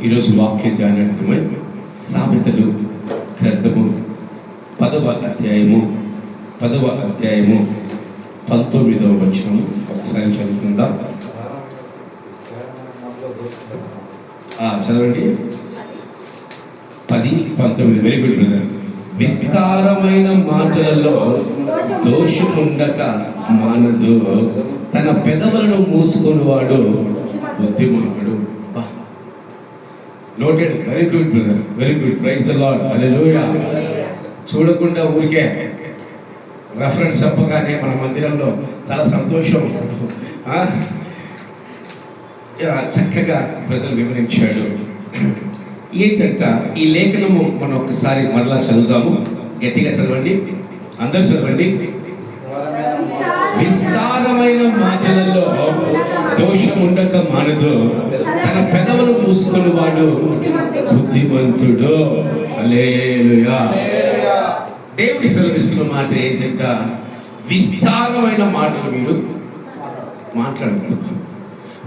ఈరోజు వాక్య ధ్యానార్థమై సామెతలు గ్రంథము 10వ అధ్యాయము 19వ వచనము ఒకసారి చదువుకుందాం. చదవండి. 10-19. Very good brother. విస్తారమైన మాటలలో దోషముండక మానదు, తన పెదవులను మూసుకొనివాడు బుద్ధిమంతుడు. Noted. Very good brother, very good. Praise the Lord. Hallelujah. చూడకుండా ఊరికే రెఫరెన్స్ చెప్పగానే మన మందిరంలో చాలా సంతోషం. చక్కగా ప్రజలు వివరించాడు. ఏంటంట ఈ లేఖనము మనం ఒక్కసారి మరలా చదువుదాము. గట్టిగా చదవండి, అందరూ చదవండి. విస్తారమైన మాటలలో దోషం ఉండక మానదు, తన పెదవులు మూసుకుని వాడు బుద్ధిమంతుడు. హల్లెలూయా. దేవుడి సెలవిస్తున్న మాట ఏంటంట, విస్తారమైన మాటలు మీరు మాట్లాడద్దు.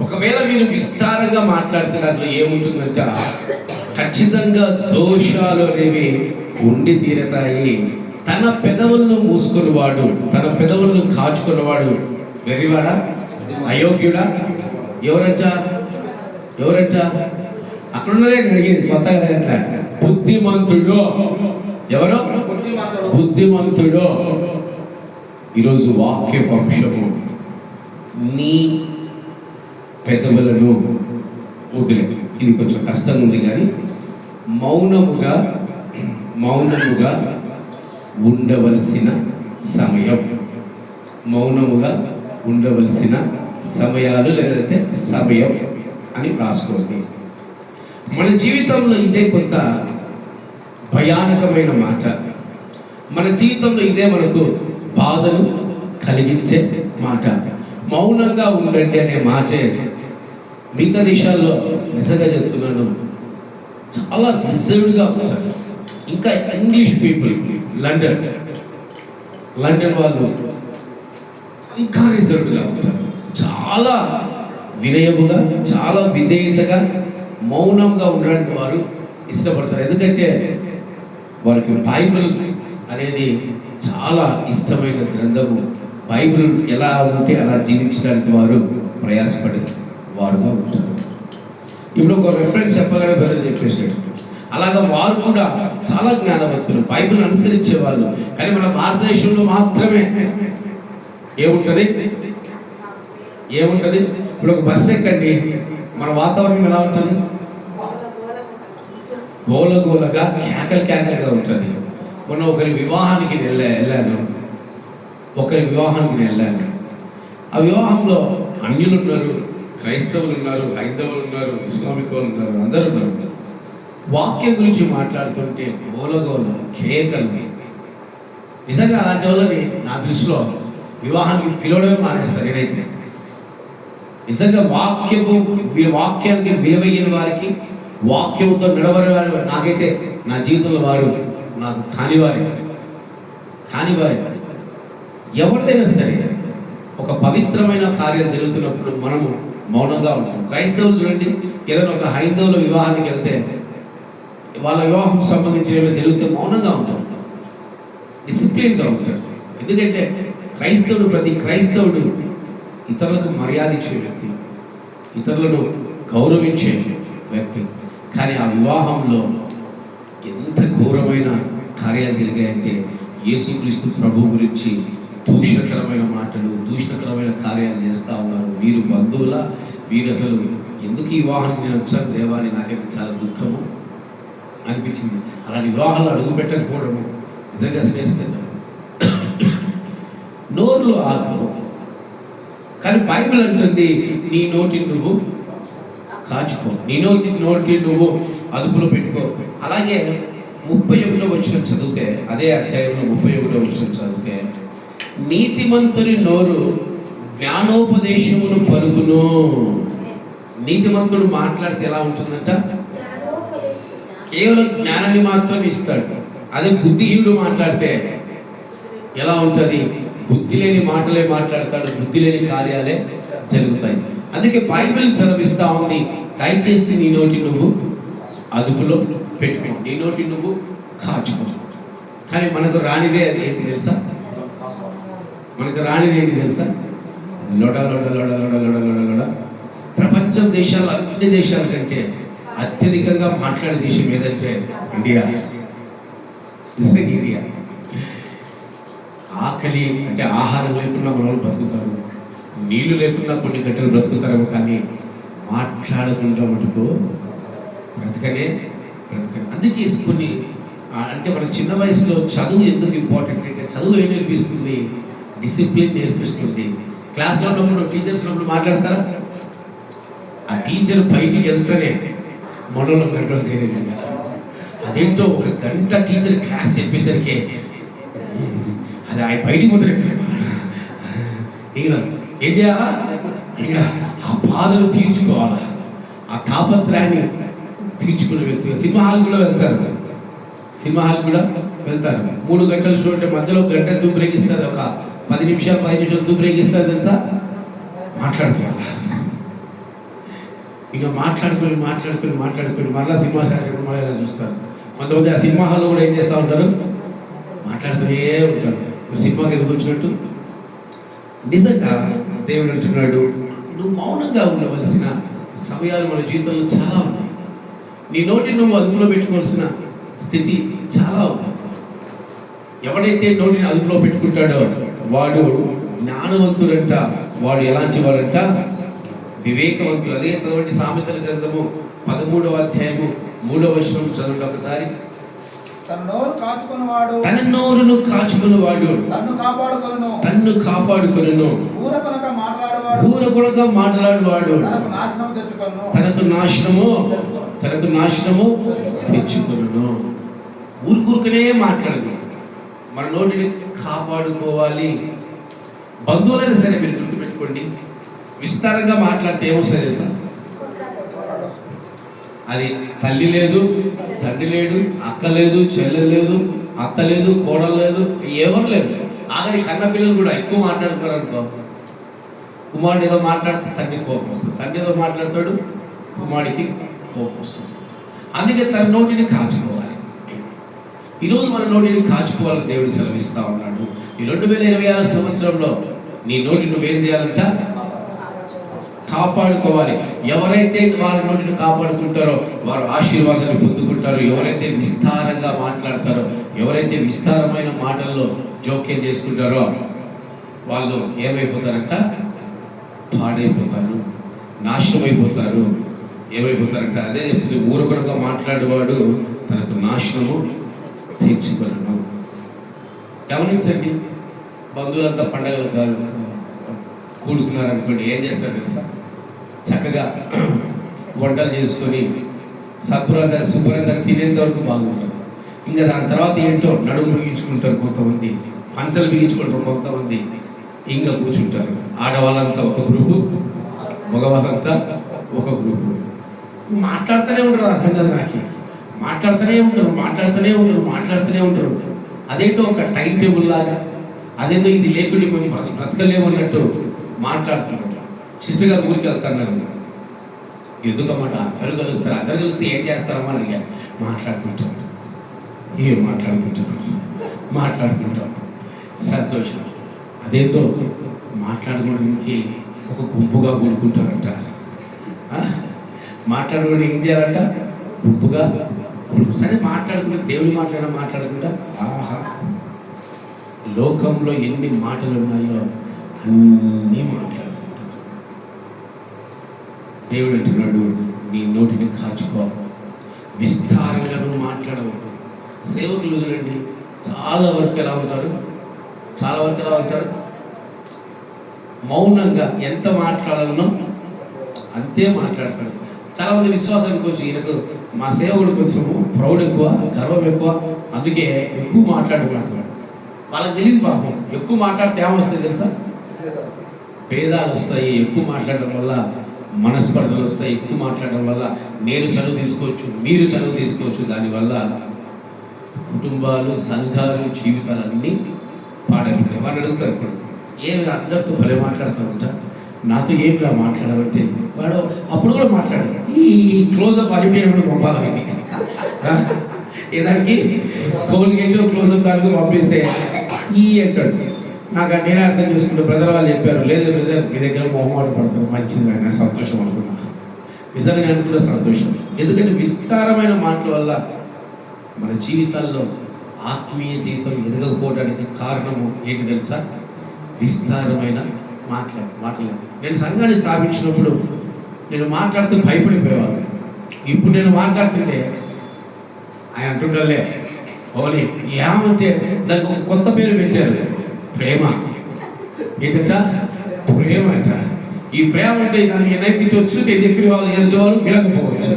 ఒకవేళ మీరు విస్తారంగా మాట్లాడితే దాంట్లో ఏముంటుందంట, ఖచ్చితంగా దోషాలు అనేవి ఉండి తీరతాయి. తన పెదవులను మూసుకున్నవాడు, తన పెదవులను కాచుకున్నవాడు వెర్రివాడా, అయోగ్యుడా? ఎవరంట అక్కడున్నదే అడిగేది కొత్తగా అంట. బుద్ధిమంతుడు. ఎవరు? బుద్ధిమంతుడు. ఈరోజు వాక్య వంశము, నీ పెదవులను వదిలే. ఇది కొంచెం కష్టంగా ఉంది కానీ మౌనముగా ఉండవలసిన సమయం, మౌనముగా ఉండవలసిన సమయాలు లేదంటే సమయం అని రాసుకోండి. మన జీవితంలో ఇదే కొంత భయానకమైన మాట. మన జీవితంలో ఇదే మనకు బాధను కలిగించే మాట. మౌనంగా ఉండండి అనే మాటే మిగతా దేశాల్లో నిజంగా చెప్తున్నాను చాలా రిజర్వ్డ్గా ఉంటారు. ఇంకా ఇంగ్లీష్ పీపుల్, లండన్ వాళ్ళు ఇంకా రిజర్వ్డ్గా ఉంటారు. చాలా వినయముగా, చాలా విధేయతగా, మౌనంగా ఉండడానికి వారు ఇష్టపడతారు. ఎందుకంటే వారికి బైబిల్ అనేది చాలా ఇష్టమైన గ్రంథము. బైబిల్ ఎలా ఉంటే అలా జీవించడానికి వారు ప్రయాసపడి వారుగా ఉంటారు. ఇప్పుడు ఒక రెఫరెన్స్ చెప్పగానే బదులు చెప్పేసాడు. అలాగా వారు కూడా చాలా జ్ఞానవంతులు, బైబిల్ అనుసరించే వాళ్ళు. కానీ మన భారతదేశంలో మాత్రమే ఏముంటుంది? ఇప్పుడు ఒక బస్సు ఎక్కండి, మన వాతావరణం ఎలా ఉంటుంది? గోలగోలగా, కేకలుగా ఉంటుంది. మొన్న ఒకరి వివాహానికి వెళ్ళాను. ఆ వివాహంలో అన్యులు ఉన్నారు, క్రైస్తవులు ఉన్నారు, హైందవులు ఉన్నారు, ఇస్లామిక్ వాళ్ళు ఉన్నారు, అందరూ ఉన్నారు. వాక్యం గురించి మాట్లాడుతుంటే గోలగోల, కేకలు. నిజంగా అలాంటి వాళ్ళని నా దృష్టిలో వివాహానికి పిలవడమే మానేస్తారు. నేనైతే నిజంగా వాక్యానికి విలువయ్యిన వారికి, వాక్యంతో నడవని వారి, నాకైతే నా జీవితంలో వారు నాకు కానివారి. ఎవరిదైనా సరే ఒక పవిత్రమైన కార్యం జరుగుతున్నప్పుడు మనము మౌనంగా ఉంటాం. క్రైస్తవులు చూడండి, ఏదైనా ఒక హైందవుల వివాహానికి వెళ్తే వాళ్ళ వివాహం సంబంధించిన జరిగితే మౌనంగా ఉంటాం, డిసిప్లిన్గా ఉంటారు. ఎందుకంటే ప్రతి క్రైస్తవుడు ఇతరులకు మర్యాద ఇచ్చే వ్యక్తి, ఇతరులను గౌరవించే వ్యక్తి. కానీ ఆ వివాహంలో ఎంత ఘోరమైన కార్యాలు జరిగాయంటే, యేసుక్రీస్తు ప్రభు గురించి దూషణకరమైన మాటలు, దూషణకరమైన కార్యాలు చేస్తూ ఉన్నారు. వీరు బంధువులా, వీరు అసలు ఎందుకు ఈ వివాహానికి నేను వచ్చాను దేవా అని నాకైతే చాలా దుఃఖము అనిపించింది. అలాంటి వివాహాలు అడుగు పెట్టకపోవడము నిజంగా శ్రేష్టత. నోరులో ఆగము. కానీ బైబిల్ అంటుంది, నీ నోటిని నువ్వు కాచుకో, నీ నోటిని నువ్వు అదుపులో పెట్టుకో. అలాగే 31వ వచనం చదివితే, అదే అధ్యాయంలో 31వ వచనం చదివితే, నీతిమంతుని నోరు జ్ఞానోపదేశమును పలుకును. నీతిమంతుడు మాట్లాడితే ఎలా ఉంటుందంట? కేవలం జ్ఞానాన్ని మాత్రమే ఇస్తాడు. అదే బుద్ధిహీనుడు మాట్లాడితే ఎలా ఉంటుంది? బుద్ధి లేని మాటలే మాట్లాడతాడు, బుద్ధి లేని కార్యాలే జరుగుతాయి. అందుకే బైబిల్ చదివిస్తా ఉంది, దయచేసి నీ నోటి నువ్వు అదుపులో పెట్టుకో, నీ నోటి నువ్వు కాచుకో. కానీ మనకు రానిదే అది ఏంటి తెలుసా? మనకు రానిది ఏంటి తెలుసా? లొడ లొడ లొడ లొడ లొడ లొడ లొడ. ప్రపంచం దేశాలు, అన్ని దేశాల కంటే అత్యధికంగా మాట్లాడే దేశం ఏదంటే ఇండియా. నిజంగా ఇండియా. ఆకలి అంటే ఆహారం లేకుండా మనం బ్రతుకుతారు, నీళ్లు లేకుండా కొన్ని గంటలు బ్రతుకుతారేమో, కానీ మాట్లాడకుండా మటుకు బ్రతకనే. అందుకే కొన్ని అంటే మన చిన్న వయసులో చదువు ఎందుకు ఇంపార్టెంట్ అంటే, చదువు ఏం నేర్పిస్తుంది? డిసిప్లిన్ నేర్పిస్తుంది. క్లాస్లో ఉన్నప్పుడు టీచర్స్ ఉన్నప్పుడు మాట్లాడతారా? ఆ టీచర్ బయటికి వెళ్తేనే మనలో కంట్రోల్ చేయలేదు. అదేంటో ఒక గంట టీచర్ క్లాస్ చెప్పేసరికి అది ఆయన బయటికి పోతే ఇక ఏం చేయాలా? ఇక ఆ బాధలు తీర్చుకోవాలా, ఆ తాపత్రయాన్ని తీర్చుకునే వ్యక్తిగా సినిమా హాల్ కూడా వెళ్తారు. 3 గంటల షో అంటే మధ్యలో గంట ఎందుకు బ్రేక్ ఇస్తుంది? ఒక 10 నిమిషాలు ఎందుకు బ్రేక్ ఇస్తుంది తెలుసా? మాట్లాడుకోవాలి. ఇక మాట్లాడుకొని మళ్ళీ సినిమా స్టార్ట్ అయినప్పుడు మళ్ళీ చూస్తారు. కొంతమంది ఆ సినిమా హాల్లో కూడా ఏం చేస్తూ ఉంటారు? మాట్లాడుతూనే ఉంటారు. సినిమాకి ఎందుకు వచ్చినట్టు. నిజంగా దేవుడు అంటున్నాడు, నువ్వు మౌనంగా ఉండవలసిన సమయాలు మన జీవితంలో చాలా ఉన్నాయి. నీ నోటిని నువ్వు అదుపులో పెట్టుకోవాల్సిన స్థితి చాలా ఉంది. ఎవడైతే నోటిని అదుపులో పెట్టుకుంటాడో వాడు జ్ఞానవంతుడంట. వాడు ఎలాంటి వాడంట? వివేకవంతులు. అదే చదవండి, సామెతల గ్రంథము 13వ అధ్యాయము 3వ వచనం చదవండి ఒకసారి. తన నోరును కాచుకున్నవాడు తన్ను కాపాడుకొనును. ఊరకొనక మాట్లాడువాడు తనకు నాశనము తెచ్చుకొనును. ఊరుకూరుకునే మాట్లాడదు. మన నోటిని కాపాడుకోవాలి. బంధువులైనా సరే మీరు గుర్తుపెట్టుకోండి, విస్తారంగా మాట్లాడితే ఏమొస్తుంది తెలుసా? అది తల్లి లేదు, తండ్రి లేడు, అక్క లేదు, చెల్లెలు లేదు, అత్త లేదు, కోడలు లేదు, ఎవరు లేదు. ఆఖరి కన్న పిల్లలు కూడా ఎక్కువ మాట్లాడుతున్నారు అనుకో, కుమారుడు ఏదో మాట్లాడితే తండ్రి కోపం వస్తుంది, తండ్రి ఏదో మాట్లాడతాడు కుమారుడికి కోపం వస్తుంది. అందుకే తన నోటిని కాచుకోవాలి. ఈరోజు మన నోటిని కాచుకోవాలని దేవుడు సెలవిస్తూ ఉన్నాడు. ఈ 2026 సంవత్సరంలో నీ నోటి నువ్వేం చేయాలంట? కాపాడుకోవాలి. ఎవరైతే వారి నోటిని కాపాడుకుంటారో వారు ఆశీర్వాదాన్ని పొందుకుంటారు. ఎవరైతే విస్తారంగా మాట్లాడతారో, ఎవరైతే విస్తారమైన మాటల్లో జోక్యం చేసుకుంటారో వాళ్ళు ఏమైపోతారంట? పాడైపోతారు, నాశనం అయిపోతారు. ఏమైపోతారంట? అదే చెప్తుంది, ఊరకొనగా మాట్లాడేవాడు తనకు నాశనము తీర్చుకొనును. గమనించండి, బంధువులంతా పండగలు కూడుకున్నారనుకోండి, ఏం చేస్తారు తెలుసా? చక్కగా వంటలు చేసుకొని శుభ్రంగా తినేంత వరకు బాగుంటుంది. ఇంకా దాని తర్వాత ఏంటో నడుము బిగించుకుంటారు కొంతమంది, పంచలు బిగించుకుంటారు కొంతమంది, ఇంకా కూర్చుంటారు. ఆడవాళ్ళంతా ఒక గ్రూపు, మగవాళ్ళంతా ఒక గ్రూపు. మాట్లాడుతూనే ఉంటారు. అర్థం కాదు నాకు. మాట్లాడుతూనే ఉంటారు. అదేంటో ఒక టైం టేబుల్ లాగా, అదేంటో ఇది లేకుండా మేము బ్రతకలేము అన్నట్టు మాట్లాడుతున్నారు. సిస్టర్ గారు ఊరికి వెళ్తున్నారు. ఎందుకన్నమాట? అందరూ కలిస్తే ఏం చేస్తారమ్మా అని అడిగారు. మాట్లాడుకుంటాం సంతోషం. అదేంటో మాట్లాడుకోవడానికి ఒక గుంపుగా కూడుకుంటారంట. మాట్లాడుకోవడం ఏం చేయాలంట? గుంపుగా. సరే మాట్లాడుకుంటే దేవుని మాట్లాడకుండా ఆహా, లోకంలో ఎన్ని మాటలు ఉన్నాయో అన్నీ మాట్లాడుకుంటారు. దేవుడు అంటున్నాడు, నీ నోటిని కాచుకో, విస్తారంగా నువ్వు మాట్లాడవద్దు. సేవకులు చూడండి, చాలా వరకు ఎలా ఉంటారు? మౌనంగా ఎంత మాట్లాడాలనో అంతే మాట్లాడతాడు. చాలామంది విశ్వాసానికి వచ్చి ఈయనకు మా సేవకుడు కొంచెం ప్రౌడ్ ఎక్కువ, గర్వం ఎక్కువ, అందుకే ఎక్కువ మాట్లాడుతున్నాడు. వాళ్ళకి తెలియదు పాపం, ఎక్కువ మాట్లాడితే ఏమొస్తుంది తెలుసా? భేదాలు వస్తాయి. ఎక్కువ మాట్లాడడం వల్ల మనస్పర్ధలు వస్తాయి. ఎక్కువ మాట్లాడడం వల్ల నేను చదువు తీసుకోవచ్చు, మీరు చదువు తీసుకోవచ్చు. దానివల్ల కుటుంబాలు, సంఘాలు, జీవితాలన్నీ పాడైపోతాయి. వాళ్ళు అడుగుతారు, ఇప్పుడు ఏమి అందరితో భలే మాట్లాడుతూ ఉంటా, నాతో ఏమిలా మాట్లాడమంటే వాడు అప్పుడు కూడా మాట్లాడాడు. ఈ క్లోజప్ అడిటేషన్ పంపాలండి. ఏదానికి కోల్గేట్ క్లోజప్ దానికి పంపిస్తే ఈ అంటాడు. నాకు నేనే అర్థం చేసుకుంటే బ్రదర్ వాళ్ళు చెప్పారు, లేదు బ్రదర్ మీ దగ్గర మొహమాట పడతారు, మంచిది ఆయన సంతోషం అనుకున్నా. నిజంగా నేను కూడా సంతోషం. ఎందుకంటే విస్తారమైన మాటల వల్ల మన జీవితాల్లో ఆత్మీయ జీవితం ఎదగకపోవడానికి కారణము ఏంటి తెలుసా? విస్తారమైన మాటలు. నేను సంఘాన్ని స్థాపించినప్పుడు నేను మాట్లాడుతూ భయపడిపోయేవాడు. ఇప్పుడు నేను మాట్లాడుతుంటే ఆయన అంటుండలే ఓలే ఏమంటే దానికి ఒక కొత్త పేరు పెట్టారు, ప్రేమ. ఏంటంట? ప్రేమ అంట. ఈ ప్రేమ అంటే నన్ను ఎనక్కించవచ్చు, నేను చెప్పిన వాళ్ళు ఎదుటివాళ్ళు వినకపోవచ్చు.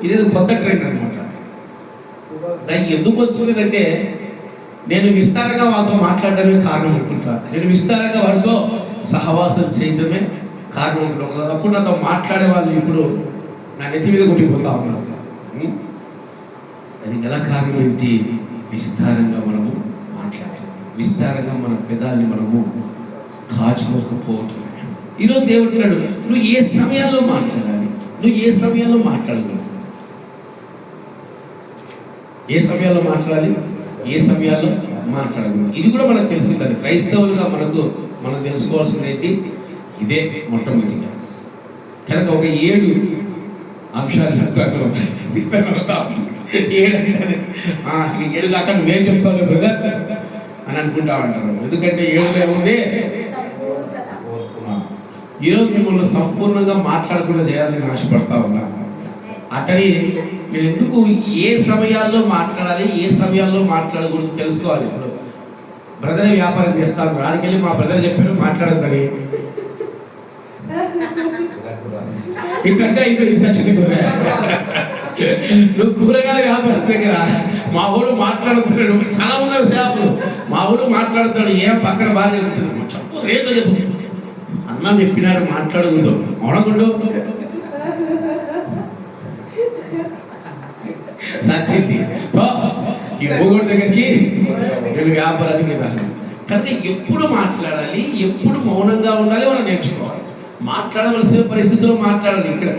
ఇదేదో కొత్త ట్రెండ్ అనమాట. దానికి ఎందుకు వచ్చిందంటే నేను విస్తారంగా వాళ్ళతో మాట్లాడడమే కారణం అనుకుంటా. నేను విస్తారంగా వారితో సహవాసం చేయడమే కారణం అనుకుంటా. అప్పుడు నాతో మాట్లాడే వాళ్ళు ఇప్పుడు నా నెత్తి మీద కొట్టిపోతా ఉన్నారు. దానికి ఎలా కారణం ఏంటి? విస్తారంగా మనము మాట్లాడటం, విస్తారంగా మన పెదాన్ని మనము కాచుకోకపోవటం. ఈరోజు దేవుడు అన్నాడు, నువ్వు ఏ సమయాల్లో మాట్లాడాలి, నువ్వు ఏ సమయాల్లో మాట్లాడగలవు, ఏ సమయాల్లో మాట్లాడాలి, ఏ సమయాల్లో మాట్లాడగలవు. ఇది కూడా మనకు తెలిసిందని క్రైస్తవులుగా మనం తెలుసుకోవాల్సింది ఏంటి? ఇదే మొట్టమొదటిగా. కనుక ఒక 7 అంశాలు చెప్తాను. సిస్టర్ అవుతాం 7 అంటే 7 కాక నువ్వేం చెప్తావు బ్రదర్ అని అనుకుంటా ఉంటారు. ఎందుకంటే 7లో ఏముంది? ఈరోజు మిమ్మల్ని సంపూర్ణంగా మాట్లాడకుండా చేయాలని ఆశపడతా ఉన్నా. అట్టని నేను ఎందుకు ఏ సమయాల్లో మాట్లాడాలి, ఏ సమయాల్లో మాట్లాడకూడదు తెలుసుకోవాలి. ఇప్పుడు బ్రదరే వ్యాపారం చేస్తాను, రాడికెళ్ళి మా బ్రదర్ చెప్పారు మాట్లాడద్దని. ఇట్లంటే అయిపోయింది సచ్చింది. నువ్వు కూరగాయల వ్యాపారం దగ్గర మా ఊడు మాట్లాడుతున్నాడు, చాలా ఉన్నారు సేవలు, మా ఊడు మాట్లాడుతాడు, ఏం పక్కన భార్య చెప్తుంది, చెప్పు రేట్లు చెప్పు. అన్న చెప్పినాడు మాట్లాడకూడదు, అవునకుండు సచ్చింది. ఈ మూగుడు దగ్గరికి నేను వ్యాపారానికి రాను. కనుక ఎప్పుడు మాట్లాడాలి, ఎప్పుడు మౌనంగా ఉండాలి మనం నేర్చుకోవాలి. మాట్లాడవలసిన పరిస్థితుల్లో మాట్లాడాలి. ఇక్కడ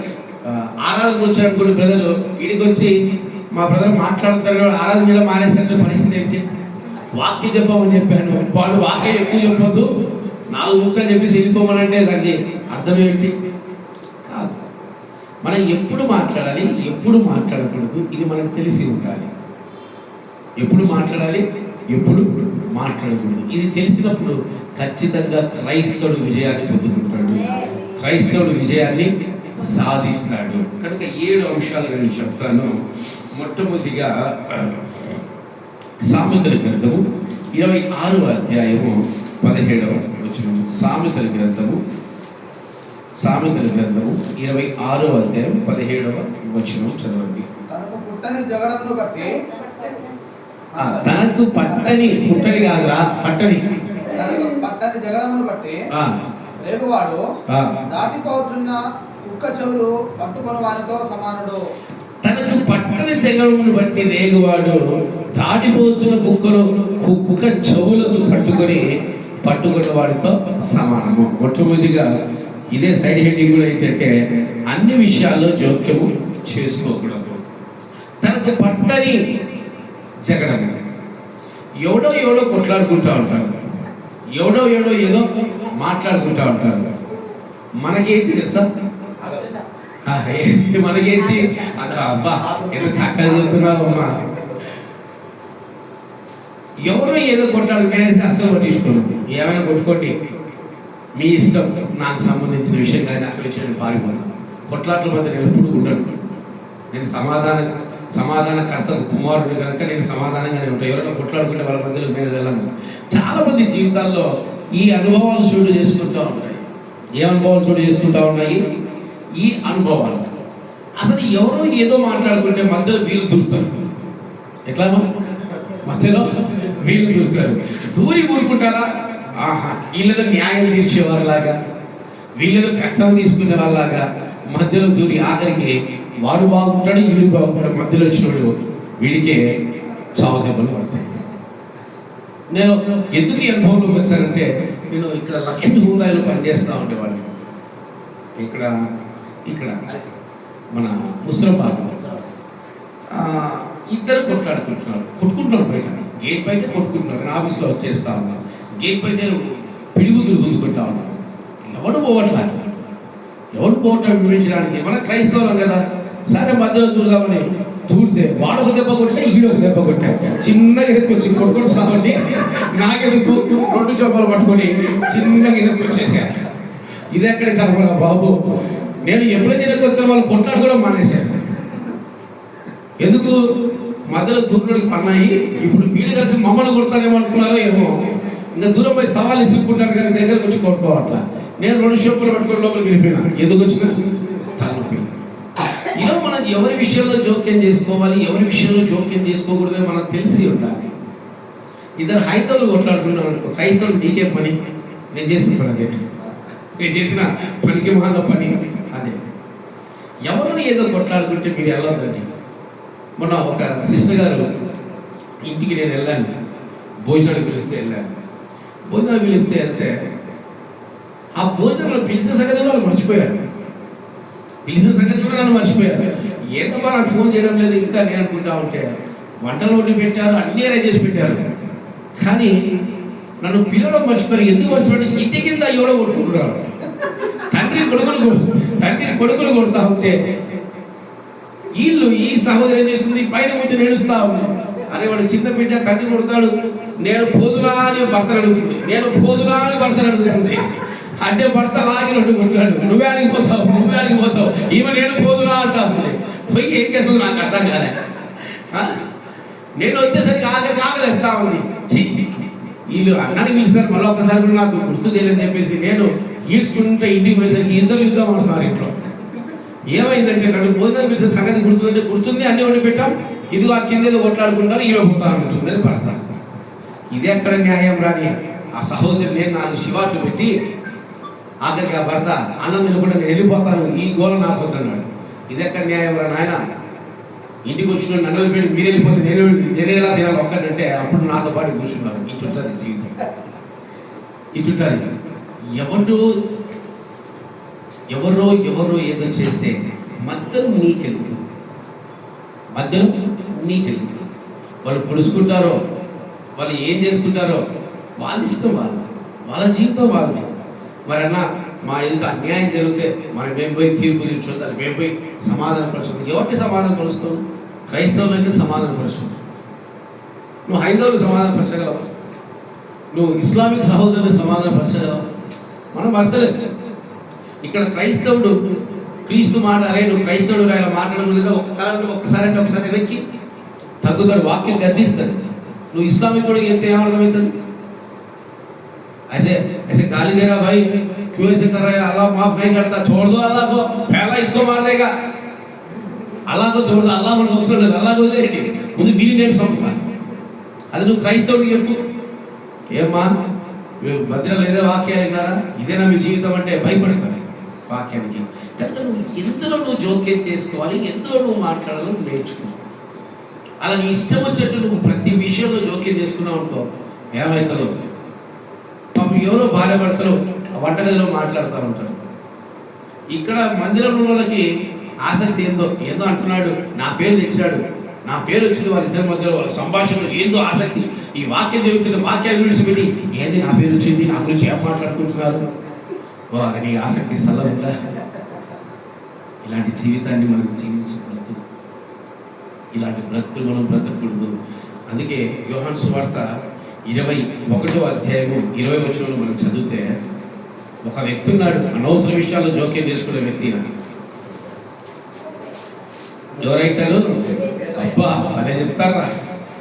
ఆరాధనకు వచ్చారనుకోండి బ్రదర్, వీడికి వచ్చి మా బ్రదర్ మాట్లాడుతాడు, ఆరాధన మీద మానేసిన పరిస్థితి ఏంటి? వాక్యం చెప్పమని చెప్పాను, వాడు వాక్యం ఎక్కువ చెప్పొద్దు, 4 ముక్కలు చెప్పేసి వెళ్ళిపోమనంటే దానికి అర్థం ఏంటి? కాదు. మనం ఎప్పుడు మాట్లాడాలి, ఎప్పుడు మాట్లాడకూడదు, ఇది మనకు తెలిసి ఉండాలి. ఎప్పుడు మాట్లాడాలి, ఎప్పుడు మాట్లాడకూడదు, ఇది తెలిసినప్పుడు ఖచ్చితంగా క్రైస్తవుడు విజయాన్ని పొందుకుంటాడు, క్రైస్తవుడు విజయాన్ని సాధిస్తాడు. కనుక 7 అంశాలు నేను చెప్తాను. మొట్టమొదటిగా సామెతల గ్రంథము 26వ అధ్యాయము 17వ వచనం. సామెతల గ్రంథము 26వ అధ్యాయం 17వ వచనం చదవండి. తనకు పట్టని పుట్టని కాదురా, పట్టని జగడమును బట్టి రేపువాడు దాటిపోతున్న కుక్క చెవులు పట్టుకొని వానితో సమానుడు. తనకు పట్టని తెగమును బట్టి రేగువాడు దాటిపోతున్న కుక్క చెవులను పట్టుకున్న వాడితో సమానము. మొట్టమొదటిగా ఇదే సైడ్ హెడ్డింగ్ కూడా ఏంటంటే అన్ని విషయాల్లో జోక్యము చేసుకోకూడదు. తనకు పట్టని జగడము. ఎవడో కొట్లాడుకుంటూ ఉంటారు, ఎవడో ఏదో మాట్లాడుకుంటూ ఉంటారు. మనకేంటి తెలుసా? మనకేంటి? అబ్బా ఎంత చక్కగా చెప్తున్నావు అమ్మా. ఎవరో ఏదో కొట్లాడుకుంటే అసలు పట్టించుకోను, ఏమైనా కొట్టుకోండి మీ ఇష్టం, నాకు సంబంధించిన విషయం కానీ అక్కడ వచ్చి పారిపోతాను. కొట్లాట్ల మధ్య నేను ఎప్పుడు ఉండను. నేను సమాధానకర్తకు కుమారుడు కనుక నేను సమాధానంగానే ఉంటాను. ఎవరైనా కొట్లాడుకుంటే వాళ్ళ మధ్యలో నేను వెళ్ళను. చాలామంది జీవితాల్లో ఈ అనుభవాలు చోటు చేసుకుంటూ ఉన్నాయి. ఏ అనుభవాలు చోటు చేసుకుంటూ ఉన్నాయి? ఈ అనుభవాలు. అసలు ఎవరో ఏదో మాట్లాడుకుంటే మధ్యలో వీళ్ళు దూరుతారు. ఎట్లా? మధ్యలో వీళ్ళు దూరుతారు. దూరి ఊరుకుంటారా? వీళ్ళేదో న్యాయం తీర్చేవారిలాగా, వీళ్ళేదో పెత్తనం తీసుకునే వాళ్ళలాగా మధ్యలో దూరి ఆఖరికి వాడు బాగుంటాడు, వీడు బాగుంటాడు, మధ్యలో వచ్చినోడు వీడికే చావు దెబ్బలు పడతాయి. నేను ఎందుకు ఈ అనుభవంలోకి వచ్చానంటే, నేను ఇక్కడ లక్ష్మీ హూరాయిలో పనిచేస్తూ ఉండేవాడిని. ఇక్కడ మన ముస్లింబాబు ఇద్దరు కొట్టుకుంటున్నారు బయట, గేట్ బయట కొట్టుకుంటున్నారు. నేను ఆఫీస్లో వచ్చేస్తా ఉన్నాను, గేట్ బయట పిడుగుతులు గుంజుకుంటా ఉన్నాను. ఎవడు పోవట్లేదు వివరించడానికి, మన క్రైస్తవులం కదా. సరే మధ్యలో దూరదామని దూరితే వాడొక దెబ్బ కొట్టే, ఈడొక దెబ్బ కొట్టా. చిన్నగా ఎదుకొచ్చి కొట్టుకొని సాగండి, నాకెందుకు 2 చొప్పలు పట్టుకొని చిన్నగా ఎదుకు వచ్చేసా. ఇది ఎక్కడ కర్మరా బాబు. నేను ఎప్పుడైతే ఎదుకు వచ్చిన వాళ్ళు కొట్లాడు కూడా మానేశాను. ఎందుకు మధ్యలో దూరుడికి పన్నాయి. ఇప్పుడు వీళ్ళు కలిసి మమ్మల్ని కొడతారేమో అనుకున్నారో ఏమో. ఇంకా దూరం పోయి సవాల్ ఇసుకుంటారు కానీ దగ్గరకు వచ్చి కొట్టుకోవట్లా. నేను 2 చొప్పులు పట్టుకొని లోపలికి వెళ్ళిపోయినా. ఎందుకు వచ్చినా తలనొప్పి. ఇలా మనం ఎవరి విషయంలో జోక్యం చేసుకోవాలి, ఎవరి విషయంలో జోక్యం చేసుకోకూడదో మనకు తెలిసి ఉండాలి. ఇద్దరు హైందవులు కొట్లాడుకున్నాం అనుకో, క్రైస్తవులు నీకే పని, నేను చేసిన పని అదే, నేను చేసిన పనికి మహాన పని అదే. ఎవరు ఏదో కొట్లాడుకుంటే మీరు వెళ్ళొద్దండి. మొన్న ఒక సిస్టర్ గారు ఇంటికి నేను వెళ్ళాను, భోజనానికి పిలిస్తే వెళ్ళాను. భోజనానికి వెళ్తే ఆ భోజనంలో పిలిచిన సంగతి కూడా వాళ్ళు మర్చిపోయారు. నన్ను మర్చిపోయారు. ఏదమ్మా నాకు ఫోన్ చేయడం లేదు ఇంకా నేను అనుకుంటా ఉంటే. వంటలు వండి పెట్టారు, అన్నీ అరేంజ్ చేసి పెట్టారు, కానీ నన్ను పిలవడం మర్చిపోయారు. ఎందుకు మర్చిపోయారు? ఇంటి కింద ఎవడో కొట్టుకుంటున్నారు. తండ్రి కొడుకులు కొడతా ఉంటే ఈ సహోదరి ఏం చేస్తుంది, పైన వచ్చి నేడుస్తా ఉంది. అరే వాడు చిన్న బిడ్డ, తండ్రి కొడతాడు, నేను పోదునా అని భర్త అడుగుతుంది, అంటే భర్త లాగి 2 కొట్టాడు. నువ్వే అడిగిపోతావు, ఈమె నేను పోదునా అంటా ఉంది. పోయి ఏం చేస్తుంది నాకు అర్థం కాలే. నేను వచ్చేసరికి ఆకలిస్తా ఉంది. వీళ్ళు అన్నానికి పిలిచినారు, మళ్ళీ ఒక్కసారి కూడా నాకు గుర్తు తెలియదని చెప్పేసి నేను ఈడ్చుకుంటే ఇంటికి పోయేసరికి ఇద్దరు యుద్ధం ఆడుతున్నారు ఇంట్లో. ఏమైందంటే నన్ను భోజనం పిలిచిన సంగతి గుర్తుంది, అన్నీ వండి పెట్టాం, ఇదిగో ఆ కింద ఏదో కొట్లాడుకుంటారు, ఈలో పోతాను ఉంటుందని పడతాను. ఇది ఎక్కడ న్యాయం రాని ఆ సహోదరి. నేను 4 శివాట్లు పెట్టి ఆఖరికి ఆ భర్త అన్నం తినకుండా నేను వెళ్ళిపోతాను, ఈ గోల నాకు వద్దన్నాడు. ఇది ఎక్కడ న్యాయం రా నాయన. ఇంటికి వచ్చిన నన్ను పెట్టి మీరు వెళ్ళిపోతే నేను ఎలా తినాలి ఒక్కడంటే అప్పుడు నాతో పాటు కూర్చున్నారు. ఇచ్చుంటుంది జీవితం, ఇచ్చుంటుంది. ఎవరో ఏదో చేస్తే మధ్యలో నీకెందుకు, వాళ్ళు పొడుచుకుంటారో, వాళ్ళు ఏం చేసుకుంటారో వాళ్ళ ఇష్టం, వాళ్ళ జీవితం వాళ్ళది. మరి అన్న మా ఎదుట అన్యాయం జరిగితే మనం మేము పోయి తీర్పు తీర్చొద్దాం, మేము పోయి సమాధాన పరుస్తాం. ఎవరికి సమాధాన పరుస్తావు? క్రైస్తవులు అయితే సమాధాన పరుస్తావు. నువ్వు హైందవులు సమాధాన పరచగలవు, నువ్వు ఇస్లామిక్ సహోదరులు సమాధాన పరచగలవు? మనం పరచలేదు. ఇక్కడ క్రైస్తవుడు క్రీస్తు మాట, అరే నువ్వు క్రైస్తవుడు ఆయన మాట్లాడడం ఒక్కసారి వెనక్కి తగ్గుతాడు, వాక్యం గద్దిస్తుంది. నువ్వు ఇస్లామిక్ కూడా ఎంత ఏమర్థమవుతుంది? ऐसे गाली दे रहा भाई, क्यों ऐसे कर रहा है, अल्लाह माफ नहीं करता, छोड़ दो अल्लाह को, पहला इसको मार देगा, अल्लाह को छोड़ दो, अल्लाह మనకు అవసరం లేదు, అల్లాహ్ వదిలేయండి, ముందు వీడిని నేను సంపాలి. అది నువ్వు క్రైస్తవుడికి చెప్పు. ఏమ్మా భద్రలో ఏదో వాక్యాలు విన్నారా, ఇదేనా మీ జీవితం అంటే భయపడతాను వాక్యానికి. కనుక నువ్వు ఎందులో నువ్వు జోక్యం చేసుకోవాలి, ఎందులో నువ్వు మాట్లాడాలో నేర్చుకో. అలా నీ ఇష్టం వచ్చేట్టు నువ్వు ప్రతి విషయంలో జోక్యం చేసుకున్నావు అనుకో, ఏమవుతుందో. పాపం ఎవరో భార్య భర్తలు వంటగదిలో మాట్లాడుతూ ఉంటారు. ఇక్కడ మందిరంలో వాళ్ళకి ఆసక్తి ఏందో అంటున్నాడు, నా పేరు తెచ్చాడు, నా పేరు వచ్చింది, వాళ్ళిద్దరి మధ్యలో వాళ్ళ సంభాషణలో ఏందో ఆసక్తి. ఈ వాక్యం జరుగుతున్న వాక్యాన్ని విడిచిపెట్టి ఏంది నా పేరు వచ్చింది, నా గురించి ఏం మాట్లాడుకుంటున్నారు, అది ఆసక్తి సలహా. ఇలాంటి జీవితాన్ని మనం జీవించకూడదు, ఇలాంటి బ్రతుకులు మనం బ్రతకూడదు. అందుకే యోహాను సువార్త 21వ అధ్యాయము 20వ వచనంలో మనం చదివితే ఒక వ్యక్తి ఉన్నాడు, అనవసర విషయాల్లో జోక్యం చేసుకునే వ్యక్తి. ఎవరైతారు? అబ్బా అదే చెప్తారా,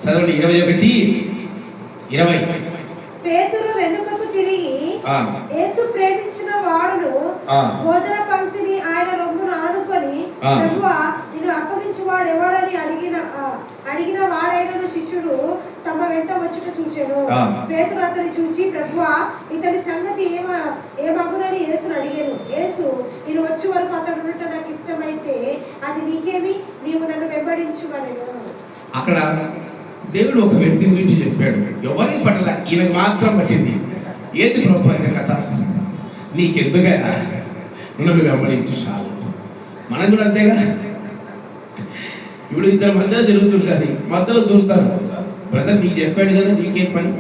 చదవండి. 21:20. పేతురు వెనుకకు తిరిగి యేసు ప్రేమించిన వాడును భోజన పంక్తిని ఆయన రొమ్మును ఆనుకొని, ప్రభువా నిన్ను అప్పగించు వాడు ఎవడని అడిగిన వాడైన శిష్యుడు తమ వెంట వచ్చుట చూచెను. పేతురు అతని చూచి, ప్రభువా ఇతని సంగతి ఏమగునని యేసును అడిగాను. యేసు, నేను వచ్చే వరకు అతడు ఉండటం నాకు ఇష్టమైతే అది నీకేమి, నీవు నన్ను వెంబడించుమనెను. అక్కడ దేవుడు ఒక వ్యక్తి గురించి చెప్పాడు, ఎవరికి పట్ల ఈయనకు మాత్రం పట్టింది. ఏది ప్రభు అయిన కథ, నీకెందుకైనా నన్ను వెంబడించు చాలు, మనం కూడా అంతేగా. ఇప్పుడు ఇద్దరు మధ్యలో తిరుగుతుంటుంది, మధ్యలో దూరుతారు. బ్రదర్ నీకు చెప్పాడు కదా, నీకేం పని?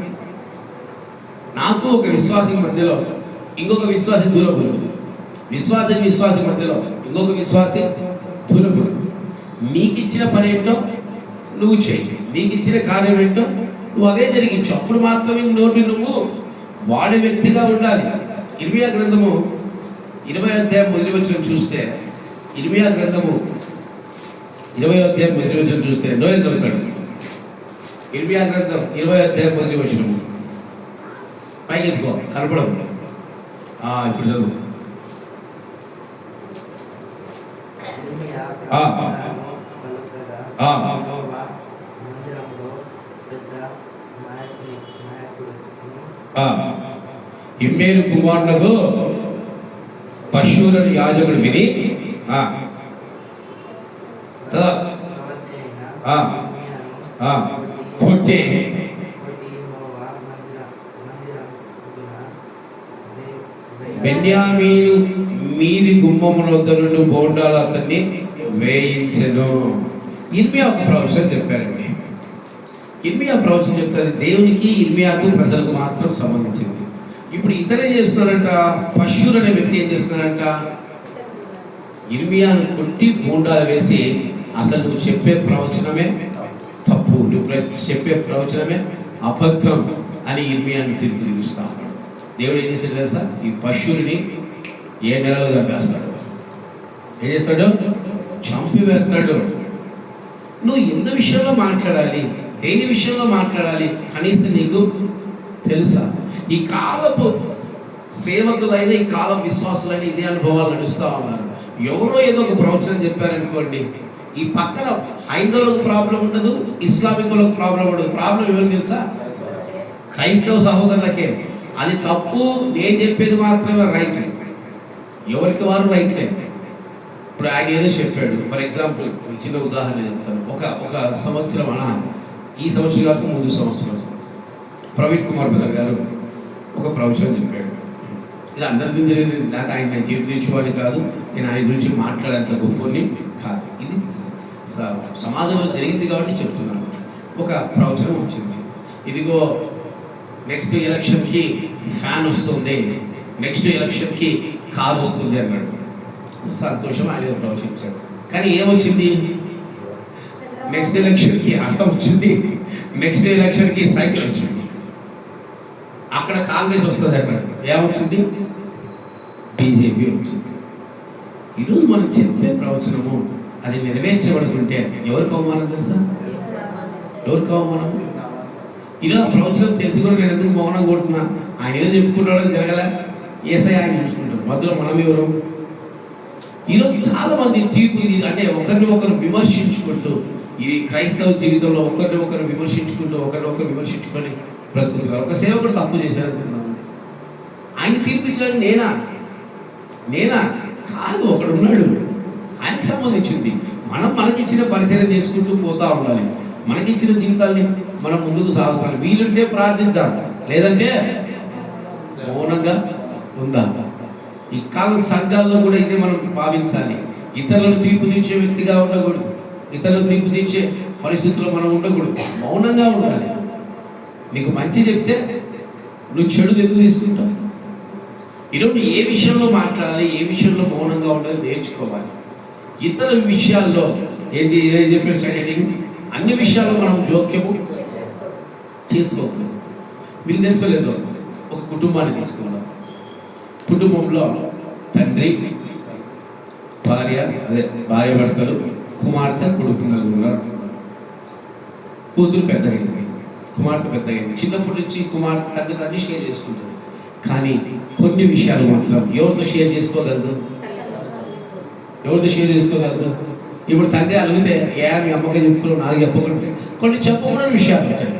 నాకు ఒక విశ్వాసం మధ్యలో ఇంకొక విశ్వాసం దూరకూడదు, విశ్వాసం మధ్యలో ఇంకొక విశ్వాసం దూరకూడదు. నీకు ఇచ్చిన పని ఏంటో నువ్వు చేయి, నీకు ఇచ్చిన కార్యం ఏంటో నువ్వు అదే జరిగించు. అప్పుడు మాత్రమే నోటి నువ్వు వాడే వ్యక్తిగా ఉండాలి. ఇర్మియా గ్రంథము 20వ అధ్యాయం మొదటి వచనం చూస్తే, ఇర్మియా గ్రంథము 20వ అధ్యాయం మొదటి వచనం చూస్తే నోయల్ చదువుతాడు. ఇర్మియా గ్రంథం 20వ అధ్యాయం మొదటి వచనము పైకి ఎత్తుకో, కనపడదు. ఇప్పుడు చదువు. ఇమ్మేరు కుమారులకు పశువులను యాజకుడు విని కొట్టి బెన్యామీను మీది గుమ్మముల వద్ద నుండి బోండాలు అతన్ని వేయించెను. ఇర్మియా ఒక ప్రవచనం చెప్పారండి. ఇర్మియా ప్రవచనం చెప్తారు దేవునికి, ఇర్మియాకు, ప్రజలకు మాత్రం సంబంధించింది. ఇప్పుడు ఇతరే చేస్తున్నారంట, పశువులు అనే వ్యక్తి ఏం చేస్తున్నారంట, ఇర్మియాను కొట్టి బోండాలు వేసి అసలు నువ్వు చెప్పే ప్రవచనమే తప్పు, నువ్వు చెప్పే ప్రవచనమే అబద్ధం అని ఇర్మియాను తీర్పు తీరుస్తా ఉన్నాడు. దేవుడు ఏం చేస్తాడు తెలుసా, ఈ పశువుని 7 నెలలు చంపేస్తాడు. ఏం చేస్తాడు? చంపివేస్తాడు. నువ్వు ఎంత విషయంలో మాట్లాడాలి, దేని విషయంలో మాట్లాడాలి కనీసం నీకు తెలుసా? ఈ కాలపు సేవకులైన, ఈ కాలం విశ్వాసులైన ఇదే అనుభవాలు నడుస్తూ ఉన్నారు. ఎవరో ఏదో ఒక ప్రవచనం చెప్పారనుకోండి, ఈ పక్కన హైందవులకు ప్రాబ్లం ఉండదు, ఇస్లామికులకు ప్రాబ్లం ఉండదు. ప్రాబ్లం ఎవరికి తెలుసా? క్రైస్తవ సహోదరులకే. అది తప్పు, నేను చెప్పేది మాత్రమే రైట్. ఎవరికి వారు రైట్లే. ఇప్పుడు ఆయన ఏదో చెప్పాడు. ఫర్ ఎగ్జాంపుల్ చిన్న ఉదాహరణ చెప్తాను. ఒక సంవత్సరం ఈ సంవత్సరం కాక ముందు సంవత్సరం ప్రవీణ్ కుమార్ బ్రదర్ గారు ఒక ప్రవచనం చెప్పాడు. ఇది అందరికీ తెలియదు, నాకు ఆయన జీవితం తీర్చుకోవాలి కాదు, నేను ఆయన గురించి మాట్లాడేంత గొప్పని కాదు, ఇది సమాజంలో జరిగింది కాబట్టి చెప్తున్నాను. ఒక ప్రవచనం వచ్చింది, ఇదిగో నెక్స్ట్ ఎలక్షన్కి ఫ్యాన్ వస్తుంది, నెక్స్ట్ ఎలక్షన్కి కార్ వస్తుంది అన్నాడు. సంతోషం, ఆయన ప్రవచించాడు. కానీ ఏమొచ్చింది? నెక్స్ట్ ఎలక్షన్కి అస్తం వచ్చింది, నెక్స్ట్ ఎలక్షన్కి సైకిల్ వచ్చింది. అక్కడ కాంగ్రెస్ వస్తుంది, అక్కడ ఏమొచ్చింది? బీజేపీ వచ్చింది. ఈరోజు మనం చెప్పే ప్రవచనము అది నెరవేర్చబడుకుంటే ఎవరికి అవమానం తెలుసా? ఎవరికి అవమానం? ఈరోజు ప్రవచనం తెలిసి కూడా నేను ఎందుకు మౌనం కొడుతున్నా? ఆయన ఏదో చెప్పుకుంటాడో జరగలే, ఏసై ఆయన చూసుకుంటారు, మధ్యలో మనం ఎవరు? ఈరోజు చాలా మంది తీర్పు అంటే ఒకరిని ఒకరు విమర్శించుకుంటూ, ఈ క్రైస్తవ జీవితంలో ఒకరిని ఒకరు విమర్శించుకొని బ్రతుకుతున్నారు. ఒక సేవకుడు తప్పు చేశారనుకుంటున్నాను, ఆయన తీర్పిచ్చడానికి నేనా కాదు, ఒకడు ఉన్నాడు, ఆయనకి సంబంధించింది. మనకిచ్చిన పరిచయం చేసుకుంటూ పోతా ఉండాలి. మనకిచ్చిన జీవితాన్ని మనం ముందుకు సాగుతాం. వీలుంటే ప్రార్థిద్దాం, లేదంటే మౌనంగా ఉందా. ఈ కాలం సంఘాల్లో కూడా ఇదే మనం భావించాలి. ఇతరులను తీర్పు తీర్చే వ్యక్తిగా ఉండకూడదు, ఇతరులను తీర్పు తీర్చే పరిస్థితుల్లో మనం ఉండకూడదు, మౌనంగా ఉండాలి. నీకు మంచి చెప్తే నువ్వు చెడు ఎందుకు తీసుకుంటావు? ఈరోజు ఏ విషయంలో మాట్లాడాలి, ఏ విషయంలో మౌనంగా ఉండాలి నేర్చుకోవాలి. ఇతర విషయాల్లో ఏంటి ఏం చెప్పారు స్టడీయింగ్, అన్ని విషయాల్లో మనం జోక్యము చేసుకోకూడదు. మీకు తెలుసో లేదో, ఒక కుటుంబాన్ని తీసుకుందాం. కుటుంబంలో తండ్రి, భార్య భర్తలు, కుమార్తె, కొడుకు, నలుగురు ఉన్నారు. కూతురు పెద్దగైంది, కుమార్తె పెద్దగైంది. చిన్నప్పటి నుంచి కుమార్తె తండ్రి షేర్ చేసుకుంటుంది. కానీ కొన్ని విషయాలు మాత్రం ఎవరితో షేర్ చేసుకోగలదు? ఎవరితో షేర్ చేసుకోగలదు? ఇప్పుడు తండ్రి అడిగితే మీ అమ్మకి చెప్పుకున్నావు, నాకు చెప్పకుంటే కొన్ని చెప్పకూడని విషయాలు ఉంటాయి,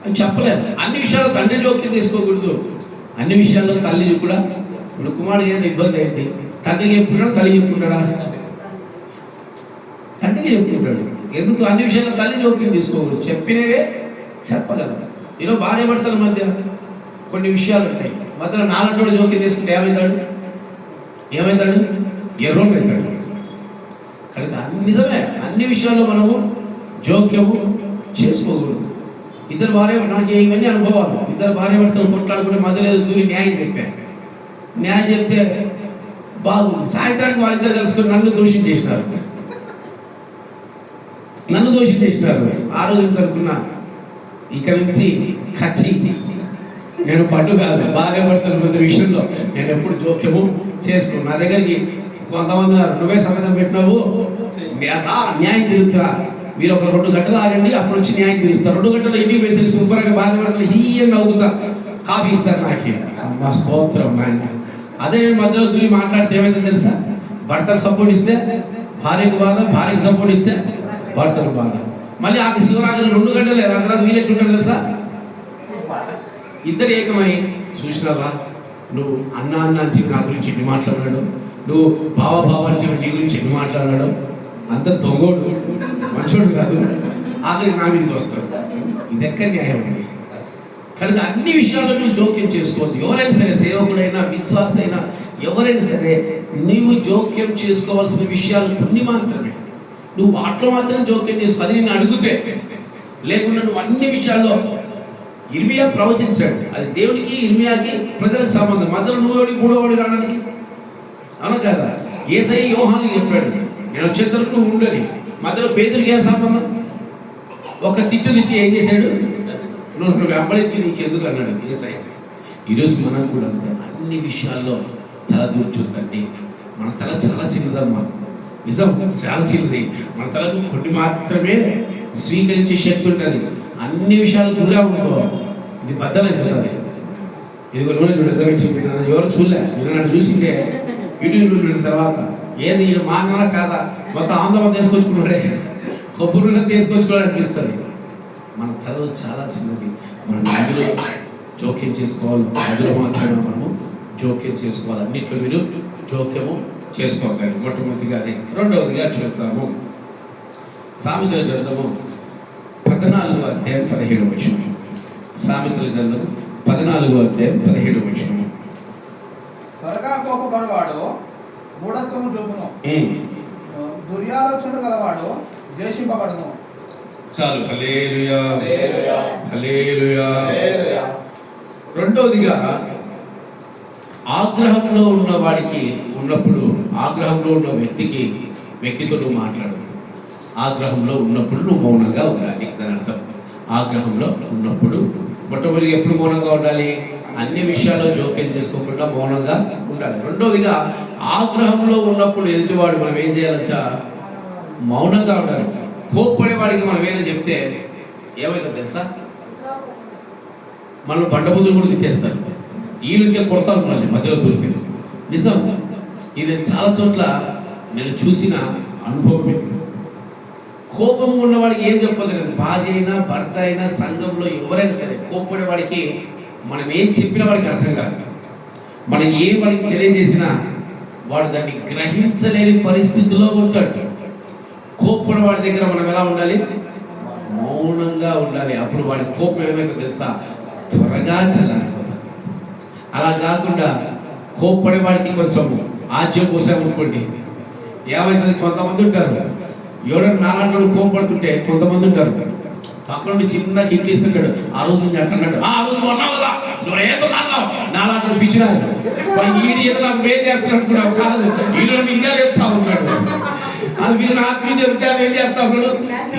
అని చెప్పలేదు. అన్ని విషయాలు తండ్రి జోక్యం తీసుకోకూడదు, అన్ని విషయాల్లో తల్లి కూడా. ఇప్పుడు కుమారుడు ఏదైనా ఇబ్బంది అయితే తండ్రికి చెప్పుకుంటాడు, తల్లి చెప్పుకుంటాడా? తండ్రికి చెప్పుకుంటాడు. ఎందుకు? అన్ని విషయాల్లో తల్లి జోక్యం తీసుకోకూడదు, చెప్పినవే చెప్పగలరు. ఈరోజు భార్య భర్తల మధ్య కొన్ని విషయాలు ఉంటాయి, మధ్యలో నాలంటోడు జోక్యం తీసుకుంటే ఏమవుతాడు? ఎర్రోడు అవుతాడు. కనుక నిజమే, అన్ని విషయాల్లో మనము జోక్యము చేసుకోకూడదు. ఇద్దరు భార్య, నాకు ఇవన్నీ అనుభవాలు, ఇద్దరు భార్య భర్తలు కొట్లాడుకుంటే మధ్యలేదు దూరి న్యాయం చెప్పాను. న్యాయం చెప్తే బాగుంది. సాయంత్రానికి వాళ్ళిద్దరు కలుసుకొని నన్ను దోషించేసినారు. ఆ రోజు అనుకున్నా, ఇక నుంచి ఖచ్చి నేను పట్టు కాదు, భార్య భర్తల మధ్య విషయంలో నేను ఎప్పుడు జోక్యము చేసుకోను. నా దగ్గరికి కొంతమంది నువ్వే సంబంధం పెట్టినావు, న్యాయం తిరుగుతురా, మీరు ఒక 2 గంటలు ఆగండి, అప్పుడు వచ్చి న్యాయం తీరుస్తారు. 2 గంటలు ఇంటికి పోయి సూపర్గా భార్య భర్తలు హీయం నవ్వుతా, కాఫీ ఇస్తారు నాకే. మా స్తోత్రం నాయన. అదే నేను మధ్యలో దూరి మాట్లాడితే ఏమైందో తెలుసా? భర్తకు సపోర్ట్ ఇస్తే భార్యకు బాధ, భార్యకు సపోర్ట్ ఇస్తే భర్తకు బాధ. మళ్ళీ ఆ శివరాత్రి 2 గంటలు లేదు, ఆ తర్వాత వీలెట్లుంటాడు తెలుసా? ఇద్దరు ఏకమై, చూసినావా నువ్వు అన్న అని చెప్పి నా గురించి ఎన్ని మాట్లాడినాడు, నువ్వు బావ అని చెప్పి నీ గురించి ఎన్ని మాట్లాడినాడు, అంత దొంగోడు, మంచోడు కాదు, ఆఖరికి నా మీదకి వస్తాడు. ఇది ఎక్కడ న్యాయం అండి? కనుక అన్ని విషయాల్లో నువ్వు జోక్యం చేసుకోవద్దు. ఎవరైనా సరే, సేవకుడైనా విశ్వాస అయినా ఎవరైనా సరే, నీవు జోక్యం చేసుకోవాల్సిన విషయాలు కొన్ని మాత్రమే. నువ్వు వాటిలో మాత్రమే జోక్యం చేసుకో, అది నిన్ను అడిగితే. లేకుండా నువ్వు అన్ని విషయాల్లో, ఇర్మియా ప్రవచించాడు, అది దేవునికి ఇర్మియాకి ప్రజలకు సంబంధం. మధ్యలో నువ్వు మూడోవాడి రావడానికి అవును కదా? యేసయ్య యోహాను చెప్పాడు, నేను వచ్చేంతరకు నువ్వు ఉండని. మధ్యలో పేతురికి ఏ సంబంధం? ఒక తిట్టి ఏం చేశాడు? నువ్వు వెంబడించి నీకెందుకు అన్నాడు యేసయ్య. ఈరోజు మనం కూడా అంతే, అన్ని విషయాల్లో తల దూర్చుందండి. మన తల చాలా చిన్నదమ్మా, నిజం, చాలా చిన్నది. మన తలకు కొన్ని మాత్రమే స్వీకరించే శక్తి ఉంటుంది. అన్ని విషయాలు దూరం అనుకో, ఇది బద్దలైపోతుంది. ఇదిగో నూనె చూడద్దామని ఎవరు చూడలే, నేను నన్ను చూసిండే యూట్యూబ్లో చూసిన తర్వాత, ఏది ఈయన మానవన కాదా, మొత్తం ఆందోళన తీసుకొచ్చుకున్నాడే, కొబ్బరి నూనె తీసుకొచ్చుకోవాలనిపిస్తుంది. మన తల చాలా చిన్నది, మనం అందులో జోక్యం చేసుకోవాలి. అందులో మాత్రమే మనము జోక్యం చేసుకోవాలి. అన్నింటిలో మీరు జోక్యము చేసుకోకండి. మొట్టమొదటిగా అది. రెండవదిగా చూస్తాము సామెతల గ్రంథము 14వ అధ్యాయం 17వ వచనం. సామెతల గ్రంథము 14వ అధ్యాయం 17వ వచనం. త్వరగా కోపపడవాడు మూఢత్వము చూపును, దుర్యాలోచన గలవాడు ద్వేషింపబడును. చాలు. హల్లెలూయా, హల్లెలూయా. రెండవదిగా, ఆగ్రహంలో ఉన్న వాడికి ఉన్నప్పుడు, ఆగ్రహంలో ఉన్న వ్యక్తితో నువ్వు మాట్లాడదు. ఆగ్రహంలో ఉన్నప్పుడు నువ్వు మౌనంగా ఉండాలి. దాని అర్థం, ఆగ్రహంలో ఉన్నప్పుడు మొట్టమొదటిగా ఎప్పుడు మౌనంగా ఉండాలి? అన్ని విషయాల్లో జోక్యం చేసుకోకుండా మౌనంగా ఉండాలి. రెండవదిగా, ఆగ్రహంలో ఉన్నప్పుడు ఎదుటివాడు మనం ఏం చేయాలంట? మౌనంగా ఉండాలి. కోప్పడేవాడికి మనం ఏదో చెప్తే ఏమైందో తెలుసా? మనం బండబుద్ధులు కూడా తిట్టేస్తారు. వీళ్ళుంటే కొడతారు మనల్ని మధ్యలో దూరితే. నిజం, ఇది చాలా చోట్ల నేను చూసిన అనుభవమే. కోపం ఉన్నవాడికి ఏం చెప్పదు కదా, భార్య అయినా భర్త అయినా సంఘంలో ఎవరైనా సరే, కోప్పడేవాడికి మనం ఏం చెప్పినా వాడికి అర్థం కాదు. మనం ఏం వాడికి తెలియజేసినా వాడు దాన్ని గ్రహించలేని పరిస్థితిలో ఉంటాడు. కోప్పడేవాడి దగ్గర మనం ఎలా ఉండాలి? మౌనంగా ఉండాలి. అప్పుడు వాడి కోపం ఏమైనా తెలుసా? త్వరగా చల్లారిపోతుంది. అలా కాకుండా కోప్పడేవాడికి కొంచెం ఆజ్యం పోసామనుకోండి, ఏమైతుంది? కొంతమంది ఉంటారు, ఎవరైనా నాలాంటి కోప్పడుతుంటే కొంతమంది ఉంటారు, పక్కన నుండి చిన్న హిట్ ఇస్తుంటాడు. ఆ రోజు నేను అన్నాడు, ఆ రోజు అన్నావు కదా, నువ్వు ఏదో అన్నావు, నాలాంటి పిచ్చినాడు, వీడు ఏదో నాకు మేలు చేస్తాను అనుకున్నావు. కాదు, వీళ్ళు ఇంకా చెప్తా ఉన్నాడు, వీళ్ళు నాకు మీ చెప్తాను ఏం చేస్తా ఉన్నాడు,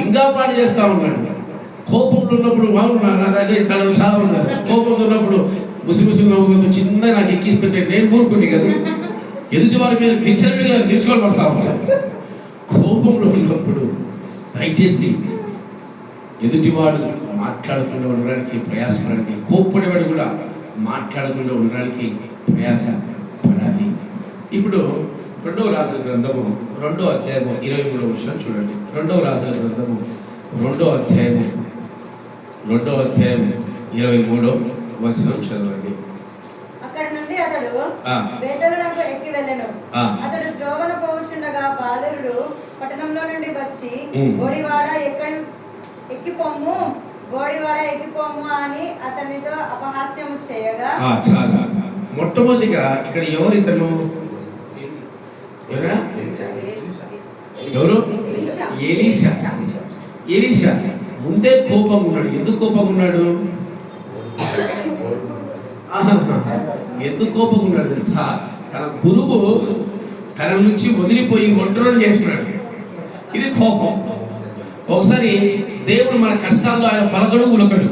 ఇంకా పాటు చేస్తా ఉన్నాడు. కోపంలో ఉన్నప్పుడు నా దగ్గర ఇక్కడ చాలా ఉన్నారు. కోపంలో ఉన్నప్పుడు ముసిముసి నవ్వుతూ చిన్న నాకు ఎక్కిస్తుంటే నేను మూరుకుంటే కదా, ఎదుటి వారి మీద పిచ్చలుగా నిలుచుకొని పడతా ఉంటాను. కోపంలో ఉన్నప్పుడు దయచేసి ఎదుటివాడు మాట్లాడకుండా ఉండడానికి ప్రయాసపడండి. కోప్పడేవాడు కూడా మాట్లాడకుండా ఉండడానికి ప్రయాస పడాలి. ఇప్పుడు 2వ రాజుల గ్రంథము 2వ అధ్యాయము 23వ వచనం చూడండి. 2వ రాజుల గ్రంథము 2వ అధ్యాయము 23వ వచనం చదవండి. అక్కడ నుండి అతడు బేతేలునకు ఎక్కి వెళ్ళెను. అతడు త్రోవన పోవచుండగా బాలురుడు పట్టణంలో నుండి వచ్చి, బోడివాడ ఎక్కిపోము, బోడివాడ ఎక్కిపోము అని అతనితో అపహాస్యము చేయగా. చాలా మొట్టమొదటిగా ఇక్కడ ఎవరు ఇతను? ఎవరు? ఎలీషా ముందే కోపం ఉన్నాడు. ఎందుకు కోపం ఉన్నాడు? ఎందుకు కోపం ఉన్నాడు తెలుసా? తన గురువు తన నుంచి వదిలిపోయి ఒంటరిని చేస్తున్నాడు. ఇది కోపం. ఒకసారి దేవుడు మన కష్టాల్లో ఆయన పలకడు ఉలకడు.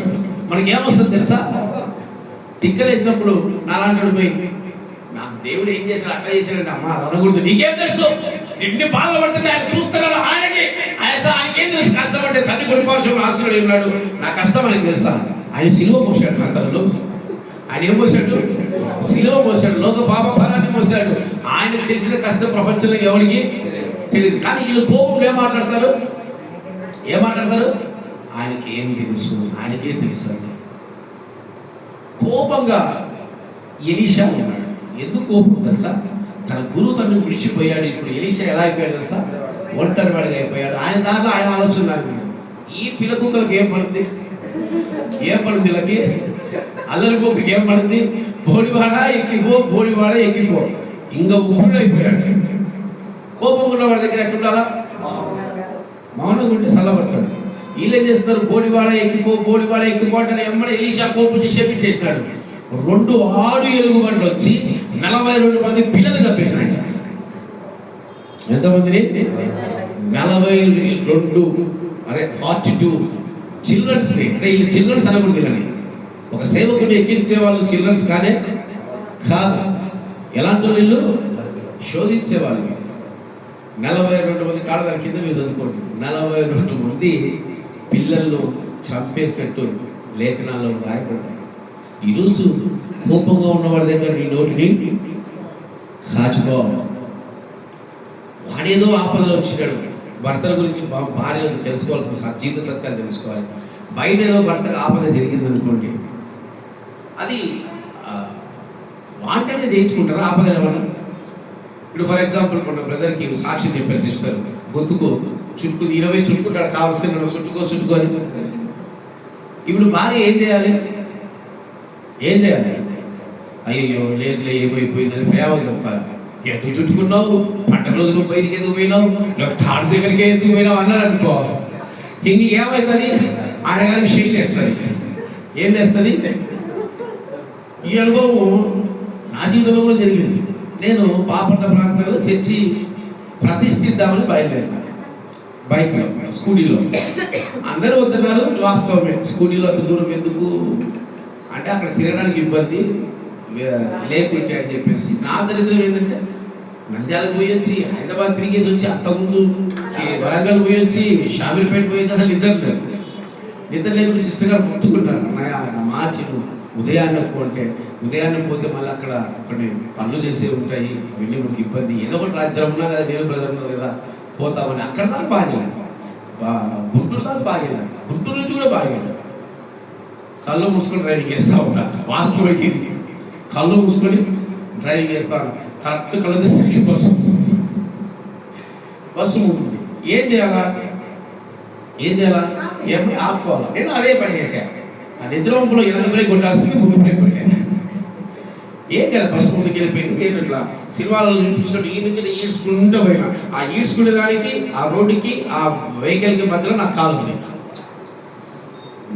మనకి ఏమొస్తుంది తెలుసా? తిక్కలేసినప్పుడు నాలాంటి పోయి నాకు దేవుడు ఏం చేశాడు, అట్లా చేశాడంటే అమ్మ అనకూడదు. నీకేం తెలుసు? నిన్ను బాధలు పడుతుంటే ఆయన చూస్తున్నాడు. ఆయనకేం తెలుసు? కష్టపడ్డే తల్లి కొడుకోవాల్సిన ఆశలు ఉన్నాడు. నా కష్టం అని తెలుసా? ఆయన సిలువ మోసాడు. నా తల్లు ఆయన ఏం మోసాడు? సిలువ మోసాడు. లోక పాప ఫలాన్ని మోసాడు. ఆయనకు తెలిసిన కష్టం ప్రపంచంలో ఎవరికి తెలియదు. కానీ వీళ్ళు కోపంలో ఏం మాట్లాడతారు? ఆయనకి ఏం తెలుసు? ఆయనకే తెలుసు అండి. కోపంగా ఎలీషా ఉన్నాడు. ఎందుకు కోపం తెలుసా? తన గురువు తను విడిచిపోయాడు. ఇప్పుడు ఎలీషా ఎలా అయిపోయాడు తెలుసా? ఒంటరి వాడిగా అయిపోయాడు. ఆయన దాంట్లో ఆయన ఆలోచన దాని. ఈ పిల్ల కుక్కలకి ఏం పడుతుంది? వీళ్ళకి అల్లరి గోపికి ఏం పడింది? బోడివాడ ఎక్కిపో. ఇంకా ఉగ్రుడైపోయాడు. కోపం ఉన్న వాడి దగ్గర ఎట్టుండాలా? మౌనంగా ఉంటే చల్లబడతాడు. వీళ్ళు ఏం చేస్తున్నారు? బోడివాడ ఎక్కిపో అంటే ఎమ్మడే ఎలీషా కోపం చేసి చెప్పించేసినాడు. 2 ఆడు ఎలుగుబంట్లు వచ్చి 42 మంది పిల్లలు తప్పేసినాడు. ఎంతమందిని? 42 42 చిల్డ్రన్స్. అంటే వీళ్ళు చిల్డ్రన్స్ అనకూడదు. కానీ ఒక సేవకుని ఎక్కించే వాళ్ళు చిల్డ్రన్స్ కాదు. ఎలాంటి వీళ్ళు? శోధించేవాళ్ళు. 42 మంది కాళ్ళ దాని కింద మీరు చదువుకోండి. 42 మంది పిల్లలను చంపేసినట్టు లేఖనాల్లో రాయబడ్డాయి. ఈరోజు కోపంగా ఉన్నవాడి దగ్గర నీ నోటిని కాచుకో. వాడేదో ఆపదలు వచ్చినాడు. భర్తల గురించి భార్యలకు తెలుసుకోవాల్సిన జీవిత సత్యాలు తెలుసుకోవాలి. బయట ఏదో భర్తకు ఆపద జరిగింది అనుకోండి, అది వాంటెడ్గా చేయించుకుంటారా ఆపద ఏమన్నా? ఇప్పుడు ఫర్ ఎగ్జాంపుల్ మన బ్రదర్కి సాక్షి చెప్పారు సిస్టర్, గొంతుకు చుట్టుకుని 20 చుట్టుకుంటాడు, కావాల్సిన చుట్టుకో అని. ఇప్పుడు భార్య ఏం చేయాలి? అయ్యో లేదులే ఏమైపోయిందని ప్రేమగా చెప్పాలి. ఎందుకు చుట్టుకున్నావు? పంటల రోజు నువ్వు బయటికి ఎందుకు పోయినావు? నువ్వు తాడు దగ్గరికి ఎందుకు పోయినావు అన్నాడు అనుకో. ఇంక ఏమవుతుంది? ఆయన గారికి షెయిల్ వేస్తుంది. ఏం వేస్తుంది? ఈ అనుభవం నా జీవితంలో కూడా జరిగింది. నేను బాపట్ల ప్రాంతంలో చర్చి ప్రతిష్ఠిద్దామని బయలుదేరినా. బైక్లో, స్కూటీలో. అందరూ వస్తున్నారు. వాస్తవమే, స్కూటీలో అంత దూరం ఎందుకు అంటే అక్కడ తిరగడానికి ఇబ్బంది లేకుంటే అని చెప్పేసి. నా దరిద్రం ఏంటంటే నంద్యాలకు పోయి వచ్చి, హైదరాబాద్ తిరిగేసి వచ్చి, అంతకుముందు వరంగల్ పోయి వచ్చి, షామీర్పేట పోయి వచ్చి, అసలు నిద్ర లేకుండా సిస్టర్ గారు ముట్టుకుంటాను. నా మార్చి ఉదయాన్నే పోతే మళ్ళీ అక్కడ కొన్ని పనులు చేసే ఉంటాయి, వెళ్ళి మనకి ఇబ్బంది. ఏదో ఒకటి రాజ్యం ఉన్నా కదా, నేను బ్రదర్ ఉన్నారు కదా, పోతామని. అక్కడ దాకా బాగా, గుంటూరు దాకా బాగా, గుంటూరు నుంచి కూడా బాగా. కళ్ళు మూసుకొని డ్రైవింగ్ చేస్తూ ఉన్నా. వాస్తవానికి ఇది కళ్ళు మూసుకొని డ్రైవింగ్ చేస్తాను. కరెక్ట్ కళ్ళు తెసరికి బస్సు ఉంటుంది. ఏం చేయాలా? ఏమని ఆపుకోవాలి. నేను అదే పని చేశాను. ఆ నిద్రవంపులో 8 బ్రేక్ కొట్టాల్సింది ముందు బ్రేక్ కొట్టాను. ఏం కదా బస్సు ముందుకు వెళ్ళిపోయింది. నేను ఇట్లా సినిమాలలో చూపించినట్టు ఈ నుంచి ఈడ్చుకుంటూ పోయినా. ఆ ఈడ్చుకునే దానికి, ఆ రోడ్డుకి, ఆ వెహికల్కి మధ్యలో నాకు కాలు ఉంది.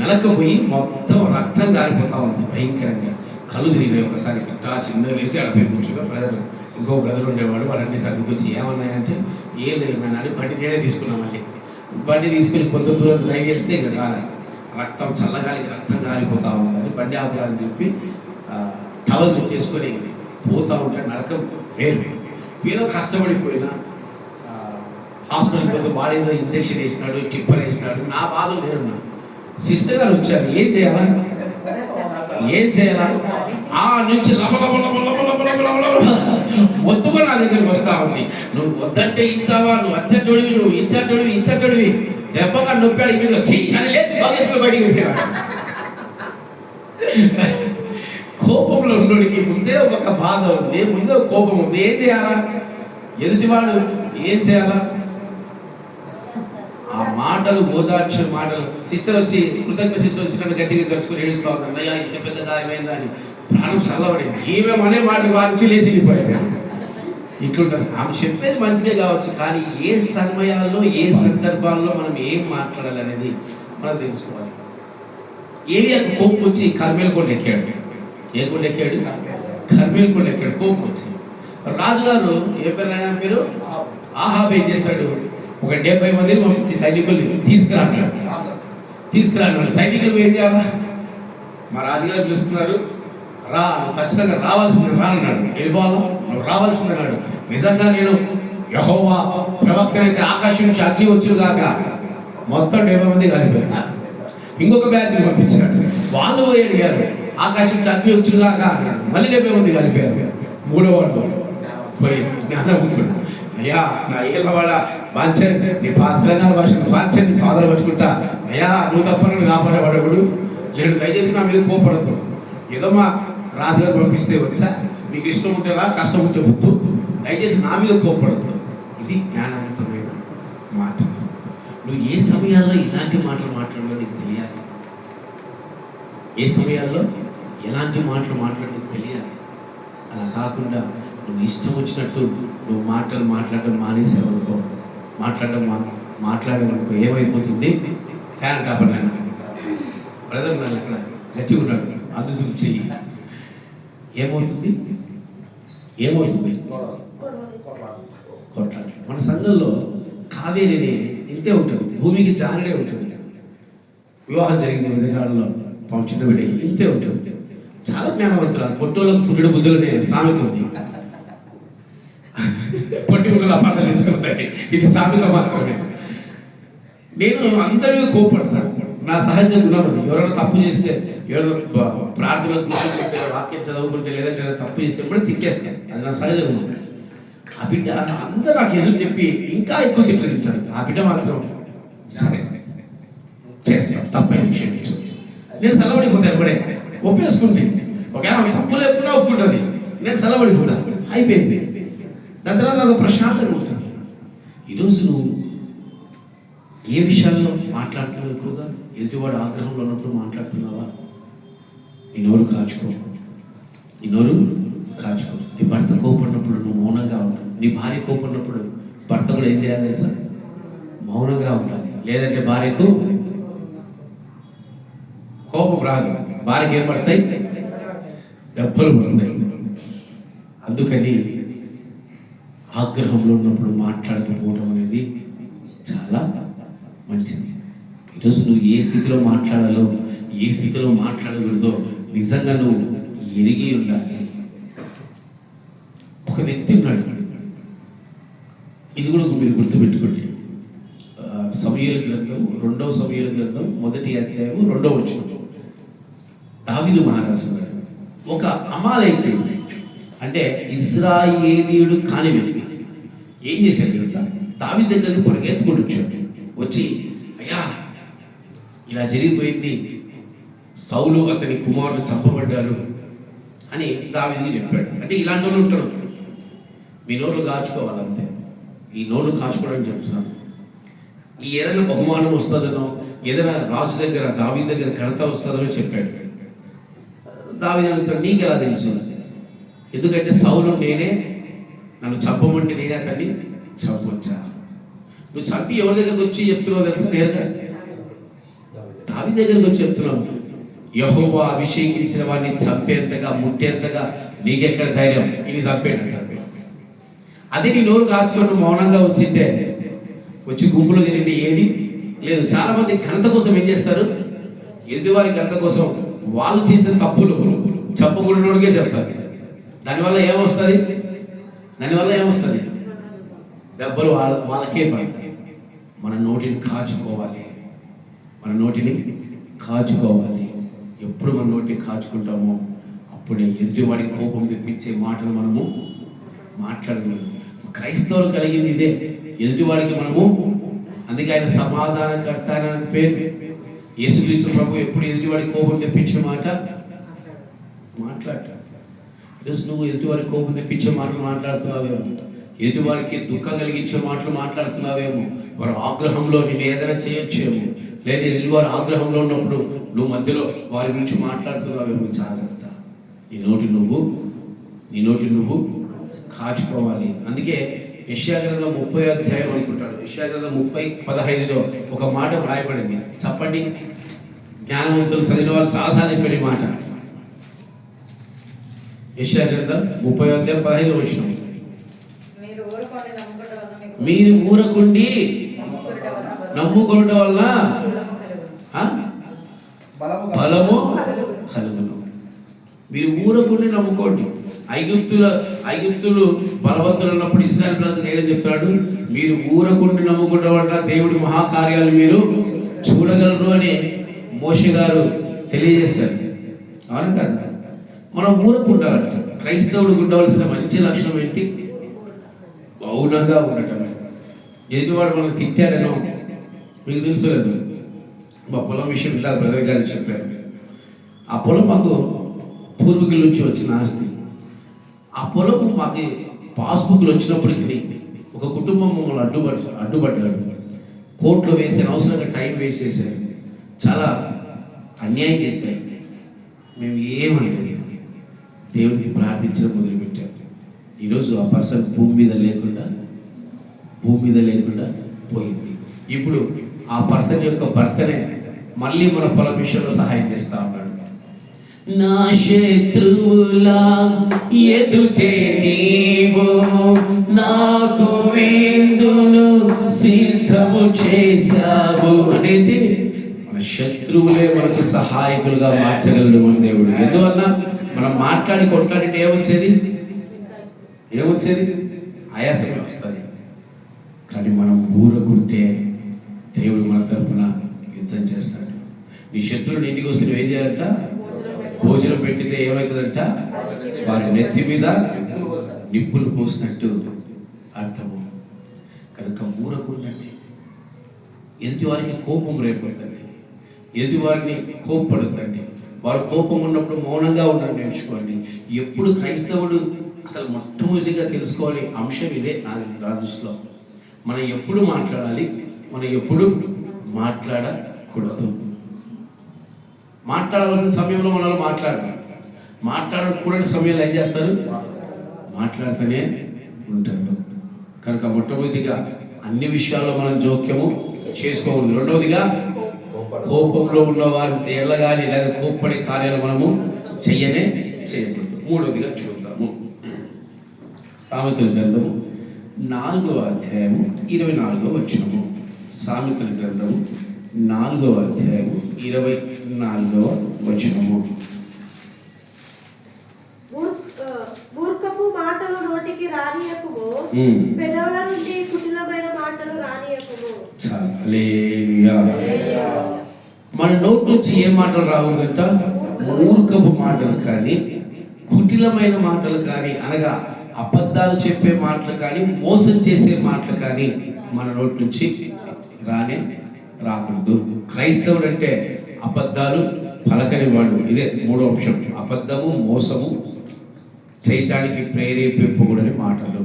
నలకపోయి మొత్తం రక్తం గారిపోతా ఉంది భయంకరంగా. కళ్ళు తిరిగినాయి. ఒకసారి ఇట్లా చిన్నగా వేసి అడపోయి కూర్చున్నా. బ్రదర్, ఇంకో బ్రదర్ ఉండేవాడు. వాళ్ళన్నీ సర్దుకొచ్చి ఏమన్నాయంటే ఏం లేదు అని బండి నేనే తీసుకున్నాం. మళ్ళీ బండి తీసుకుని కొంత దూరం డ్రైవ్ చేస్తే ఇక రాలే. రక్తం చల్లగాలికి రక్తం గాలిపోతూ ఉందని బండి ఆపురాని చెప్పి టవల్ చుట్టేసుకొని పోతూ ఉంటే నరకం వేరు. ఏదో కష్టపడిపోయినా హాస్పిటల్కి పోతే వాడేదో ఇంజక్షన్ వేసినాడు, టిప్పర్ వేసినాడు. నా బాధలు లేదన్నా. సిస్టర్ గారు వచ్చారు. ఏం చేయాలా? ఆ నుంచి మొత్తుగా నా దగ్గరికి వస్తా ఉంది. నువ్వు వద్దంటే ఇస్తావా? నువ్వు అచ్చటోడివి, నువ్వు ఇచ్చటోడివి. దెబ్బగా నొప్పాడు మీద వచ్చి అని లేచి బకెట్లో బయటికి వెళ్ళాడు. కోపంలో ఉన్నోడికి ముందే ఒక బాధ ఉంది, ముందే ఒక కోపం ఉంది. ఏం చేయాలా? ఎదుటివాడు ఏం చేయాలా? ఆ మాటలు, ఓదార్చే మాటలు. సిస్టర్ వచ్చి, కృతజ్ఞ సిస్టర్ వచ్చి నన్ను గట్టిగా తలుచుకుని ఏడుస్తూ ఉంది. అన్నయ్య ఇంత పెద్ద గాయమైందా అని. ప్రాణం చల్లబడింది. ఏమేమనే మాట వారించి లేచి వెళ్ళిపోయాడు. ఇట్లుంటారు. ఆమె చెప్పేది మంచిగా కావచ్చు, కానీ ఏ సమయాల్లో ఏ సందర్భాల్లో మనం ఏం మాట్లాడాలి అనేది మనం తెలుసుకోవాలి. ఏలియాకు కోపం వచ్చి కర్మేలు కొండ ఎక్కాడు. ఏ కొండ ఎక్కాడు? కర్మేలు కొండ ఎక్కాడు. కోపం వచ్చి రాజుగారు ఏ పేరు ఆహాబ్ ఏం చేశాడు? ఒక 70 మందిని పంపించి సైనికుల్ని తీసుకురాన్నాడు. సైనికులు ఏం చేయాలా? మా రాజుగారు పిలుస్తున్నారు, రా, నువ్వు ఖచ్చితంగా రావాల్సింది రా అన్నాడు. వెళ్ళిపోవాలా, నువ్వు రావాల్సింది అన్నాడు. నిజంగా నేను యెహోవా ప్రవక్తనైతే ఆకాశం నుంచి అగ్ని వచ్చును గాక, మొత్తం 70 మంది కలిపారు. ఇంకొక బ్యాచ్ని పంపించాడు. వాళ్ళు పోయి అడిగారు, ఆకాశం నుంచి అగ్ని వచ్చును గాక అన్నాడు. మళ్ళీ 70 మంది కలిపారు. మూడో వాడు పోయి జ్ఞానవంతుడు, అయ్యా నా ఏళ్ళవాడ బాంచని నీ తెలంగాణ భాషను బాంచని నీ పాదాలు పట్టుకుంటా, అయ్యా నువ్వు తప్ప నన్ను కాపాడేవాడు లేడు, దయచేసి నా మీద కోపడద్దు. ఏదో మా రాజుగారు పంపిస్తే వచ్చా, నీకు ఇష్టం ఉంటే రా, కష్టం ఉంటే వద్దు, దయచేసి నా మీద కోపడద్దు. ఇది జ్ఞానవంతమైన మాట. నువ్వు ఏ సమయాల్లో ఇలాంటి మాటలు మాట్లాడాలో నీకు తెలియాలి. ఏ సమయాల్లో ఎలాంటి మాటలు మాట్లాడాలో తెలియాలి. అలా కాకుండా నువ్వు ఇష్టం వచ్చినట్టు నువ్వు మాట్లాడడం మానేసావనుకో, మాట్లాడమనుకో ఏమైపోతుంది? ఫ్యాన్ టాపర్ నేను బ్రదర్ నన్ను అక్కడ గట్టిగా ఉన్నాడు, అద్భుతం చెయ్యి. ఏమవుతుంది? కొట్లాట. మన సంఘంలో కావేరిని ఇంతే ఉంటుంది, భూమికి జాగడే ఉంటుంది. వివాహం జరిగింది విధకాలంలో చిన్న బిడ్డకి ఇంతే ఉంటుంది. చాలా జ్ఞానవంతులు, పొట్టోళ్ళకు పుట్టుడు బుద్ధులనే సామెత ఉంది. పొట్టి బుద్ధులు అపార్థం తీసుకుంటాయి, ఇది సామెత మాత్రమే. నేను అందరి మీద కోపడతాను, నా సహజ గుణం అది. ఎవరైనా తప్పు చేస్తే, ఎవరైనా ప్రార్థనలు కూర్చుంటే, వాక్యం చదువుకుంటే, లేదంటే తప్పు చేస్తే కూడా తిట్టేస్తాను. అది నా సహజ గుణం. ఆ బిడ్డ అందరూ నాకు ఎదురు చెప్పి ఇంకా ఎక్కువ తిట్లు తింటారు. ఆ బిడ్డ మాత్రం సరే చేస్తాను, తప్పైన క్షమించు. నేను సెలవుడిపోతాను, ఎప్పుడే ఒప్పేసుకుంటే ఒకవేళ తప్పు లేకుండా ఒప్పుకుంటుంది, నేను సెలవుడిపోతాను, అయిపోయింది. దాని తర్వాత నాకు ప్రశాంతంగా ఉంటుంది. ఈరోజు నువ్వు ఏ విషయాల్లో మాట్లాడుతున్నావు? ఎక్కువగా ఎదుటివాడు ఆగ్రహంలో ఉన్నప్పుడు మాట్లాడుతున్నావా? నీ నోరు కాచుకో. నీ భర్త కోపడినప్పుడు నువ్వు మౌనంగా ఉండాలి. నీ భార్య కోపడినప్పుడు భర్త కూడా ఏం చేయాలి తెలుసా? మౌనంగా ఉండాలి. లేదంటే భార్యకు కోపం రాదు, భార్యకి ఏం పడతాయి? దెబ్బలు పడతాయి. అందుకని ఆగ్రహంలో ఉన్నప్పుడు మాట్లాడకపోవడం అనేది చాలా మంచిది. ఈరోజు నువ్వు ఏ స్థితిలో మాట్లాడాలో, ఏ స్థితిలో మాట్లాడకూడదో నిజంగా నువ్వు ఎరిగి ఉండాలి. ఒక వ్యక్తి ఉన్నాడు, ఇది కూడా మీరు గుర్తుపెట్టుకోండి. సమూయేలు గ్రంథం 2వ సమూయేలు గ్రంథం 1వ అధ్యాయం 2వ వచనం. దావీదు మహారాజు ఉన్నాడు, ఒక అమాలేకుడు అంటే ఇజ్రాయేలీయుడు కాని వ్యక్తి ఏం చేశాడు తెలుసా? దావీదు దగ్గరికి పరిగెత్తుకొని వచ్చి అయ్యా ఇలా జరిగిపోయింది, సౌలు అతని కుమారుడు చంపబడ్డారు అని దావీదుకి చెప్పాడు. అంటే ఇలాంటి వాళ్ళు ఉంటారు, మీ నోరు కాచుకోవాలంతే. ఈ నోరు కాచుకోవడానికి చెప్తున్నాను. ఈ ఏదైనా బహుమానం వస్తుందనో, ఏదైనా రాజు దగ్గర దావీదు దగ్గర ఘనత వస్తుందనో చెప్పాడు. దావీదు అడుగుతాడు, నీకు ఎలా తెలుసు? ఎందుకంటే సౌలు నేనే, నన్ను చంపమంటే నేనే అతన్ని చంపొచ్చా? నువ్వు చంపి ఎవరి దగ్గరకు వచ్చి చెప్తున్నావు తెలుసా? నేరుగా దావీదు దగ్గరకు వచ్చి చెప్తున్నావు, యెహోవా అభిషేకించిన వాడిని చంపేంతగా ముట్టేంతగా నీకెక్కడ ధైర్యం? ఇది చంపేటంటారు. అదే నీ నోరు కాచుకొని మౌనంగా వచ్చింటే, వచ్చి గుంపులో తిరిగి ఏది లేదు. చాలా మంది ఘనత కోసం ఏం చేస్తారు? ఎదుటివారి ఘనత కోసం వాళ్ళు చేసిన తప్పులు చెప్పకూడనోడికే చెప్తారు. దానివల్ల ఏమొస్తుంది? దెబ్బలు వాళ్ళకే పడతాయి. మన నోటిని కాచుకోవాలి. ఎప్పుడు మన నోటిని కాచుకుంటామో అప్పుడే ఎదుటివాడి కోపం తెప్పించే మాటలు మనము మాట్లాడగలము. క్రైస్తవులు కలిగింది ఇదే, ఎదుటివాడికి మనము. అందుకే ఆయన సమాధానకర్త అని పేరు. యేసుక్రీస్తు ప్రభు ఎప్పుడు ఎదుటివాడి కోపం తెప్పించిన మాట మాట్లాడతాడు. ఈరోజు నువ్వు ఎదుటివాడి కోపం తెప్పించే మాటలు మాట్లాడుతున్నావేమో, ఎదుటివారికి దుఃఖం కలిగించే మాటలు మాట్లాడుతున్నావేమో, వారు ఆగ్రహంలో నేను ఏదైనా చేయొచ్చేమో, లేదా ఎదుటివారు ఆగ్రహంలో ఉన్నప్పుడు నువ్వు మధ్యలో వారి గురించి మాట్లాడుతున్నావేమో. జాగ్రత్త. నీ నోటి నువ్వు కాచుకోవాలి. అందుకే యెషయా గ్రంథం 30 అధ్యాయం అనుకుంటాడు, యెషయా గ్రంథం 30:15లో ఒక మాట రాయబడింది. చెప్పండి, జ్ఞానవంతులు చదివిన వాళ్ళు చాలాసార్లు చెప్పిన మాట. యెషయా గ్రంథం 30:15 మీరు ఊరకుండి నమ్ముకోవడం వల్ల బలము కలుగును. మీరు ఊరకుండి నమ్ముకోండి. ఐగుప్తులు బలవంతులు ఉన్నప్పుడు ఇశ్రాయేలు ప్రజలకు ఏం చెప్తాడు? మీరు ఊరకుండి నమ్ముకోవడం వల్ల దేవుడి మహాకార్యాలు మీరు చూడగలరు అని మోషే గారు తెలియజేశారు. అవును కదా? మనం ఊరకుండాలంట. క్రైస్తవుడికి ఉండవలసిన మంచి లక్షణం ఏంటి? మౌనంగా ఉండటమే. ఎదుటివాడు మనం తిట్టాడనో మీకు తెలుసుకోలేదు. మా పొలం విషయం ఇలా బ్రదర్ గారు చెప్పారు. ఆ పొలం మాకు పూర్వీకుల నుంచి వచ్చిన ఆస్తి. ఆ పొలం మాకు పాస్బుక్లు వచ్చినప్పటికీ ఒక కుటుంబం మమ్మల్ని అడ్డుపడ్డారు. కోర్టులో వేసారు, అవసరంగా టైం వేస్ట్ చేశారు, చాలా అన్యాయం చేశారు. మేము ఏమనలేదు, దేవునికి ప్రార్థించడం మొదలుపెట్టారు. ఈరోజు ఆ పర్సన్ భూమి మీద లేకుండా పోయింది. ఇప్పుడు ఆ పర్సన్ యొక్క భర్తనే మళ్ళీ మన పొలం విషయంలో సహాయం చేస్తా ఉన్నాడు. నా శత్రువులా ఎదుటే నీవు నాకు విందును సిద్ధము చేశావు అనేది మన శత్రువులే మనకు సహాయకులుగా మార్చగలడు మన దేవుడు. ఎందువల్ల మనం మాట్లాడి కొట్లాడితే ఏమొచ్చేది? ఆయాసమే వస్తుంది. కానీ మనం ఊరకుంటే దేవుడు మన తరపున యుద్ధం చేస్తాడు. నీ శత్రువులు ఇంటికి వస్తే నువ్వు ఏం చేయాలంట? భోజనం పెట్టితే ఏమవుతుందంట? వారి నెత్తి మీద నిప్పులు పోసినట్టు అర్థము. కనుక ఊరకుండండి. ఎదుటి వారికి కోపం రేపొద్దండి, ఎదుటి వారిని కోప్పడద్దండి. వారు కోపం ఉన్నప్పుడు మౌనంగా ఉండడం నేర్చుకోండి. ఎప్పుడు క్రైస్తవుడు అసలు మొట్టమొదటిగా తెలుసుకోవాలి అంశం ఇదే నా దృష్టిలో. మనం ఎప్పుడు మాట్లాడాలి, మనం ఎప్పుడు మాట్లాడకూడదు. మాట్లాడవలసిన సమయంలో మనలో మాట్లాడకూడని సమయంలో ఏం చేస్తారు? మాట్లాడుతూనే ఉంటారు. కనుక మొట్టమొదటిగా అన్ని విషయాల్లో మనం జోక్యము చేసుకోకూడదు. రెండవదిగా కోపంలో ఉన్నవారు ఎల్లగాని లేదా కోప్పడే కార్యాలు మనము చేయకూడదు. మూడవదిగా చూద్దాము, సామెతల గ్రంథము 4వ అధ్యాయము 24వ వచనము. సామెతల గ్రంథము 4వ అధ్యాయము 24వ వచనము. మూర్ఖపు మాటలు నోటికి రానియకుము, పెదవుల నుండి కుటిలమైన మాటలు రానియకుము. మన నోటి నుంచి ఏ మాటలు రావద్దంట? మూర్ఖపు మాటలు కానీ, కుటిలమైన మాటలు కానీ, అనగా అబద్ధాలు చెప్పే మాటలు కానీ, మోసం చేసే మాటలు కానీ మన నోటి నుంచి రాకూడదు. క్రైస్తవుడు అంటే అబద్ధాలు పలకని వాడు. ఇదే మూడో అంశం. అబద్ధము, మోసము చేయటానికి ప్రేరేపింపకూడని మాటలు.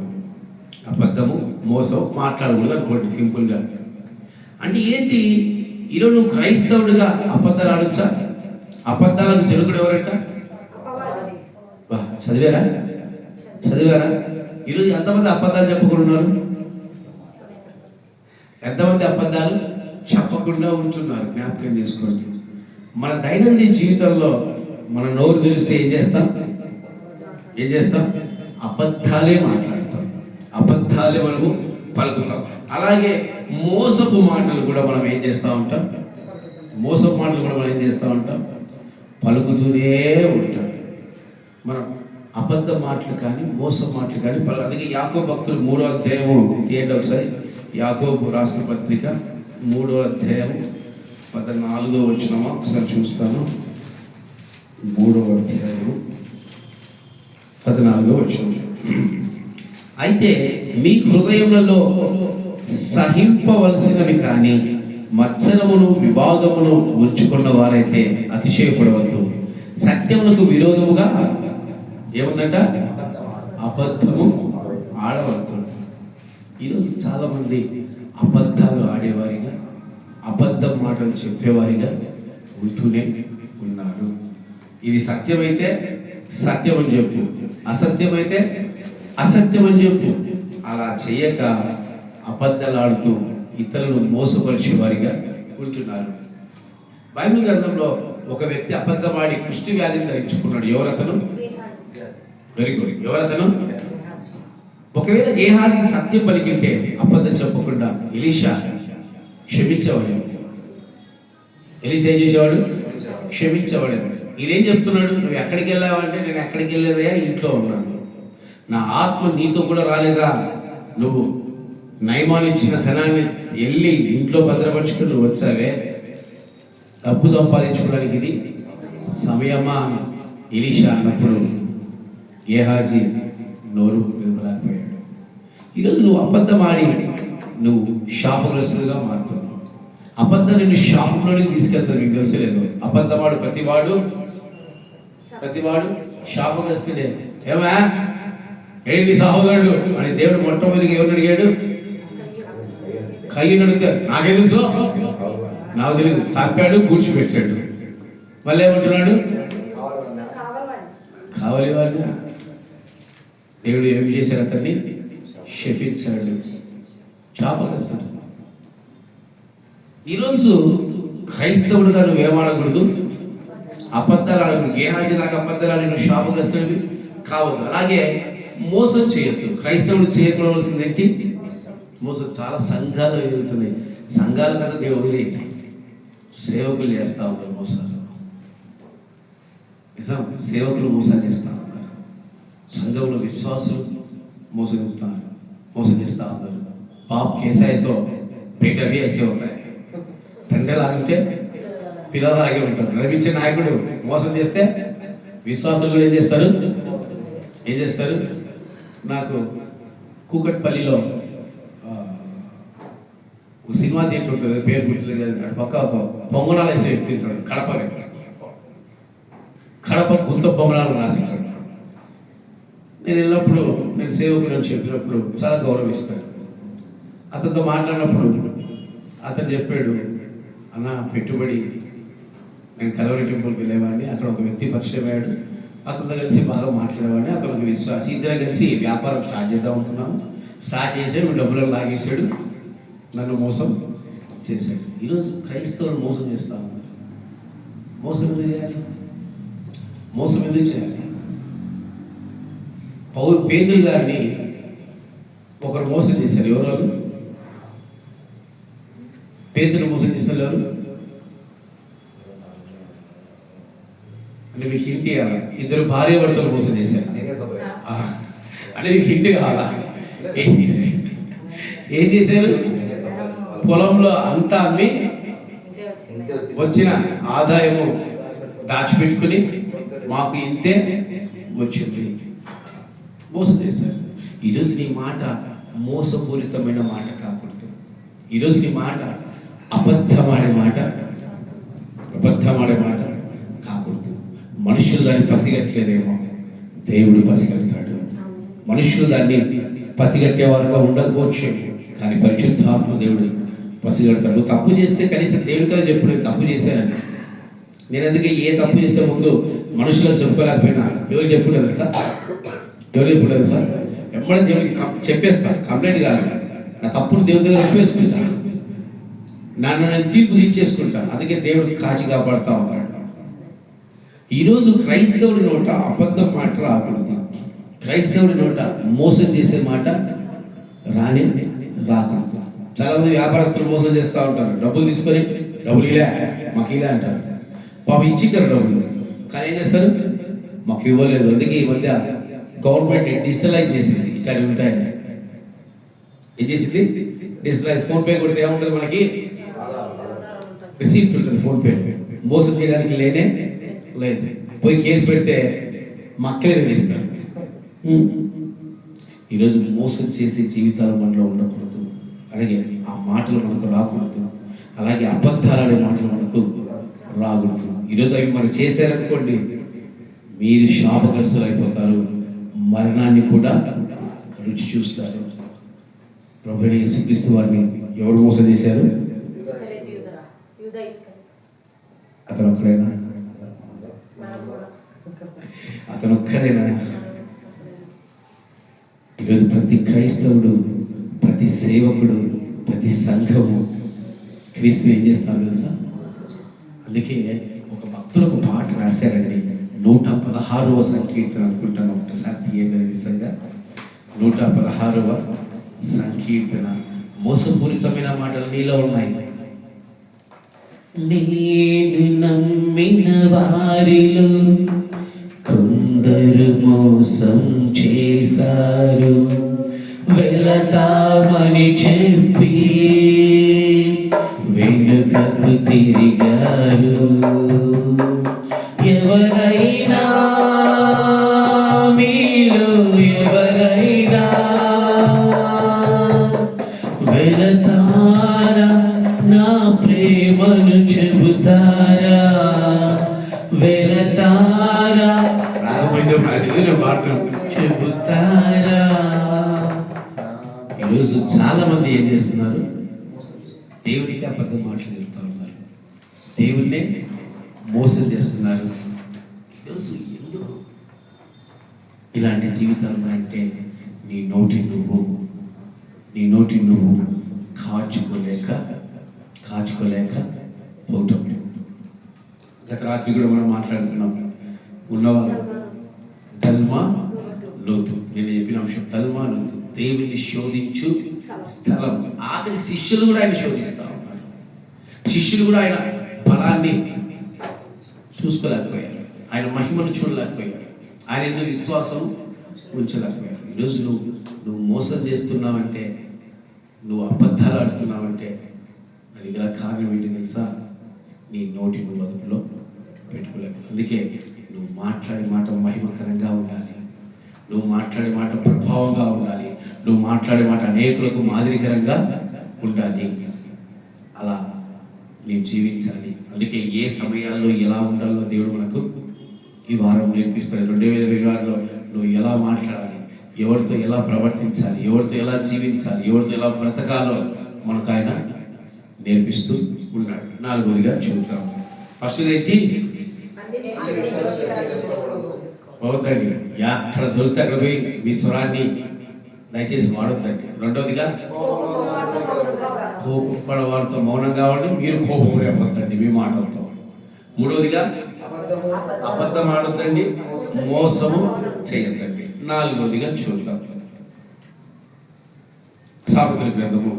అబద్ధము, మోసం మాట్లాడకూడదు అనుకోండి సింపుల్గా. అంటే ఏంటి? ఈరోజు నువ్వు క్రైస్తవుడిగా అబద్ధాలు ఆడొచ్చా? అబద్ధాలకు జరుగుడు ఎవరంట? చదివారా? ఈరోజు ఎంతమంది అబద్ధాలు చెప్పకుండా? ఎంతమంది అబద్ధాలు చెప్పకుండా ఉంటున్నారు? జ్ఞాపకం చేసుకోండి. మన దైనందిన జీవితంలో మన నోరు తెరిస్తే ఏం చేస్తాం? అబద్ధాలే మాట్లాడతాం, అబద్ధాలే మనము పలుకుతాం. అలాగే మోసపు మాటలు కూడా మనం ఏం చేస్తూ ఉంటాం? పలుకుతూనే ఉంటాం. మనం అబద్ధ మాటలు కానీ, మోసం మాటలు కానీ అందుకే యాకోబు భక్తులు 3వ అధ్యాయము తీయండి ఒకసారి. యాకోబు రాసిన పత్రిక 3వ అధ్యాయం 14వ వచనమా ఒకసారి చూస్తాను. 3వ అధ్యాయము 14వ వచనం. అయితే మీ హృదయములలో సహింపవలసినవి కానీ మత్సరమును వివాదమును ఉంచుకున్న వారైతే అతిశయపడవద్దు. సత్యమునకు విరోధముగా ఏముందంట? అబద్ధము ఆడవద్దు. ఈరోజు చాలామంది అబద్ధాలు ఆడేవారిగా, అబద్ధ మాటలు చెప్పేవారిగా ఉంటూనే ఉన్నారు. ఇది సత్యమైతే సత్యం అని చెప్పు, అసత్యమైతే అసత్యం అని చెప్పు. అలా చేయక అబద్ధాలాడుతూ ఇతరులను మోసపరిచే వారిగా కూర్చున్నారు. బైబిల్ గ్రంథంలో ఒక వ్యక్తి అబద్ధమాడి కుష్టి వ్యాధిని ధరించుకున్నాడు. ఎవరతను? Very good. ఎవరతను? ఒకవేళ గేహాజీ సత్యం పలికింటే అబద్ధం చెప్పకుండా ఎలీషా క్షమించేవాడు. ఎలీషా ఏం చేసేవాడు? క్షమించేవాడు. ఈయనేం చెప్తున్నాడు? నువ్వు ఎక్కడికి వెళ్ళావంటే నేను ఎక్కడికి వెళ్ళలేదా, ఇంట్లో ఉన్నాను. నా ఆత్మ నీతో కూడా రాలేదా? నువ్వు నయమాలు ఇచ్చిన ధనాన్ని వెళ్ళి ఇంట్లో భద్రపరుచుకుని నువ్వు వచ్చావే, డబ్బు సంపాదించుకోవడానికి ఇది సమయమా అని ఎలీషా అన్నప్పుడు గేహాజీ నోరు విదపలేకపోయాడు. ఈరోజు నువ్వు అబద్ధం ఆడి నువ్వు శాపగ్రస్తులుగా మారుతున్నావు. అబద్ధం నిన్ను శాపంలోనికి తీసుకెళ్తావు. నీకు తెలుసలేదు? అబద్ధమాడు ప్రతివాడు శాపగ్రస్తుడే. ఏమా ఏంటి సహోదరుడు అని దేవుడు మొట్టమొదటిగా ఎవరిని అడిగాడు? కయ్యను అడిగితే నాకేం తెలుసు, నాకు తెలియదు, చంపాడు, కూర్చిపెట్టాడు. మళ్ళీ ఏమంటున్నాడు? కావాలి వాళ్ళ దేవుడు ఏం చేశాడు? అతన్ని శపించాడు, శాపగ్రస్తుడు. ఈరోజు క్రైస్తవుడుగా నువ్వేమాడకూడదు, అబద్ధాలు ఆడకూడదు. గేహాజీ లాగా అబద్ధాలు ఆడి నువ్వు శాపగ్రస్తుడివి కావద్దు. అలాగే మోసం చేయొద్దు. క్రైస్తవుడు చేయకూడవలసింది ఏంటి? మోసం. చాలా సంఘాలు ఎదుగుతున్నాయి. సంఘాల కన్నా దేవుడు సేవకులు చేస్తూ ఉన్నారు మోసాలు. నిజం, సేవకులు మోసాలు చేస్తూ ఉన్నారు. సంఘంలో విశ్వాసులు మోసం చేస్తూ ఉన్నారు. బాబు కేసాయితో పేట అవి వేసే ఉంటాయి. తండ్రి లాగితే పిల్లలాగే ఉంటారు. నడిపించే నాయకుడు మోసం చేస్తే విశ్వాసులు కూడా ఏం చేస్తారు? నాకు కూకట్పల్లిలో ఒక సినిమా థియేటర్ ఉంటుంది, పేరు గుర్తులేదు. అటు పక్క ఒక పొంగనాలు వేసే వ్యక్తి ఉంటాడు. కడప వ్యక్తి. కడప గుంత పొంగనాలు రాసింటాడు. నేను వెళ్ళినప్పుడు, నేను సేవకుడు అని చెప్పినప్పుడు చాలా గౌరవిస్తాను. అతనితో మాట్లాడినప్పుడు అతను చెప్పాడు, అన్న పెట్టుబడి నేను కలవరి టెంపుల్కి వెళ్ళేవాడిని. అక్కడ ఒక వ్యక్తి పరిచయం అయ్యాడు. అతనితో కలిసి బాగా మాట్లాడేవాడిని. అతనికి విశ్వాసి. ఇద్దరు కలిసి వ్యాపారం స్టార్ట్ చేద్దాం అనుకున్నాము. స్టార్ట్ చేసాడు, డబ్బులను లాగేశాడు, నన్ను మోసం చేశాడు. ఈరోజు క్రైస్తవులు మోసం చేస్తా ఉన్నారు. మోసం ఎందుకు చేయాలి? పేతురు గారిని ఒకరు మోసం చేశారు. ఎవరు? పేతురు మోసం చేస్తారు ఎవరు అంటే మీకు హింట్ కావాలా? ఇద్దరు భార్య భర్తలు మోసం చేశారు అంటే మీకు హింట్ కావాలా? ఏం చేశారు? పొలంలో అంతా అమ్మి వచ్చిన ఆదాయము దాచిపెట్టుకుని మాకు ఇంతే వచ్చింది. మోసం చేశారు. ఈరోజు నీ మాట మోసపూరితమైన మాట కాకూడదు. ఈరోజు నీ మాట అబద్ధమాడే మాట కాకూడదు. మనుషులు దాన్ని పసిగట్టలేదేమో, దేవుడు పసిగడతాడు. మనుషులు దాన్ని పసిగట్టే వారుగా ఉండకపోవచ్చు, కానీ పరిశుద్ధాత్మ దేవుడు పసిగడతాడు. నువ్వు తప్పు చేస్తే కనీసం దేవుడు కదా చెప్పు, నేను తప్పు చేశానని. నేను అందుకే ఏ తప్పు చేస్తే ముందు మనుషులకు చెప్పుకోలేకపోయినా ఎవరికి చెప్పుకుంటాను సార్ ఎమ్మడి దేవుడికి చెప్పేస్తాను. కంప్లైంట్ కాదు, నా తప్పును దేవుడి దగ్గర చెప్పేసుకుంటాను. నన్ను నేను తీర్పు తీర్చేసుకుంటాను. అందుకే దేవుడు కాచి కాపాడుతూ ఉంటాడు. ఈరోజు క్రైస్తవుడి నోట అబద్ధం మాట రాకూడదు. క్రైస్తవుడి నోట మోసం చేసే మాట రాకూడదు. చాలామంది వ్యాపారస్తులు మోసం చేస్తూ ఉంటారు. డబ్బులు తీసుకొని డబ్బులు ఇలా మాకు ఇలా అంటారు. పాపం ఇచ్చింటారు డబ్బులు, కానీ ఏం చేస్తారు? మాకు ఇవ్వలేదు. అందుకే ఈ మధ్య గవర్నమెంట్ డిజిటలైజ్ చేసింది. ఇట్లాంటివి ఉంటాయని ఏం చేసింది? డిజిటలైజ్. ఫోన్పే కొడితే ఏముంటుంది? మనకి రిసీప్ట్ ఉంటుంది ఫోన్పే. మోసం చేయడానికి లేదు. పోయి కేసు పెడితే మక్కలే ఇస్తారు. ఈరోజు మోసం చేసే జీవితాలు మనలో ఉండకూడదు. అలాగే ఆ మాటలు మనకు రాకూడదు. అలాగే అబద్ధాలనే మాటలు మనకు రాకూడదు. ఈరోజు అవి మనం చేశారనుకోండి, మీరు శాపగ్రస్తులు అయిపోతారు, మరణాన్ని కూడా రుచి చూస్తారు. ప్రభువైన యేసుక్రీస్తు వారిని ఎవరు మోసం చేశారు? అతను ఒక్కడేనా? ఈరోజు ప్రతి క్రైస్తవుడు, ప్రతి సేవకుడు, ప్రతి సంఘము క్రీస్తు ఏం చేస్తారు తెలుసా? అందుకే ఒక భక్తులు ఒక పాట రాశారండి, 116వ సంకీర్తన అనుకుంటాను, ఒకసారి తీయగల నిజంగా 116వ సంకీర్తన. మోసపూరితమైన మాటలు నీలో ఉన్నాయి. నేను నమ్మిన వారిలో కొందరు మోసం చేశారు, వెళతామని చెప్పి వెనుకకు తిరిగారు. ఎవరైనా మీలో ఎవరైనా వెళతారా, నా ప్రేమను చెబుతారా, వెళతారా, చెబుతారా. ఈరోజు చాలా మంది ఏం చేస్తున్నారు? దేవునికి అబద్ధం మాటలు చెప్తా ఉన్నారు, దేవుణ్ణే మోసం చేస్తున్నారు. ఈరోజు ఎందుకు ఇలాంటి జీవితాలు ఉన్నాయంటే నీ నోటి నువ్వు కాచుకోలేక పోవటం. గత రాత్రి కూడా మనం మాట్లాడుకున్నాం, ఉన్నవాళ్ళు తల్మా లోతు. నేను చెప్పిన అంశం తల్మా లోతు, దేవుని శోధించు స్థలం. ఆఖరి శిష్యులు కూడా ఆయన శోధిస్తూ ఉన్నారు. శిష్యులు కూడా ఆయన బలాన్ని చూసుకోలేకపోయారు, ఆయన మహిమను చూడలేకపోయారు, ఆయన ఎందుకు విశ్వాసం ఉంచలేకపోయారు. ఈరోజు నువ్వు మోసం చేస్తున్నావంటే, నువ్వు అబద్ధాలు ఆడుతున్నావంటే దానికి గల కారణం ఏంటి తెలుసా? నీ నోటి నువ్వు అదుపులో పెట్టుకోలేవు. అందుకే నువ్వు మాట్లాడే మాట మహిమకరంగా ఉండాలి, నువ్వు మాట్లాడే మాట ప్రభావంగా ఉండాలి, నువ్వు మాట్లాడే మాట అనేకులకు మాదిరికరంగా ఉండాలి. అలా నేను జీవించాలి. అందుకే ఏ సమయాల్లో ఎలా ఉండాలో దేవుడు మనకు ఈ వారం నేర్పిస్తాడు. 2026లో నువ్వు ఎలా మాట్లాడాలి, ఎవరితో ఎలా ప్రవర్తించాలి, ఎవరితో ఎలా జీవించాలి, ఎవరితో ఎలా బ్రతకాలో మనకు ఆయన నేర్పిస్తూ ఉన్నాడు. 4వదిగా చూద్దాం. ఫస్ట్ ఏంటి? అవుతండి, ఎక్కడ దొరికితే అక్కడ పోయి మీ స్వరాన్ని దయచేసి వాడొద్దండి. 2వదిగా కోపపడ వారితో మౌనంగా ఉండి మీరు కోపం రేపొద్దండి మీ మాటలతో. 3వదిగా అబద్ధం ఆడొద్దండి, మోసము చేయొద్దండి. 4వదిగా చూద్దాం. సామెతల గ్రంథము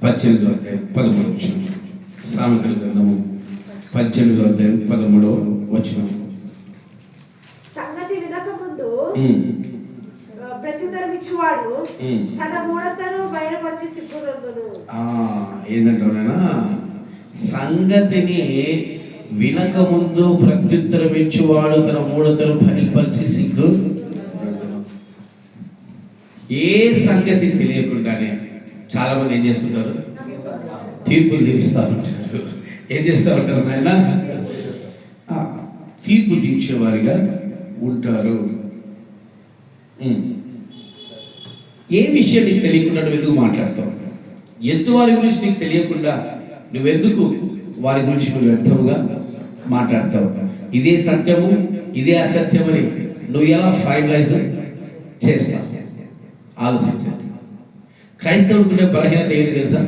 18:13. సామెతల గ్రంథము 18:13. సంగతి వినక ముందు ప్రత్యుత్తరం ఇచ్చువాడు తన మూఢతను బయలుపరిచి సిగ్గునందును. ఏంటంటే సంగతిని వినక ముందు ప్రత్యుత్తరం ఇచ్చువాడు తన మూఢతను బయలుపరిచి సిగ్గు. ఏ సంగతి తెలియకుండానే చాలా మంది ఏం చేస్తుంటారు? తీర్పులు తీరుస్తూ ఉంటారు. ఏం చేస్తూ ఉంటారు నాయన? తీర్పు తీర్చేవారిగా ఉంటారు. ఏ విషయం నీకు తెలియకుండా నువ్వు ఎందుకు మాట్లాడతావు? ఎదుటి వారి గురించి నీకు తెలియకుండా నువ్వెందుకు వారి గురించి నువ్వు వ్యర్థముగా మాట్లాడతావు? ఇదే సత్యము, ఇదే అసత్యమని నువ్వు ఎలా ఫైనలైజ్ చేస్తావు? ఆలోచించండి. క్రైస్తవుడికి బలహీనత ఏంటి తెలుసా?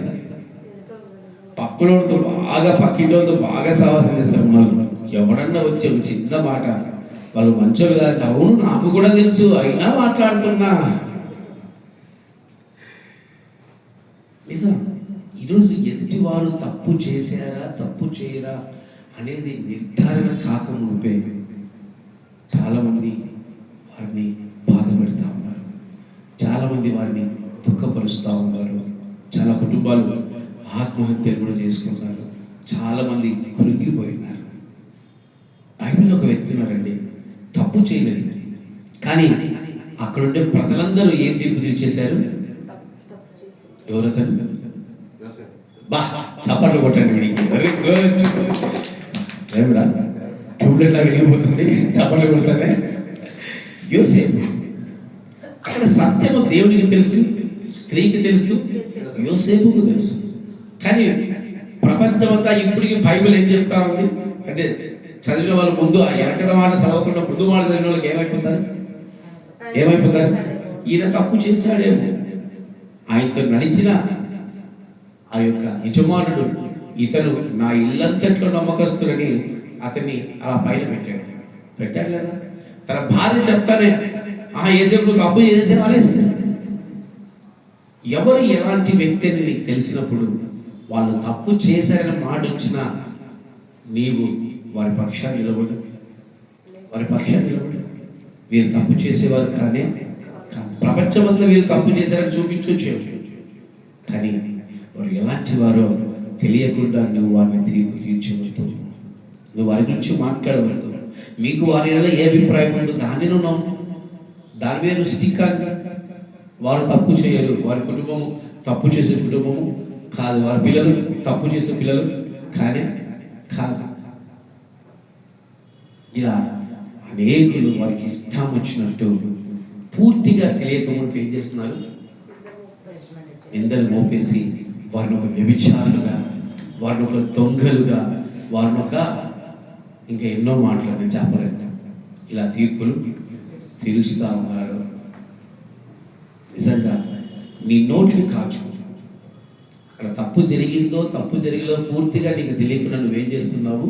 పక్కనోడితో పక్కింటితో బాగా సహవాసం చేస్తారు. మనం ఎవడన్నా వచ్చే ఒక చిన్న మాట, వాళ్ళు మంచోళ్ళు కాదంటే, అవును నాకు కూడా తెలుసు అయినా మాట్లాడుతున్నా. నిజం. ఈరోజు ఎదుటి వారు తప్పు చేశారా తప్పు చేయరా అనేది నిర్ధారణ కాకముందే చాలామంది వారిని బాధపడుతూ ఉన్నారు, చాలామంది వారిని దుఃఖపరుస్తూ ఉన్నారు. చాలా కుటుంబాలు ఆత్మహత్యలు కూడా చేసుకున్నారు, చాలామంది కృంగిపోయినారు. బైబిల్లో ఒక వ్యక్తి ఉన్నారండి, తప్పు చేయలేదు, కానీ అక్కడుండే ప్రజలందరూ ఏం తీర్పు తీర్చేశారు? ఎవరతను? బా చప్పట్లు కొట్టండి వీడికి. Very good. ఏమిరా ట్యూబ్లైట్ లాగా వెళ్ళిపోతుంది, చప్పట్లు కొడతానే. యోసేపు. అక్కడ సత్యము దేవునికి తెలుసు, స్త్రీకి తెలుసు, యోసేపుకు తెలుసు. కానీ ప్రపంచం అంతా ఇప్పటికీ బైబిల్ ఏం చెప్తా ఉంది అంటే, చదివిన వాళ్ళ ముందు ఆ వెనకద మాట చదవకుండా ముందు మాట చదివిన వాళ్ళకి ఏమైపోతారు? ఏమైపోతారు? ఈయన తప్పు చేశాడేమో, ఆయనతో నడిచిన ఆ యొక్క యజమానుడు ఇతను నా ఇల్లంతట్లో నమ్మకస్తుడని అతన్ని అలా పైన పెట్టాడు లేదా? తన భార్య చెప్తానే ఏసేపు నువ్వు తప్పు చేసేవాళ్ళేసి. ఎవరు ఎలాంటి వ్యక్తి అని నీకు తెలిసినప్పుడు వాళ్ళు తప్పు చేశారని మాట వచ్చినా నీవు వారి పక్షాన్ని నిలబడు, వారి పక్షాన్ని నిలబడు. వీరు తప్పు చేసేవారు కానీ ప్రపంచమంతా వీరు తప్పు చేశారని చూపించవచ్చు, కానీ వారు ఎలాంటి వారో తెలియకుండా నువ్వు వారిని తీర్పు తీర్చవద్దు, నువ్వు వారి గురించి మాట్లాడవద్దు. మీకు వారి ఏ అభిప్రాయం ఉందో దాన్ని నువ్వు దాని మీద నువ్వు స్టిక్ కాదు. వారు తప్పు చేయరు, వారి కుటుంబము తప్పు చేసే కుటుంబము కాదు, వారి పిల్లలు తప్పు చేసే పిల్లలు కాదు. ఇలా అనేకులు వారికి ఇష్టం వచ్చినట్టు పూర్తిగా తెలియకముందు ఏం చేస్తున్నారు? నిందలు మోపేసి వారిని ఒక వ్యభిచారులుగా, వారిని ఒక దొంగలుగా, వారిని ఒక ఇంకా ఎన్నో మాటలు నేను చెప్పలేను, ఇలా తీర్పులు తీరుస్తూ ఉన్నారు. నిజంగా నీ నోటిని కాచు. అక్కడ తప్పు జరిగిందో పూర్తిగా నీకు తెలియకుండా నువ్వేం చేస్తున్నావు?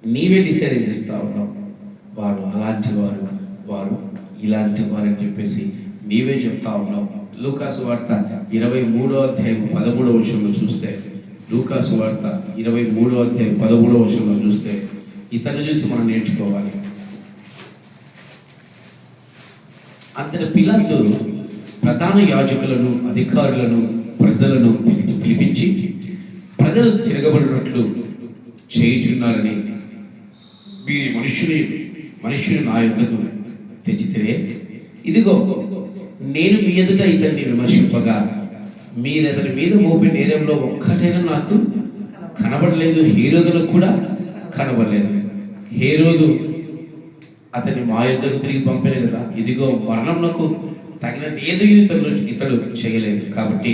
నీవే డిసైడ్ చేస్తూ ఉన్నావు. వారు అలాంటి వారు, వారు ఇలాంటి వారు అని చెప్పేసి నీవే చెప్తా ఉన్నావు. లూకాసు వార్త 23వ అధ్యాయం 13వ వచనంలో చూస్తే, లూకాసు వార్త 23వ అధ్యాయం 13వ వచనంలో చూస్తే ఇతను చూసి మనం నేర్చుకోవాలి. అంతటి పిలాతు ప్రధాన యాజకులను, అధికారులను, ప్రజలను పిలిపించి ప్రజలు తిరగబడినట్లు చేయుచున్నారని వీరి మనుష్యుని నా యొద్దకు తెచ్చితిరే. ఇదిగో నేను మీ ఎదుట ఇతన్ని విమర్శింపగా మీరు అతని మీద మోపే నేరంలో ఒక్కటైనా నాకు కనబడలేదు, హేరోదులకు కూడా కనబడలేదు. హేరోదు అతన్ని మా యొద్దకు తిరిగి పంపలేదు కదా. ఇదిగో మరణంకు తగినది ఏదో ఇతడు చేయలేదు, కాబట్టి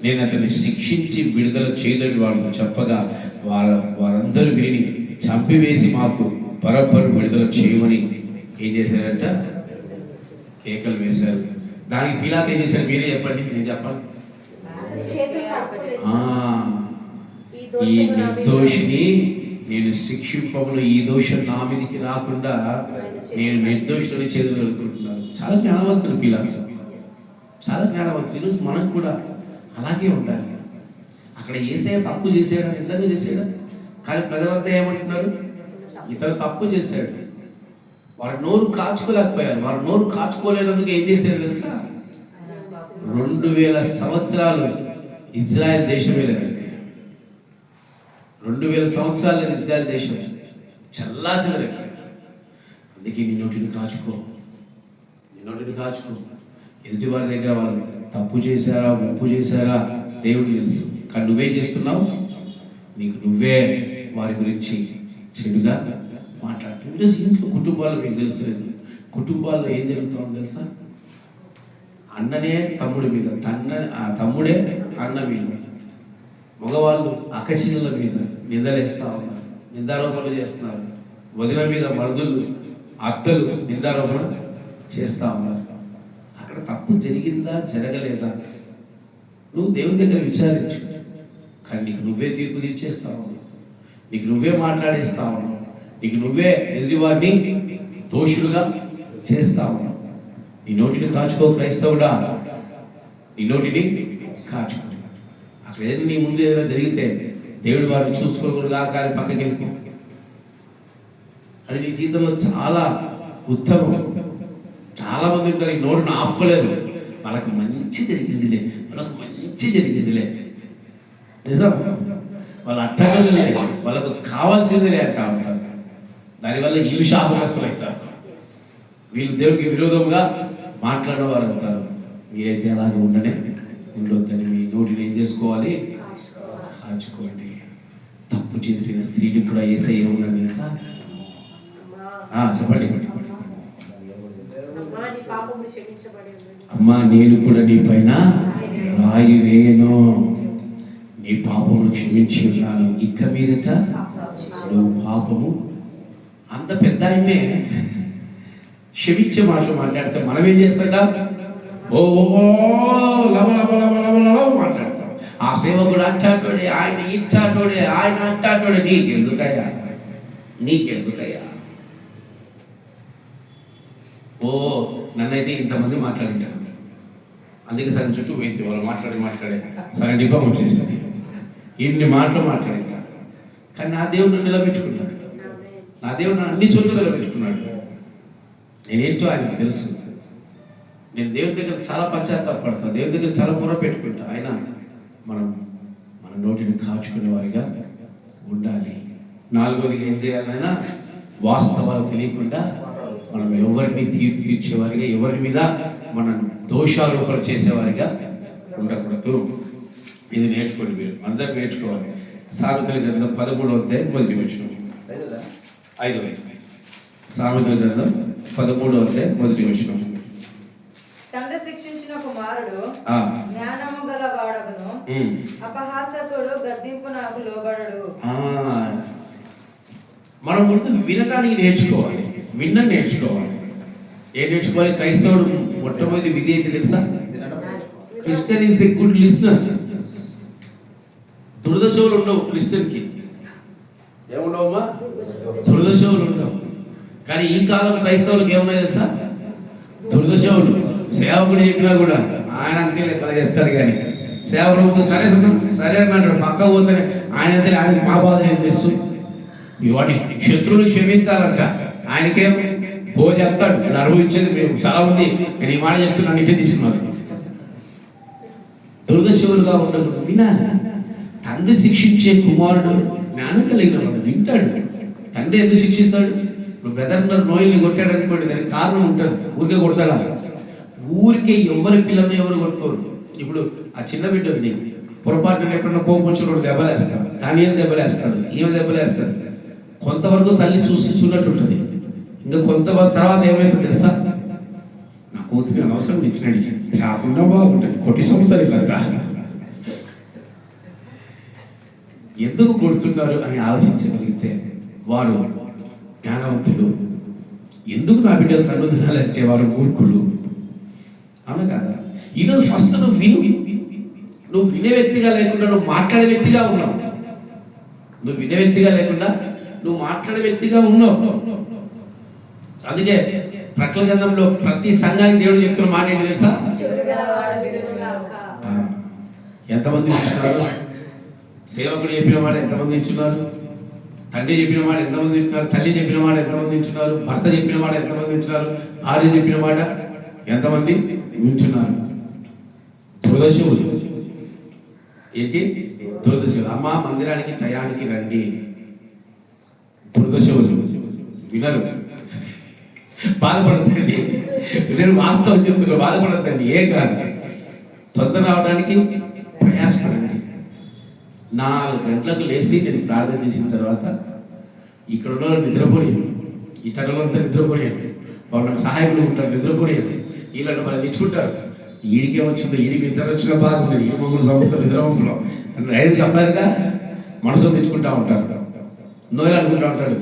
నేను అతన్ని శిక్షించి విడుదల చేయదని వాళ్ళు చెప్పగా వారందరూ విని చంపివేసి మాకు బరబ్బరు విడుదల చేయమని ఏం చేశారంట? కేకలు వేశారు. దానికి పిలాతు ఏం చేశారు? మీరే చెప్పండి, నేను చెప్పాలి. ఈ నిర్దోషిని నేను శిక్షింపమును, ఈ దోషం నా మీదకి రాకుండా నేను నిర్దోషులని చేతులు అనుకుంటున్నాను. చాలా జ్ఞానవంతుడు పిలాతు, చాలా జ్ఞానవంతుడు. ఈరోజు మనం కూడా అలాగే ఉండాలి. అక్కడ యేసయ్య తప్పు చేశాడు, నిజంగా చేశాడు, కానీ ప్రజలంతా ఏమంటున్నారు? ఇతను తప్పు చేశాడు. వారు నోరు కాచుకోలేకపోయారు. వారు నోరు కాచుకోలేనందుకు ఏం చేశారు తెలుసా? 2000 సంవత్సరాలు ఇజ్రాయెల్ దేశమే లేదండి. 2000 సంవత్సరాలు ఇజ్రాయెల్ దేశం చల్లాచలరే. అందుకే నీ నోటిని కాచుకో, నీ నోటిని కాచుకో. ఎదుటి వారి దగ్గర వాళ్ళు తప్పు చేశారా, ఒప్పు చేశారా దేవుడు తెలుసు, కానీ నువ్వేం చేస్తున్నావు? నీకు నువ్వే వారి గురించి చెడుగా మాట్లాడుతావు. ఈరోజు ఇంట్లో కుటుంబాలు మీకు తెలుసు లేదు, కుటుంబాల్లో ఏం జరుగుతుందో తెలుసా? అన్ననే తమ్ముడి మీద, తమ్ముడే అన్న మీద, మగవాళ్ళు అక్కచెల్లెల మీద నిందలేస్తూ ఉన్నారు, నిందారోపణలు చేస్తున్నారు. వదిన మీద మరుదులు, అత్తలు నిందారోపణ చేస్తూ ఉన్నారు. అక్కడ తప్పు జరిగిందా జరగలేదా నువ్వు దేవుని దగ్గర విచారించు. కానీ నీకు నువ్వే తీర్పు తీర్చేస్తా ఉన్నావు, నీకు నువ్వే మాట్లాడేస్తా ఉన్నావు, నీకు నువ్వే ఎదుటివారిని దోషులుగా చేస్తా ఉన్నావు. నీ నోటిని కాచుకో క్రైస్తవుడా, నీ నోటిని కాచుకో. అక్కడ ఏదైనా నీ ముందు ఏదైనా జరిగితే దేవుడు వారిని చూసుకోకూడదు, కానీ పక్కకి వెళ్ళిపో. అది నీ జీవితంలో చాలా ఉత్తమం. చాలా మంది ఉంటారు ఈ నోటిని ఆపుకోలేరు. వాళ్ళకి మంచి జరిగిందిలే, వాళ్ళకు మంచి జరిగిందిలే, నిజం. వాళ్ళు అట్టగలే, వాళ్ళకు కావాల్సిందిలే అంటా ఉంటారు. దానివల్ల వీళ్ళు శాపగ్రస్తులు అవుతారు, వీళ్ళు దేవుడికి విరోధంగా మాట్లాడిన వారు అవుతారు. మీరైతే అలాగే ఉండొద్దని మీ నోటిని ఏం చేసుకోవాలి? కాచుకోండి. తప్పు చేసిన స్త్రీని కూడా యేసయ్య ఉన్నాడు తెలుసా? చెప్పండి. అమ్మా నేను కూడా నీ పైన రాయి వేయను, నీ పాపమును క్షమించి ఉన్నాను, ఇక మీదట నువ్వు పాపము. అంత పెద్ద ఆయనే క్షమించే మాటలు మాట్లాడితే మనం ఏం చేస్తాడా ఓ లవ లవ లవ లవ లవ మాట్లాడతాం. ఆ సేవకుడు అట్టాటోడే, ఆయన ఇట్టాటోడే, ఆయన అట్టాటోడే. నీకెందుకయ్యా? ఓ నన్నైతే ఇంతమంది మాట్లాడింటారు, అందుకే సగం చుట్టూ పోయింది వాళ్ళు మాట్లాడే సగం డిపం వచ్చేసింది. ఇన్ని మాటలు మాట్లాడింటారు. కానీ నా దేవుడు నన్ను నిలబెట్టుకున్నాడు. నా దేవుడు నన్ను అన్ని చోట్ల నిలబెట్టుకున్నాడు. నేనేంటో ఆయనకు తెలుసు. నేను దేవుని దగ్గర చాలా పశ్చాత్తాపడతాను, దేవుని దగ్గర చాలా మొర పెట్టుకుంటా. ఆయన మనం మన నోటిని కాచుకునే వారిగా ఉండాలి. నాలుగోది ఏం చేయాలైనా వాస్తవాలు తెలియకుండా మనం ఎవరిని తీర్పు తీర్చేవారిగా, ఎవరి మీద మనం దోషారోపణ చేసేవారిగా ఉండకూడదు. ఇది నేర్చుకోండి, మీరు అందరు నేర్చుకోవాలి. సామెతల గ్రంథం 13వ అధ్యాయం మొదటి వచనం. 5వ సామెతల గ్రంథం 13వ అధ్యాయం మొదటి వచనం. తండ్రి శిక్షించిన కుమారుడు జ్ఞానము గల వాడగును, అపహాసకుడు గద్దింపునకు లోబడడు. మనం ముందు వినడానికి నేర్చుకోవాలి, నేర్చుకోవాలి. ఏం నేర్చుకోవాలి? క్రైస్తవుడు మొట్టమొదటి విధి ఏంటి తెలుసా? Christian is a good listener. దురదశవులు ఉండవు క్రిస్టియన్కి. ఏముండవమ్మా? దురదశవులు ఉండవు. కానీ ఈ కాలం క్రైస్తవులకు ఏమున్నాయి తెలుసా? దురదశవులు. సేవకుడు చెప్పినా కూడా ఆయన అంతే లెక్కలు చెప్తాడు. కానీ సేవకుడు సరే అన్నాడు, పక్క పోతేనే ఆయనకు మా బాధ ఏం తెలుసు? ఇవాడి శత్రువుని క్షమించాలంట, ఆయనకేం భో చెప్తాడు. నేను అనుభవించేది మేము చాలా మంది. నేను ఈ మాట చెప్తున్నాను, ఇంటి తీసుకున్నాను. దురదశవులుగా ఉండకూడదు, వినాలి. తండ్రి శిక్షించే కుమారుడు జ్ఞానం కలిగిన వాడు వింటాడు. తండ్రి ఎందుకు శిక్షిస్తాడు? ఇప్పుడు బ్రదర్ నోయిల్ని కొట్టాడు అనుకోండి, దానికి కారణం ఉంటుంది. ఊరికే కొడతాడా? ఊరికే ఎవరి పిల్లల్ని ఎవరు కొట్టుకోరు. ఇప్పుడు ఆ చిన్న బిడ్డ ఉంది, పొరపాటున ఎక్కడన్నా కోపం వచ్చినప్పుడు దెబ్బలేస్తాడు, దాని దెబ్బలేస్తాడు, ఈమె దెబ్బలేస్తాడు. కొంతవరకు తల్లి చూసినట్టు ఉంటుంది. ఇంకా కొంతవరకు తర్వాత ఏమైతే తెలుసా? నా కూతురి అనవసరం ఇచ్చినది కాకుండా బాగుంటుంది, కొట్టి సొమ్ముతారు ఇల్లంతా. ఎందుకు కొడుతున్నారు అని ఆలోచించగలిగితే వారు జ్ఞానవంతుడు. ఎందుకు నా బిడ్డలు కన్ను తినాలంటే వారు మూర్ఖులు. అవునా కదా? ఈరోజు ఫస్ట్ నువ్వు వినే వ్యక్తిగా లేకుండా నువ్వు మాట్లాడే వ్యక్తిగా ఉన్నావు. నువ్వు వినే వ్యక్తిగా లేకుండా నువ్వు మాట్లాడే వ్యక్తిగా ఉన్నావు. అందుకే ప్రకటన గ్రంథంలో ప్రతి సంఘానికి దేవుడు చెప్తున్న మాట ఏంటి తెలుసా? ఎంతమంది ఇస్తున్నారు? సేవకుడు చెప్పిన మాట ఎంతమంది ఇచ్చున్నారు? తండ్రి చెప్పిన మాట ఎంతమంది ఇస్తున్నారు? తల్లి చెప్పిన మాట ఎంతమంది ఇచ్చున్నారు? భర్త చెప్పిన మాట ఎంతమంది ఇచ్చున్నారు? భార్య చెప్పిన మాట ఎంతమంది వింటున్నారు? దురదశవులు. ఏంటి దురదశవులు? అమ్మ మందిరానికి టయానికి రండి. దురదశవులు వినరు. బాధపడతండి. నేను వాస్తవం చెప్తున్నా, బాధపడతండి. ఏ కాదు, తొందర రావడానికి ప్రయాసపడండి. 4 గంటలకు లేచి నేను ప్రార్థన చేసిన తర్వాత ఇక్కడ ఉన్న వాళ్ళు నిద్రపోయాను, ఈ తరలంతా నిద్రపోయాను. వాళ్ళు నాకు సహాయకులు ఉంటారు, నిద్రపోయాను. వీళ్ళని మనం తెచ్చుకుంటారు. ఈడికే వచ్చిందో, ఈడికి నిద్ర వచ్చిన బాధ ఉంది, ఈ మమ్మల్ని చంపుతారు నిద్రవంతులు అని రైలు చెప్పలేదుగా. మనసులో తెచ్చుకుంటా ఉంటారు. నోయలు అనుకుంటా ఉంటాడు,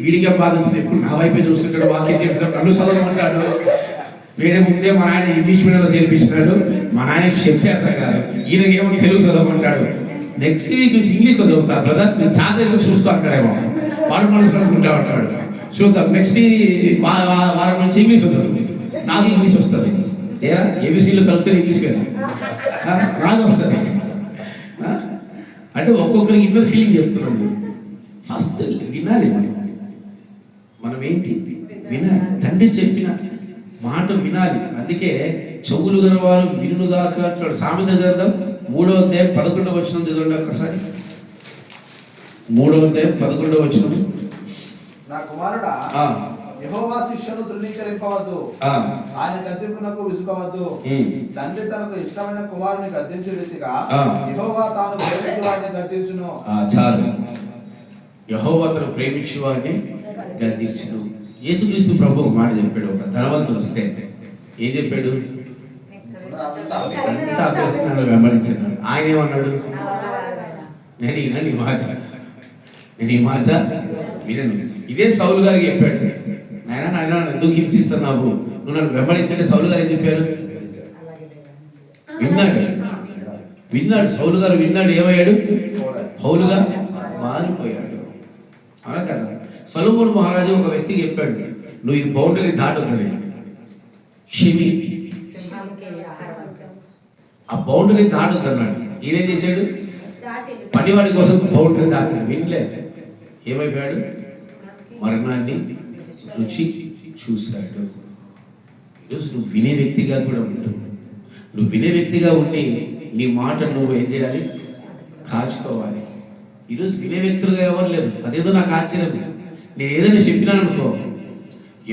వీడికే బాధ వచ్చింది, ఎప్పుడు నా వైపే చూస్తుంటాడు, వాక్యం చెప్తాడు, కన్ను చదవమంటాడు. వేరే ముందే మా నాయన ఇంగ్లీష్ మీడియంలో చేర్పిస్తున్నాడు, మా నాయన చెప్తే అర్థం కాదు, ఈయనకేమో తెలుగు చదవమంటాడు. నెక్స్ట్ వీక్ నుంచి ఇంగ్లీష్ చదువుతా బ్రదర్, నేను చాలా చూస్తూ అంటాడేమో, వాడు మనసులో అనుకుంటా ఉంటాడు. చూద్దాం, నెక్స్ట్ వారం నుంచి ఇంగ్లీష్ చదువు. నాకు ఇంగ్లీష్ వస్తుంది. ఏరా ఏబిసిలు కలిపితే ఇంగ్లీష్ కదా నాకు వస్తుంది. అంటే ఒక్కొక్కరికి ఇన్నర్ ఫీలింగ్ చెప్తున్నాడు. ఫస్ట్ వినాలి. మనం ఏంటి వినాలి. తండ్రి చెప్పిన మాట వినాలి. అందుకే చెవులు గలవారు వినుగాక అంటాడు. సామెతల గ్రంథం 3వ అధ్యాయం 11వ వచనం చదవండి ఒక్కసారి. 3వ అధ్యాయం 11వ వచనం. నా కుమారుడా, యెహోవా శిక్షను తృణీకరింపవద్దు, ఆయన గద్దింపునకు విసుకవద్దు. తండ్రి తనకు ఇష్టమైన కుమారుని గద్దించే రీతిగా యెహోవా తాను ప్రేమించు వారిని గద్దించును. చాలు. యెహోవా తను ప్రేమించు వారిని గద్దించును. యేసుక్రీస్తు ప్రభు ఒక మాట చెప్పాడు. ఒక ధనవంతుడు వస్తే ఏం చెప్పాడు? వెంబడించాడు. ఆయన ఏమన్నాడు? నేను ఈ మాట వినను. ఇదే సౌలు గారికి చెప్పాడు, నాయన నాయన ఎందుకు హింసిస్తున్నావు, నువ్వు నన్ను వెంబడించండి. సౌలు గారు ఏం చెప్పారు? విన్నాడు సౌలు గారు విన్నాడు. ఏమయ్యాడు? పౌలుగా మారిపోయాడు. అలా కదా. సొలొమోను మహారాజు ఒక వ్యక్తికి చెప్పాడు, నువ్వు ఈ బౌండరీ దాటొద్దని. షిమి ఆ బౌండరీ దాటొద్దన్నాడు. ఈయనేం చేశాడు? పనివాడి కోసం బౌండరీ దాటాడు. వినలేదు. ఏమైపోయాడు? మరణాన్ని రుచి చూశాడు. ఈరోజు నువ్వు వినే వ్యక్తిగా కూడా ఉండు. నువ్వు వినే వ్యక్తిగా ఉండి నీ మాట నువ్వు ఏం చేయాలి? కాచుకోవాలి. ఈరోజు వినే వ్యక్తులుగా ఎవరు లేరు. అదేదో నాకు ఆశ్చర్యం. నేను ఏదైనా చెప్పినాను అనుకో,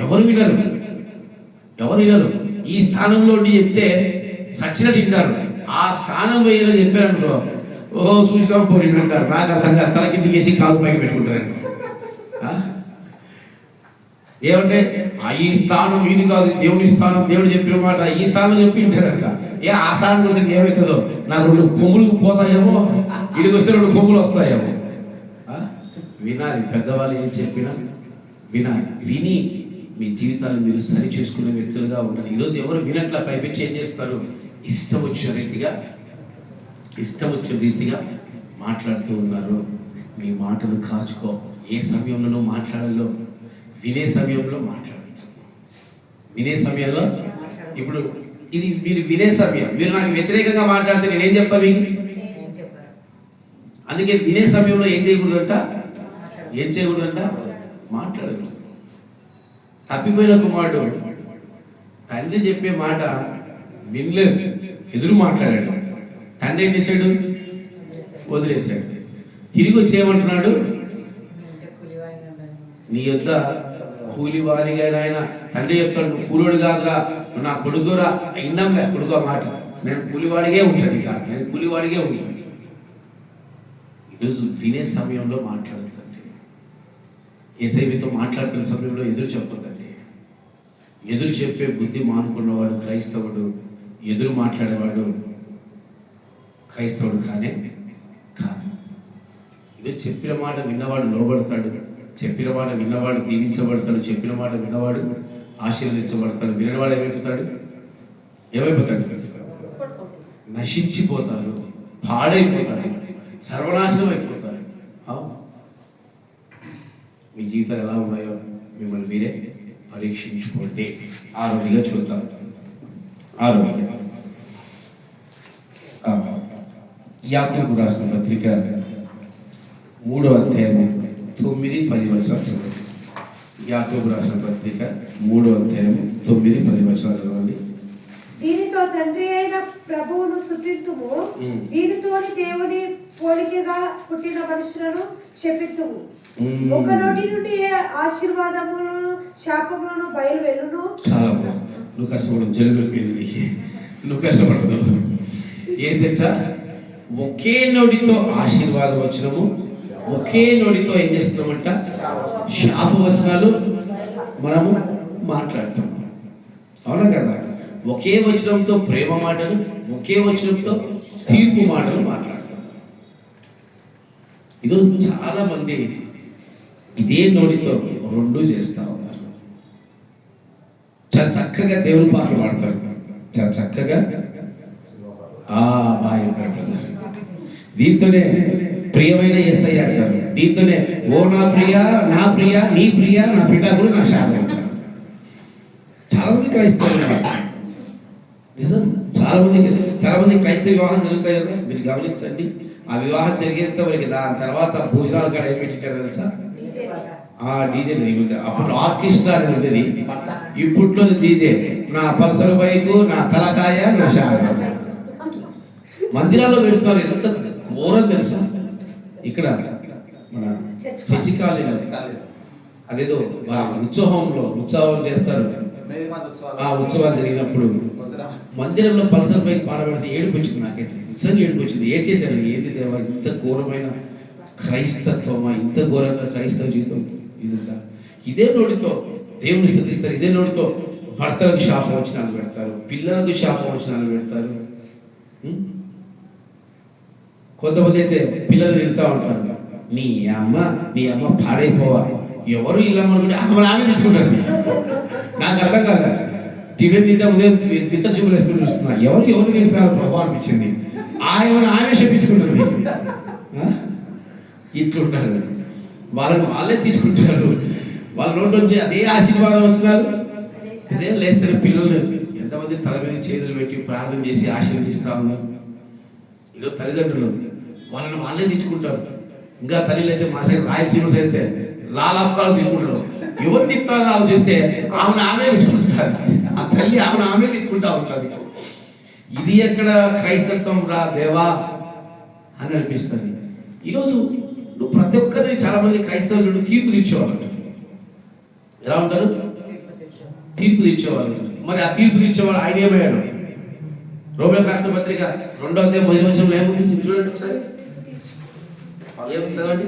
ఎవరు వినరు. ఈ స్థానంలో చెప్తే సచిన తింటారు. ఆ స్థానం పోయేదో చెప్పారు అనుకో, ఓహో చూసినా పోయి అంటారు. నాకు అర్థంగా తల కిందికి వేసి కాలు పైకి పెట్టుకుంటారు. ఏమంటే ఈ స్థానం ఇది కాదు, దేవుని స్థానం, దేవుడు చెప్పిన మాట ఈ స్థానం చెప్పి వింటారంట. ఆ స్థానం కోసం ఏమవుతుందో, నాకు 2 కొమ్ములు పోతాయేమో, ఇడికి వస్తే 2 కొమ్ములు వస్తాయేమో. వినాలి. పెద్దవాళ్ళు ఏం చెప్పినా వినాలి. విని మీ జీవితాలను మీరు సరి చేసుకునే వ్యక్తులుగా ఉండాలి. ఈరోజు ఎవరు వినట్ల పైపించి ఏం చేస్తారు? ఇష్టం వచ్చిన రీతిగా మాట్లాడుతూ ఉన్నారు. మీ మాటలు కాచుకో. ఏ సమయంలో మాట్లాడాలో వినే సమయంలో మాట్లాడచ్చు. వినే సమయంలో ఇప్పుడు ఇది మీరు వినే సమయం. మీరు నాకు వ్యతిరేకంగా మాట్లాడితే నేనేం చెప్తా మీకు? అందుకే వినే సమయంలో ఏం చేయకూడదంట? మాట్లాడకూడదు. తప్పిపోయిన కుమారుడు తండ్రి చెప్పే మాట వినలేదు, ఎదురు మాట్లాడాడు. తండ్రి ఏం చేశాడు? వదిలేశాడు. తిరిగి వచ్చేయమంటున్నాడు, నీ యొక్క కూలివారిగా ఆయన. తండ్రి చెప్తాడు, నువ్వు కూలోడు కాదురా, నువ్వు నా కొడుకురా. అయినాంలే కొడుకు మాట, నేను కూలివాడిగే ఉంటాను. ఇక నేను కూలివాడిగే ఉంటాను. ఈరోజు వినే సమయంలో మాట్లాడద్దండి. యేసయ్యతో మాట్లాడుతున్న సమయంలో ఎదురు చెప్పొద్దండి. ఎదురు చెప్పే బుద్ధి మానుకున్నవాడు క్రైస్తవుడు. ఎదురు మాట్లాడేవాడు క్రైస్తవుడు కాదు. ఇది చెప్పిన మాట విన్నవాడు లోబడతాడు. చెప్పిన మాట విన్నవాడు దీవించబడతాడు. చెప్పిన మాట విన్నవాడు ఆశీర్వదించబడతాడు. వినవాడు ఏమైపోతాడు? నశించిపోతారు, పాడైపోతారు, సర్వనాశనం అయిపోతారు. మీ జీవితాలు ఎలా ఉన్నాయో మిమ్మల్ని మీరే పరీక్షించుకోండి. ఆరోగ్యంగా చూద్దాం. యాకోబు రాసిన పత్రిక 3వ అధ్యాయము 9-10 వచనాలు. యాకోబు రాసిన పత్రిక 3వ అధ్యాయము 9-10 వచనాలు చదవండి. దీనితో తండ్రి అయిన ప్రభువును స్తుతింతుము, దీనితోని దేవుని పోలికగా పుట్టిన మనుషులను శపిత్తుము. ఒక నోటి నుండి ఆశీర్వాదములను శాపములను బయలు వెళ్ళును. చాలా నువ్వు కష్టపడదు, నువ్వు కష్టపడదు. ఏం తెచ్చా? ఒకే నోటితో ఆశీర్వాదం వచ్చినము, ఒకే నోటితో ఏం చేస్తున్నామంట? శాప వచనాలు మనము మాట్లాడుతాం. అవునా కదా? ఒకే వచనంతో ప్రేమ మాటలు, ఒకే వచనంతో తీర్పు మాటలు మాట్లాడతాం. ఈరోజు చాలా మంది ఇదే నోటితో 2 చేస్తా ఉన్నారు. చాలా చక్కగా దేవుని పాటలు పాడతారు, చాలా చక్కగా బాగా దీంతోనే ప్రియమైన యేసయ్య అంటారు. దీంతోనే ఓ నా ప్రియ, నా ప్రియ, నీ ప్రియ, నా పిఠాకుడు, నా శాతం అంటారు. చాలా మంది క్రైస్తవులు నిజం. చాలా మంది క్రైస్తవ వివాహం జరుగుతాయి కదా, మీరు గమనించండి. ఆ వివాహం జరిగేంత వరకు దాని తర్వాత భూషణాలు కాడ ఏం పెట్టారు తెలుసా? డీజే. అప్పుడు ఆర్కెస్ట్రా అని ఉండేది, ఇప్పట్లో డీజే. నా పల్సర్ బైకు, నా తలకాయ, నా శాతం మందిరాల్లో పెడుతున్నారు. ఎంత ఘోరం తెలుసా? ఇక్కడ మన చర్చి కాలేజీలో అదేదో ఉత్సవం చేస్తారు. ఆ ఉత్సవాలు జరిగినప్పుడు మందిరంలో పల్సర్ బైక్ పాడబడితే ఏడుపు వచ్చింది. నాకైతే నిజంగా ఏడుపు వచ్చింది. ఏడ్ చేశారు. ఏంటి దేవా, ఇంత ఘోరమైన క్రైస్తత్వమా, ఇంత ఘోరంగా క్రైస్తవ జీవితం ఇదంతా. ఇదే నోటితో దేవుని స్తుతిస్తారు. ఇదే నోటితో భర్తలకు శాపం వచనాలు పెడతారు, పిల్లలకు శాపం వచనాలు పెడతారు. కొంతమంది అయితే పిల్లలు తిరుగుతూ ఉంటారు, నీ అమ్మ పాడైపోవా, ఎవరు ఇల్లమ్మనుకుంటే ఆమె తెచ్చుకుంటారు. నాకు అర్థం కాదు. టిఫిన్ తింటే ఉదయం పిత్త చూపులు వేసుకుని చూస్తున్నా, ఎవరు గెలుస్తారు ప్రభావం అనిపించింది. ఆమె చెప్పించుకుంటుంది. ఇట్లుంటారు, వాళ్ళే తీసుకుంటారు. వాళ్ళ నోటి నుంచి అదే ఆశీర్వాదం వచ్చినారు. ఇదే లేస్తారు పిల్లలు. ఎంతమంది తల మీద చేతులు పెట్టి ప్రార్థన చేసి ఆశీర్వదిస్తూ ఉన్నారు. ఈరోజు తల్లిదండ్రులు వాళ్ళే తెచ్చుకుంటారు. ఇంకా తల్లిలు అయితే మా సైడ్ రాయలసీమ సైడ్ అయితే లాలాపకాలు తీసుకుంటారు. ఎవరు తిప్పుతారో ఆలోచిస్తే ఆమె తీసుకుంటారు. ఆ తల్లి ఆమె తిప్పుకుంటా ఉంటుంది. ఇది ఎక్కడ క్రైస్తత్వం రా దేవా అని అనిపిస్తుంది. ఈరోజు నువ్వు ప్రతి ఒక్కరిని చాలా మంది క్రైస్తవులు తీర్పు తీర్చేవాళ్ళు ఎలా ఉంటారు? తీర్పు తీర్చేవాళ్ళు. మరి ఆ తీర్పు తీర్చేవాళ్ళు ఆయన ఏమయ్యాడు? రోమన్ రాష్ట్ర పత్రిక 2వ అధ్యాయం 10వ వచనంలో ఏముంది చూడండి ఒకసారి. చదవండి.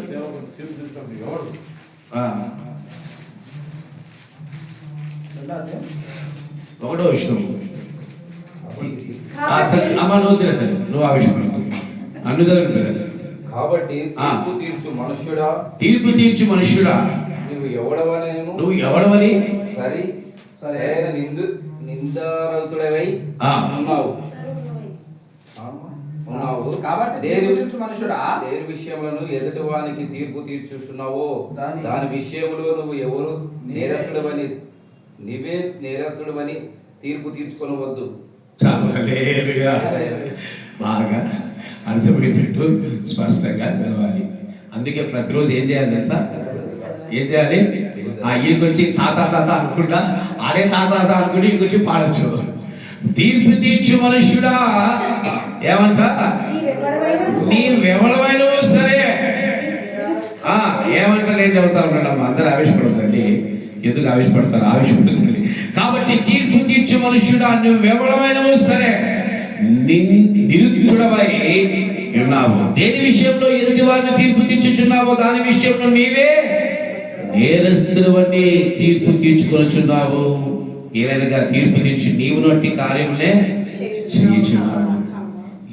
1వ వచనం. నువ్వు ఆవిష్కరించు అన్ను చదివి. కాబట్టి తీర్పు తీర్చు మనుష్యుడా నువ్వు ఎవడవని సరైన నిందారతుడవై ఉన్నావు. కాబట్టి దేని మనుషుడా దేని విషయములను ఎదుటి వానికి తీర్పు తీర్చుచున్నావో దాని విషయంలో నువ్వు ఎవరు నీవే నేరస్తుడవని తీర్పు తీర్చుకొనవద్దు. బాగా అర్థమయ్యేటట్టు స్పష్టంగా చదవాలి. అందుకే ప్రతిరోజు ఏం చేయాలి తెలుసా? ఏం చేయాలి? ఈయనకి వచ్చి తాత అనుకుంటా, ఆడే తాత అనుకుంటే ఇంకొచ్చి పాడచ్చు. తీర్పు తీర్చు మనుష్యుడా ఏమంట? నీవెవడమైన సరే ఏమంట నేను చెబుతా ఉంటాడమ్మా. అందరూ ఆవేశపడద్దండి. ఎందుకు ఆవేశపడతారు? ఆవేశపడుతుంది. కాబట్టి తీర్పు తీర్చు మనుష్యుడా నువ్వెవడమైన సరే నిరుద్ధుడవై ఉన్నావు. దేని విషయంలో ఎదుటి వారిని తీర్పు తీర్చుచున్నావో దాని విషయంలో నీవే నేరస్తుడవని తీర్పు తీర్చుకొనుచున్నావు. ఏలైనగా తీర్పు తీర్చి నీవు నట్టి కార్యములే చేయుచున్నావు.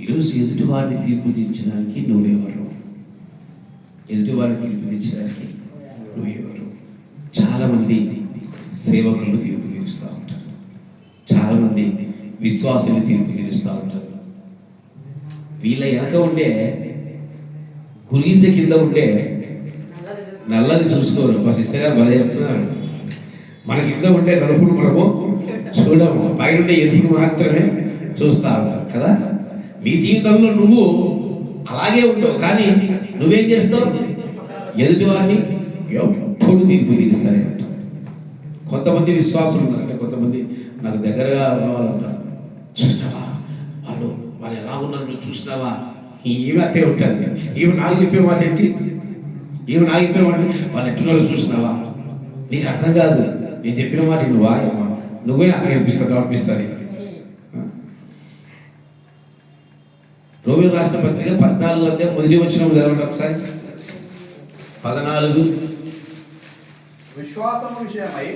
ఈరోజు ఎదుటి వారిని తీర్పు తీర్చడానికి నువ్వెవరు? ఎదుటి వారిని తీర్పు తీర్చడానికి నువ్వెవరు? చాలా మంది సేవకులు తీర్పు తీరుస్తూ ఉంటారు. చాలా మంది విశ్వాసులు తీర్పు తీరుస్తూ ఉంటారు. వీళ్ళ వెనక ఉండే గురించి కింద ఉండే నల్లది చూసుకోరు. మా సిస్టర్ గారు భలే చెప్తున్నారు. మన కింద ఉండే నలుపును మనము చూడము, పైన ఉండే ఎరుపును మాత్రమే చూస్తూ ఉంటాం కదా. నీ జీవితంలో నువ్వు అలాగే ఉంటావు, కానీ నువ్వేం చేస్తావు? ఎదుటి వారిని ఎప్పుడు తీర్పు తీరుస్తానే ఉంటావు. కొంతమంది విశ్వాసులు ఉన్నారు, అంటే కొంతమంది నాకు దగ్గరగా ఉన్నవాళ్ళు ఉంటారు. చూసినావా వాళ్ళు ఎలా ఉన్నారు, నువ్వు చూసినావా? ఈమె అట్టే ఉంటుంది. ఈమె నాకు చెప్పే మాట ఏంటి? ఈమె నాకు చెప్పే మాట వాళ్ళు ఎట్టున్నారో చూసినావా? నీకు అర్థం కాదు. నేను చెప్పిన మాట నువ్వే నాకు నేర్పిస్తావు అనిపిస్తుంది. రోమిల రాష్ట్ర పత్రిక 14 అధ్యాయం 1వ వచనం చదవండి ఒకసారి. 14. విశ్వాసము విషయమై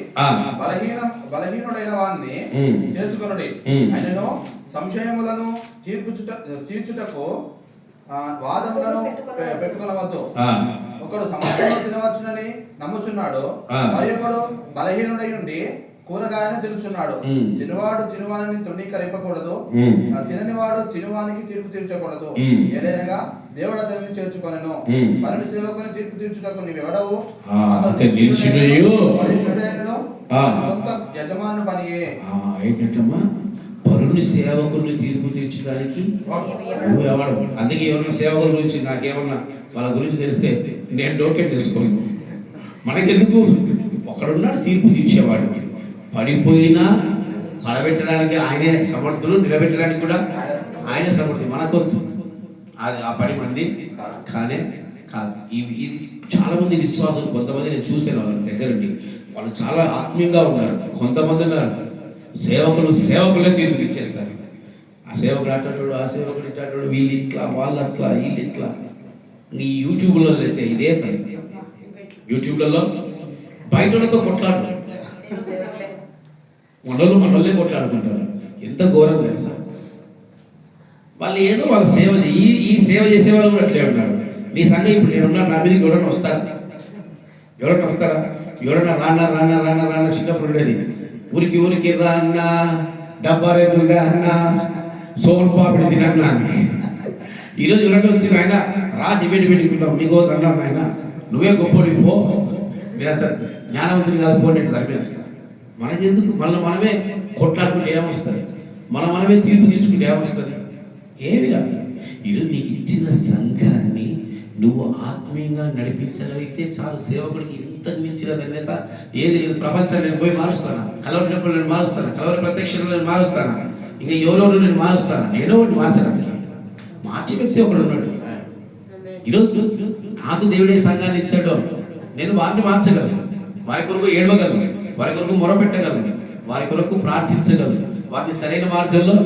బలహీనుడైన వారిని తెలుసుకొనుడి. ఆయనను సంశయములను తీర్చుటకు వాదములను పెట్టుకొనవద్దు. ఒకడు సమస్యలో తినవచ్చునని నమ్ముచున్నాడు, మరి ఒకడు బలహీనుడై ఉండి కూరగాయను తినుచున్నాడు. తినువాడు తినువాని తృణీకరింపకూడదు, తిననివాడు తినువానికి తీర్పు తీర్చకూడదు. ఏదైనా దేవుడు అతనిని చేర్చుకొనెను. పరుని సేవకుని తీర్పు తీర్చుటకు నీవెవడవు? సొంత యజమాను పనియే. ఏంటమ్మా? పరుని సేవకుల్ని తీర్పు తీర్చడానికి నువ్వు ఎవడు? అందుకే ఎవరైనా సేవకుల గురించి నాకేమన్నా వాళ్ళ గురించి తెలిస్తే నేను డోకే తెలుసుకోను. మనకెందుకు? ఒకడున్నాడు తీర్పు తీర్చేవాడు. పడిపోయినా పడబెట్టడానికి ఆయనే సమర్థులు, నిలబెట్టడానికి కూడా ఆయనే సమర్థులు. మనకొద్దు అది ఆ 10 మంది కానే కాదు. ఇది చాలా మంది విశ్వాసులు, కొంతమంది నేను చూశాను వాళ్ళ దగ్గరుండి, వాళ్ళు చాలా ఆత్మీయంగా ఉన్నారు. కొంతమంది ఉన్నారు సేవకులే తీర్పు ఇచ్చేస్తారు. ఆ సేవకుడు అట్టాడు, ఆ సేవకుడు ఇట్టాడు, వీళ్ళు ఇట్లా, వాళ్ళు అట్లా, వీళ్ళు ఇట్లా. ఈ యూట్యూబ్లో అయితే ఇదే పని. యూట్యూబ్లలో బయటతో కొట్లాడు, మనోళ్ళే కొట్లాడుకుంటారు. ఎంత ఘోరం తెలుసా? వాళ్ళు ఏదో వాళ్ళ సేవ ఈ సేవ చేసే వాళ్ళు కూడా అట్లే ఉన్నారు. నీ సంగతి ఇప్పుడు నేనున్నా, నా మీదకి కూడా వస్తాను. ఎవరైనా వస్తారా? ఎవరైనా రాన్న చిన్నప్పుడు ఉండేది. ఊరికి రాన్న, డబ్బా రేపు అన్న, సోన్ పాపిడి తినన్నా అని. ఈరోజు ఎవరైనా వచ్చింది, ఆయన రా డిబేట్ పెట్టుకుంటాం, నీకో అన్నాం ఆయన, నువ్వే గొప్పడి పో, నేను అంత జ్ఞానవంతుని కాదు పో, నేను ధర్మేస్తాను. మనకి ఎందుకు? మనమే కొట్లాడుకుంటే ఏమొస్తుంది? మనమే తీర్పు తీర్చుకుంటే ఏమొస్తుంది? ఏది రాదు. ఈరోజు నీకు ఇచ్చిన సంఘాన్ని నువ్వు ఆత్మీయంగా నడిపించగలిగితే చాలు. సేవకుడికి ఇంతకు మించిన ధన్యత ఏది లేదు. ప్రపంచాన్ని నేను పోయి మారుస్తాను, కలవరి టెంపుల్ నేను మారుస్తాను, కలవరి ప్రత్యక్షతలు నేను మారుస్తాను, ఇంకా ఎవరెవరు నేను మారుస్తాను. నేనో ఒకటి మార్చడానికి మార్చి వ్యక్తి ఒకడు ఉన్నాడు. ఈరోజు నాకు దేవుడే సంఘాన్ని ఇచ్చాడు, నేను వారిని మార్చగలను, వారి కొరకు ఏడవగలను, వారి కొరకు మొరపెట్టగలను, వారి కొరకు ప్రార్థించగలను, వారిని సరైన మార్గంలో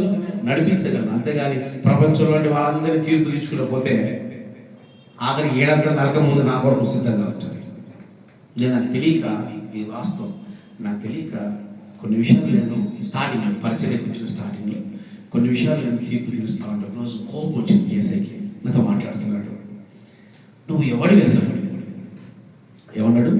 నడిపించగలను. అంతేగాని ప్రపంచంలోని వాళ్ళందరినీ తీర్పు తీర్చుకుని ఆఖరి ఏడంతా నరకం ముందు నా కొరకు సిద్ధంగా ఉంటుంది. నేను నాకు తెలియక, ఇది వాస్తవం, నాకు తెలియక కొన్ని విషయాలు నేను స్టార్టింగ్ పరిచయం వచ్చిన స్టార్టింగ్లో కొన్ని విషయాలు నేను తీర్పు తీరుస్తూ ఉంటాను. రోజు కోపం వచ్చింది ఏసైకి, నాతో మాట్లాడుతున్నాడు, నువ్వు ఎవడివి అసలు? ఏమన్నాడు?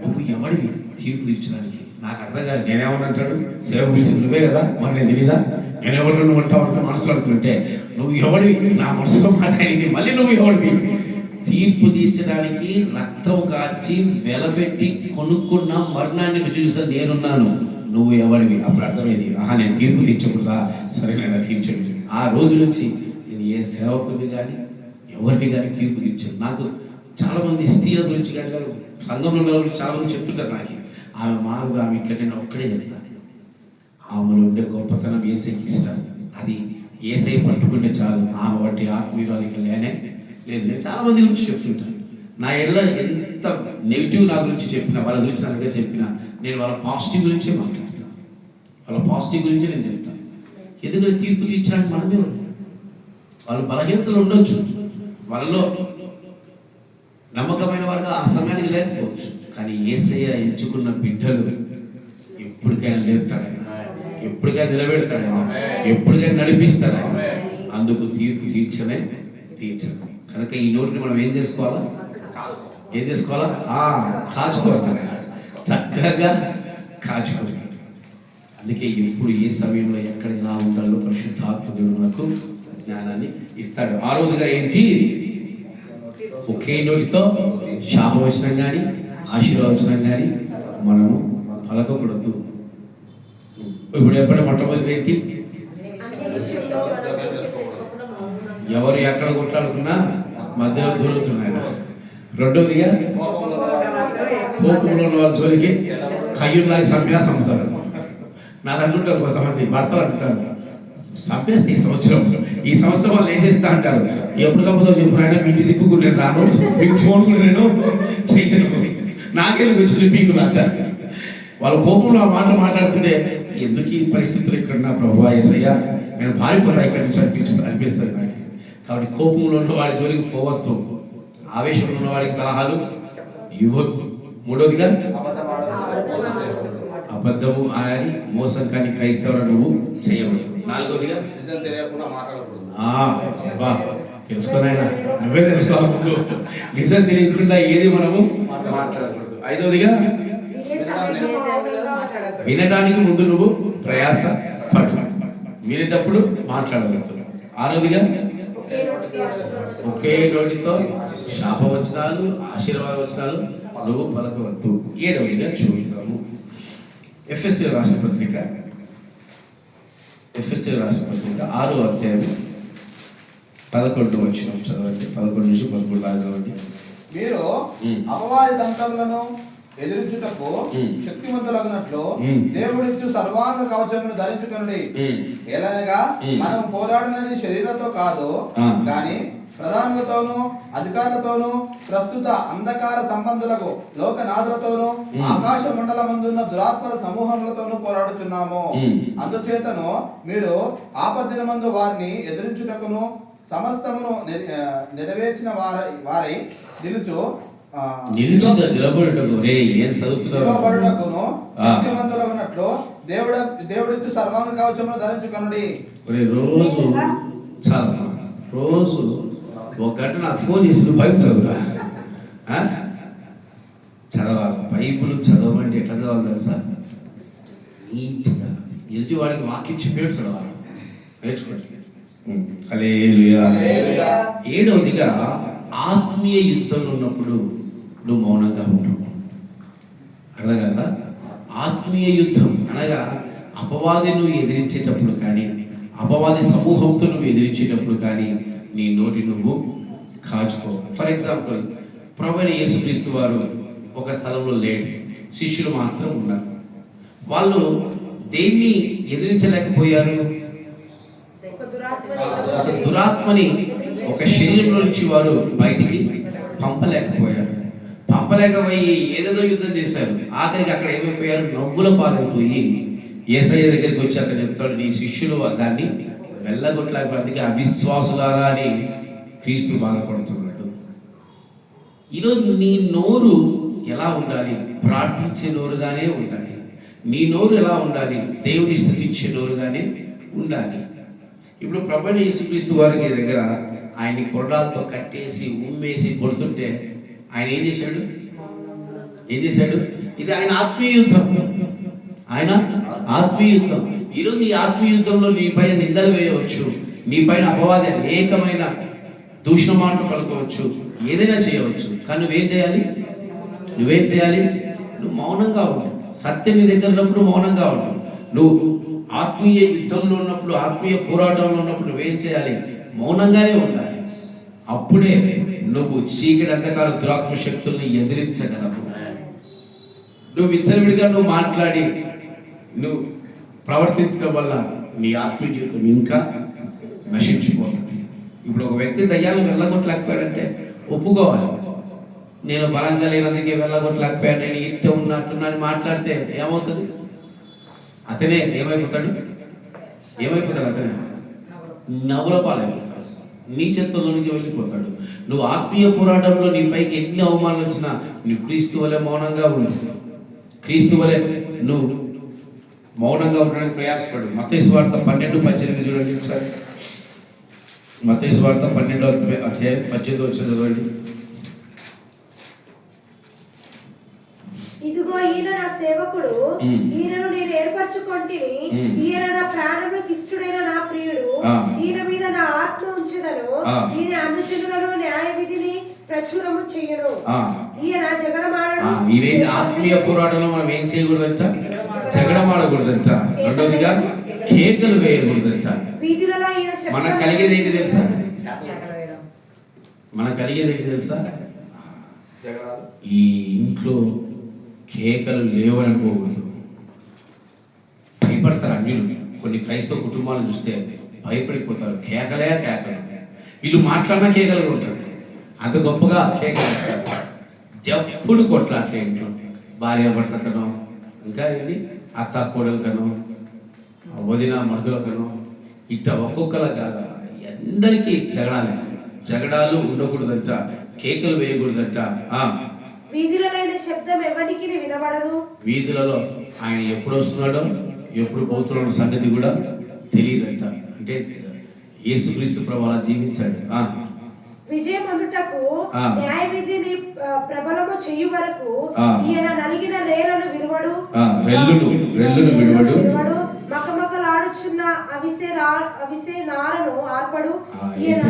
నువ్వు ఎవడివి తీర్పు తీర్చడానికి? నాకు అర్థం కాదు. నేనేమన్నంటాడు? సేవ పిలిచి నువ్వే కదా, మరి నేను తెలీదా? నేనెవరు నువ్వు అంటావు అనుకుని మనసులో అనుకుంటే, నువ్వు ఎవడివి? నా మనసులో మాట్లాడింది మళ్ళీ నువ్వు ఎవడివి? తీర్పు తీర్చడానికి రక్తం కార్చి వెలపెట్టి కొనుక్కున్న మరణాన్ని రుచి చూస్తే నేనున్నాను, నువ్వు ఎవడివి? అప్పుడు అర్థమైంది, నేను తీర్పు తీర్చకూడదా? సరే నేను తీర్చండి. ఆ రోజు నుంచి నేను ఏ సేవకుని కానీ ఎవరిని కానీ తీర్పు తీర్చాను. నాకు చాలామంది స్త్రీల గురించి కానీ సంఘంలో ఉన్న గురించి చాలామంది చెప్తుంటారు నాకు, ఆమె మారుగా, ఆమె ఇట్లా. నేను ఒక్కడే చెప్తాను, ఆమెలో ఉండే గొప్పతనం ఏసైకి ఇష్టం. అది ఏసై పట్టుకుంటే చాలు. ఆమె వంటి ఆత్మీయురాలికి లేనే లేదు. నేను చాలామంది గురించి చెప్తుంటాను. నా ఎల్ల ఎంత నెగిటివ్ నా గురించి చెప్పినా, వాళ్ళ గురించి నా దగ్గర చెప్పినా, నేను వాళ్ళ పాజిటివ్ గురించే మాట్లాడతాను. వాళ్ళ పాజిటివ్ గురించే నేను చెప్తాను. ఎందుకంటే తీర్పు తీర్చడానికి మనమే వాళ్ళ బలహీనతలు ఉండొచ్చు, వాళ్ళలో నమ్మకమైన వారుగా ఆ సమయానికి లేకపోవచ్చు, కానీ యేసయ్య ఎంచుకున్న బిడ్డలు ఎప్పటికైనా లేపుతాడు, ఎప్పటికైనా నిలబెడతాడు, ఎప్పటికైనా నడిపిస్తాడు. అందుకు తీర్పు తీర్చడం. కనుక ఈ నోటిని మనం ఏం చేసుకోవాలా? కాచుకోవాలి, చక్కగా కాచుకోవాలి. అందుకే ఎప్పుడు ఏ సమయంలో ఎక్కడ ఎలా ఉండాలో పరిశుద్ధాత్మ దేవుడు మనకు జ్ఞానాన్ని ఇస్తాడు. ఆ రోజుగా ఏంటి? ఒకే నోటితో శాపవచనం కానీ ఆశీర్వచనం కానీ మనము పలకకూడదు. ఇప్పుడు ఎప్పుడైనా మొట్టమొదటి ఏంటి? ఎవరు ఎక్కడ కొట్లాడుకున్నా మధ్యలో దూరుతున్నాయన. రెండోదిగా కోపంలో ఉన్న వాళ్ళ జోలికి కయ్యూలాగా సంపినా చంపుతారు. నాది అంటుంటారు కొంతమంది భర్తలు అంటుంటారు, చంపేస్తే ఈ సంవత్సరం వాళ్ళు ఏం చేస్తా అంటారు, ఎప్పుడు చంపుతావు చెప్పు నాయన, మీ ఇంటి దిక్కు నేను రాను, మీకు ఫోన్ కూడా నేను చెయ్యను, నాకేళ్ళు వచ్చి పీకులు అంటారు. వాళ్ళ కోపంలో ఆ మాట మాట్లాడుతుంటే ఎందుకు ఈ పరిస్థితులు ఇక్కడ నా ప్రభువా యేసయ్య, నేను పారిపోతా ఇక్కడి నుంచి అనిపిస్తుంది నాకు. కాబట్టి కోపంలో ఉన్న వాడి జోలికి పోవద్దు, ఆవేశంలో ఉన్న వాడికి సలహాలు ఇవ్వద్దు. మూడోదిగా అబద్ధము అని మోసం కానీ క్రైస్తవులు నువ్వు చేయవద్దు. నాలుగోదిగా తెలుసుకోనైనా నువ్వే తెలుసుకోవాలి ముందు, నిజం తెలియకుండా ఏది మనము మాట్లాడకూడదు. ఐదవదిగా వినడానికి ముందు నువ్వు ప్రయాస పడు, వినేటప్పుడు మాట్లాడవద్దు. ఆరోదిగా ఒకే నోటితో శాపవచనాలు ఆశీర్వాదవచనాలు నువ్వు పలకవద్దు. ఏడవదిగా చూద్దాము ఎఫెసీయుల రాసిన పత్రిక 6వ అధ్యాయం 11వ వచనం చదవండి. 11 నుంచి 13 చదవండి. మీరు అపవాది తంత్రములను ఎదిరించుటకు శక్తివంతులగునట్లు దేవుడిచ్చు సర్వాంగ కవచమును ధరించుకొనుడి. ఎలానగా మనం పోరాడినది శరీరంతో కాదు కానీ ప్రధానులతోనూ అధికారులతోనూ ప్రస్తుత అంధకార సంబంధులకు లోకనాథులతోనూ ఆకాశ మండలమందున్న దురాత్మల సమూహములతోనూ పోరాడుచున్నాము. అందుచేతను మీరు ఆపద్దినమందు వారిని ఎదిరించుటకును సమస్తమును నెరవేర్చిన వారై నిలబడుటకును దేవుడిచ్చు సర్వాంగ కవచమును ధరించుకొనుడి. రోజు ఒక గంట నాకు ఫోన్ చేసి నువ్వు భయపడవురా, చదవాలి. బైబిల్ చదవమంటే ఎట్లా చదవాలి తెలుసా? నీట్గా ఎదుటి వాడికి వాక్యం చెప్పేట్టు చదవాలి. నేర్చుకోండి. హల్లెలూయా. ఏడవదిగా ఆత్మీయ యుద్ధంలో ఉన్నప్పుడు నువ్వు మౌనంగా ఉంటావు. అనగా ఆత్మీయ యుద్ధం అనగా అపవాది నువ్వు ఎదిరించేటప్పుడు కానీ, అపవాది సమూహంతో నువ్వు ఎదిరించేటప్పుడు కానీ నీ నోటి నువ్వు కాచుకో. ఫర్ ఎగ్జాంపుల్, ప్రభువైన యేసుక్రీస్తు వారు ఒక స్థలంలో లేడు, శిష్యులు మాత్రం ఉన్నారు. వాళ్ళు దేన్ని ఎదిరించలేకపోయారు? ఒక దురాత్మని ఒక శరీరంలో నుంచి వారు బయటికి పంపలేకపోయారు. పంపలేకపోయి ఏదేదో యుద్ధం చేశారు. ఆఖరికి అక్కడ ఏమైపోయారు? నవ్వుల పాలైపోయి యేసయ్య దగ్గరికి వచ్చి అక్కడ చెప్తాడు, నీ శిష్యులు దాన్ని వెళ్ళగొట్టలేకపోతే అవిశ్వాసులారా అని క్రీస్తు బాధపడుతున్నాడు. ఈరోజు నీ నోరు ఎలా ఉండాలి? ప్రార్థించే నోరుగానే ఉండాలి. నీ నోరు ఎలా ఉండాలి? దేవుని స్తుతించే నోరుగానే ఉండాలి. ఇప్పుడు ప్రభువైన యేసుక్రీస్తు వారికి దగ్గర ఆయన్ని కొరడాలతో కట్టేసి ఉమ్మేసి కొడుతుంటే ఆయన ఏం చేశాడు? ఇది ఆయన ఆత్మీయ యుద్ధం. ఆయన ఆత్మీయ యుద్ధం. ఈరోజు నీ ఆత్మీయ యుద్ధంలో నీ పైన నిందలు వేయవచ్చు, నీ పైన అపవాది అనేకమైన దూషణ మాటలు పలుకోవచ్చు, ఏదైనా చేయవచ్చు. కానీ నువ్వేం చేయాలి? నువ్వు మౌనంగా ఉండు. సత్యం నీ దగ్గర ఉన్నప్పుడు మౌనంగా ఉండు. నువ్వు ఆత్మీయ యుద్ధంలో ఉన్నప్పుడు, ఆత్మీయ పోరాటంలో ఉన్నప్పుడు నువ్వేం చేయాలి? మౌనంగానే ఉండాలి. అప్పుడే నువ్వు చీకటి అంధకార దురాత్మ శక్తుల్ని ఎదిరించగలవు. నువ్వు విచ్చలవిడిగా నువ్వు మాట్లాడి నువ్వు ప్రవర్తించడం వల్ల నీ ఆత్మీయ జీవితం ఇంకా నశించిపోతుంది. ఇప్పుడు ఒక వ్యక్తి దయ్యాలను వెళ్ళగొట్టలేకపోయాడంటే ఒప్పుకోవాలి. నేను బలంగా లేనందుకే వెళ్ళగొట్టలేకపోయాను, నేను ఇట్టే ఉన్నట్టున్నాను మాట్లాడితే ఏమవుతుంది? అతనే ఏమైపోతాడు? అతనే నవ్వుల పాలైపోతాడు, నీచత్వంలోనికి వెళ్ళిపోతాడు. నువ్వు ఆత్మీయ పోరాటంలో నీ పైకి ఎన్ని అవమానాలు వచ్చినా నువ్వు క్రీస్తు వలె మౌనంగా ఉండు. క్రీస్తు వలె నువ్వు మౌనంగా ఉండడానికి ప్రయాసపడు. మత్తయి సువార్త 12:18 చూడండి ఒకసారి. మత్తయి సువార్త 12:18 చదవండి. ఇదిగో ఈయన నా సేవకుడు, ఈయనను నేను ఏర్పరచుకొంటిని, ఈయన నా ప్రాణములకు ఇష్టడైన నా ప్రియుడు, ఈయన మీద నా ఆత్మ ఉంచుదను, ఈయన అన్యజనులను న్యాయ విధిని ప్రచురము చెయ్యను, ఈయన జగడమాడను. ఈయన ఆత్మీయ పోరాటంలో మనం ఏం చేయకూడదంట? జగడమాడకూడదంట. రెండవదిగా కేకలు వేయకూడదంట. వీధులలో ఈయన మనకు కలిగేది ఏంటి తెలుసా? ఈ ఇంట్లో కేకలు లేవని అనుకోకూడదు. భయపడతారు అన్యులు. కొన్ని క్రైస్తవ కుటుంబాలు చూస్తే భయపడిపోతారు. కేకలు. వీళ్ళు మాట్లాడినా కేకలు ఉంటారు. అంత గొప్పగా కేకలు ఇస్తారు. ఎప్పుడు కొట్లాట్లే ఇంట్లో భార్య భర్తకనో, ఇంకా ఏంటి అత్త కోడలకనో, వదిన మరుదులకనో, ఇట్లా ఒక్కొక్కల కాదు, అందరికీ జగడాలు ఉండకూడదంట, కేకలు వేయకూడదంట. వీధులలో శబ్దం ఎవరికి వినబడదు. వీధులలో ఆయన ఎప్పుడు వస్తున్నాడో ఎప్పుడు పోతున్నాడో సంగతి కూడా తెలియదంట. అంటే యేసుక్రీస్తు ప్రభు అలా జీవించాడు. విజయం అందుటకు న్యాయ విధిని ప్రబలము చేయు వరకు ఈయన నలిగిన రేలను విరువడు, రెల్లును విడువడు, మకమకలాడుచున్న అవిసే నారను ఆర్పడు. ఆయన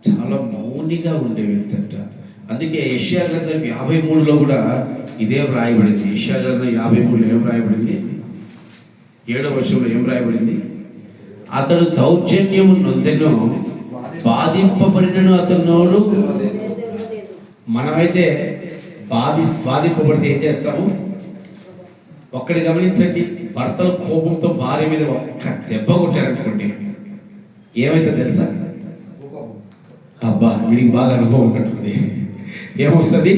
చాలా మౌనిగా ఉండే వ్యక్తి అంట. అందుకే యెషయా గ్రంథం 53లో కూడా ఇదే వ్రాయబడింది. యెషయా గ్రంథం 53లో ఏం వ్రాయబడింది? 7వ వచనంలో ఏం వ్రాయబడింది? అతడు దౌర్జన్యము నొందెను, బాధింపబడినను అతను. మనమైతే బాధింపబడితే ఏం చేస్తాము? ఒక్కడి గమనించండి, భర్తలు కోపంతో భార్య మీద ఒక్క దెబ్బ కొట్టారనుకోండి, ఏమైతే తెలుసా? అబ్బా వీడికి బాగా అనుభవం ఉంటుంది. ఏమొస్తుంది?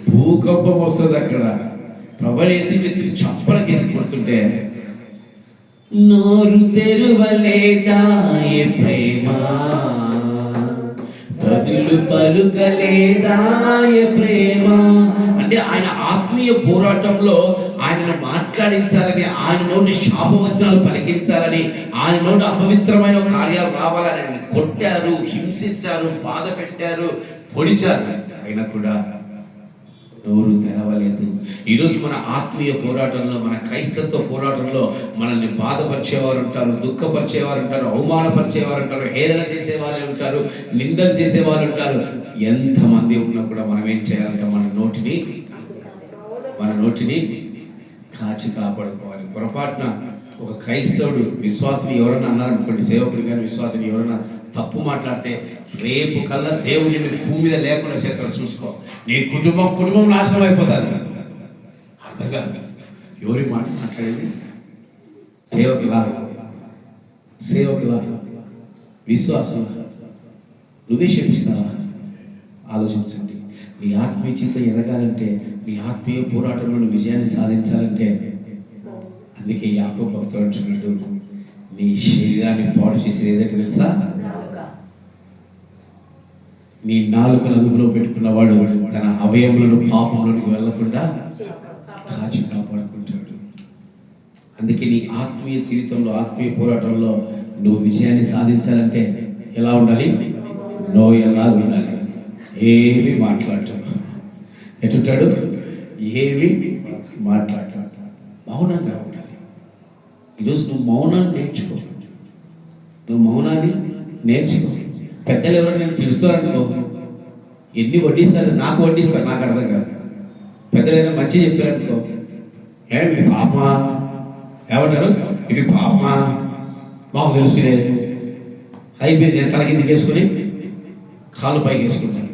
భూకంపం వస్తుంది. అక్కడ ప్రభువైన యేసుక్రీస్తు చప్పలకేసి కొడుతుంటే నోరు తెరువలేదాయ ప్రేమ, బదులు పలుకలేదాయ ప్రేమ. అంటే ఆయన ఆత్మీయ పోరాటంలో ఆయనను మాట్లాడించాలని, ఆయన నోటి శాపవచనాలు పలికించాలని, ఆయన నోటి అపవిత్రమైన కార్యాలు రావాలని ఆయన కొట్టారు, హింసించారు, బాధ పెట్టారు, పొడిచారు. అయినా కూడా నోరు తెరవలేదు. ఈరోజు మన ఆత్మీయ పోరాటంలో, మన క్రైస్తత్వ పోరాటంలో మనల్ని బాధపరిచేవారు ఉంటారు, దుఃఖపరిచేవారు ఉంటారు, అవమానపరిచేవారు ఉంటారు, హేళన చేసేవారు ఉంటారు, నిందలు చేసేవారు ఉంటారు. ఎంతమంది ఉన్నా కూడా మనం ఏం చేయాలంటే మన నోటిని కాచి కాపాడుకోవాలి. పొరపాటున ఒక క్రైస్తవుడు విశ్వాసిని ఎవరైనా అన్నారనుకోండి, సేవకుడు కానీ విశ్వాసిని ఎవరైనా తప్పు మాట్లాడితే రేపు కల్లా దేవుని భూమి మీద లేకుండా చేస్తాడు. చూసుకో, నీ కుటుంబం నాశనం అయిపోతుంది. అర్థం కాదు ఎవరి మాట మాట్లాడేది. సేవకులా విశ్వాసం నువ్వే శపిస్తావా? ఆలోచించండి. నీ ఆత్మీయ జీవితం ఎదగాలంటే, నీ ఆత్మీయ పోరాటంలో విజయాన్ని సాధించాలంటే, అందుకే యాకోబు భక్తుడు అంటున్నాడు, నీ శరీరాన్ని పాడు చేసేది ఏదంటే తెలుసా? నీ నాలుకను అదుపులో పెట్టుకున్నవాడు తన అవయములను పాపంలోనికి వెళ్లకుండా కాచి కాపాడుకుంటాడు. అందుకే నీ ఆత్మీయ జీవితంలో, ఆత్మీయ పోరాటంలో నువ్వు విజయాన్ని సాధించాలంటే ఎలా ఉండాలి? ఎలా ఉండాలి? ఏమి మాట్లాడతాడు, ఎటుంటాడు? ఏమి మాట్లాడతాడు, మౌనంగా ఉండాలి. ఈరోజు నువ్వు మౌనాన్ని నేర్చుకో. పెద్దలు ఎవరైనా నేను తిడుతారనుకో, ఎన్ని వడ్డిస్తారు, నాకు వడ్డిస్తారు, నాకు అర్థం కాదు. పెద్దలు ఏదైనా మంచి చెప్పారనుకో, ఇది పాపమా, ఏమంటారు? ఇది పాపమా, మాకు తెలుసులే, అయిపోయింది. నేను తల కిందకి వేసుకొని కాళ్ళు పైకి వేసుకుంటాను.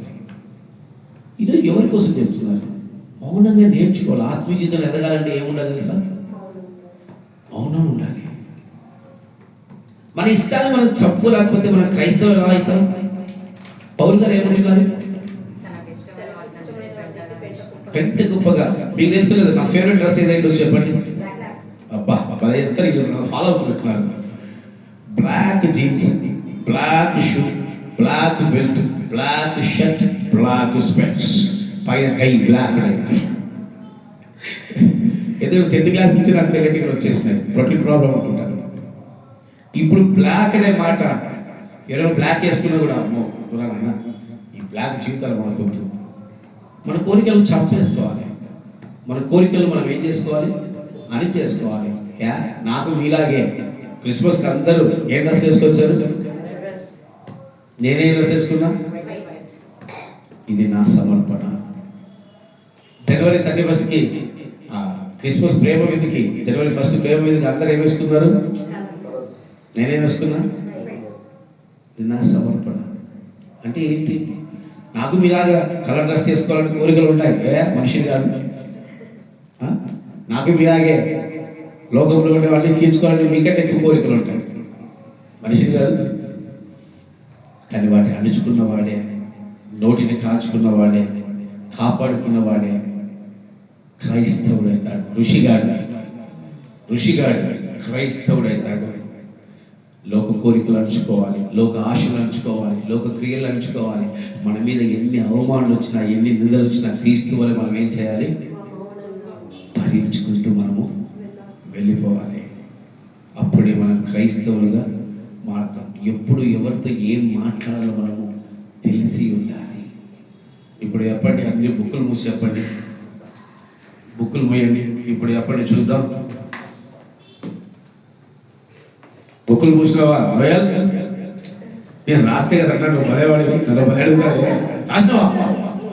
ఇది ఎవరి కోసం చెప్తున్నారు? మౌనంగా నేర్చుకోవాలి. ఆత్మీయ జీవితంలో ఎదగాలంటే ఏముండాలి తెలుసా? మౌనం ఉండాలి. మన ఇష్టాన్ని మనం చెప్పుకోలేకపోతే మన క్రైస్తవులు ఎలా అవుతాం? పౌలు గారు ఏమంటున్నారు? పెంట గొప్పగా. మీకు తెలుసు కదా నా ఫేవరెట్ డ్రెస్ ఏదైతే చెప్పండి. అబ్బా ఫాలో అవుతున్నారు. Black jeans, black shoe, black belt, black shirt, black specs, పైన టై బ్లాక్. ఏదో 10th క్లాస్ నుంచి నాకు తెలియక వచ్చేసినాయి. ప్రోటీన్ ప్రాబ్లం అనుకుంటారు. ఇప్పుడు బ్లాక్ అనే మాట ఎవరో బ్లాక్ వేసుకున్నా కూడా అమ్మో పురాణైనా ఈ బ్లాక్ జీవితాలు మనకు వద్దు. మన కోరికలు చంపేసుకోవాలి. మన కోరికలు మనం ఏం చేసుకోవాలి? అని చేసుకోవాలి. నాకు మీలాగే క్రిస్మస్కి అందరూ ఏ డ్రెస్ వేసుకొచ్చారు? నేనే డ్రెస్ వేసుకున్నా. ఇది నా సమర్పణ. జనవరి 31కి క్రిస్మస్ ప్రేమ విధికి, జనవరి 1 ప్రేమ విధికి అందరూ ఏం వేసుకున్నారు? నేనేం వేసుకున్నా. ఇది నా సమర్పణ. అంటే ఏంటి? నాకు మీలాగా కలర్ డ్రెస్ వేసుకోవాలని కోరికలు ఉంటాయి. మనిషిని కాదు. నాకు మీలాగే లోకంలో ఉండే వాళ్ళని తీర్చుకోవాలని మీకంటే ఎక్కువ కోరికలు ఉంటాయి. మనిషిని కాదు. కానీ వాటిని అణుచుకున్నవాడే, నోటిని కాచుకున్నవాడే, కాపాడుకున్నవాడే క్రైస్తవుడైతాడు. ఋషిగాడు క్రైస్తవుడైతాడు. లోక కోరికలు అణుచుకోవాలి, లోక ఆశలు అణుచుకోవాలి, లోక క్రియలు అణుచుకోవాలి. మన మీద ఎన్ని అవమానాలు వచ్చినా, ఎన్ని నిందలు వచ్చినా క్రీస్తు వల్ల మనం ఏం చేయాలి? భరించుకుంటూ మనము వెళ్ళిపోవాలి. అప్పుడే మనం క్రైస్తవులుగా మారుతాం. ఎప్పుడు ఎవరితో ఏం మాట్లాడాలో మనము తెలిసి ఉండాలి. ఇప్పుడు చెప్పండి, అన్ని బుక్కులు మూసి చెప్పండి, బుక్కులు మూయండి. ఇప్పుడు చెప్పండి చూద్దాం. బుక్కులు మూసినావా? రోయల్ నేను రాస్తే కదా నువ్వు భలేవాడివి, నన్ను భలేడు కాదు. రాసినావా?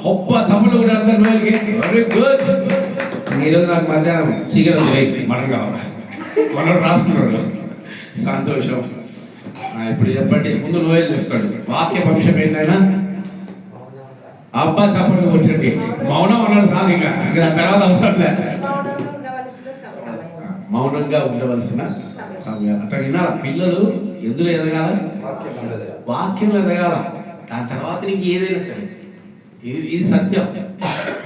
గొప్ప చమ్మలు కూడా అంతా రోయల్కి. Very good. ఈరోజు నాకు మధ్యాహ్నం చికెన్ మటన్ కావాలి, మనం రాస్తున్నాడు. సంతోషం. ఇప్పుడు చెప్పండి, ముందు నోయల్ చెప్తాడు. వాక్య వంశం ఏంటైనా అబ్బా చప్పట్లు వచ్చండి. మౌనం అన్నాడు సార్. ఇంకా తర్వాత అవసరం లేదు. మౌనంగా ఉండవలసిన సమయం అంటే వినాల. పిల్లలు ఎందులో ఎదగాల? వాక్యంలో ఎదగాల. దాని తర్వాత నీకు ఏదైనా సరే, ఇది సత్యం.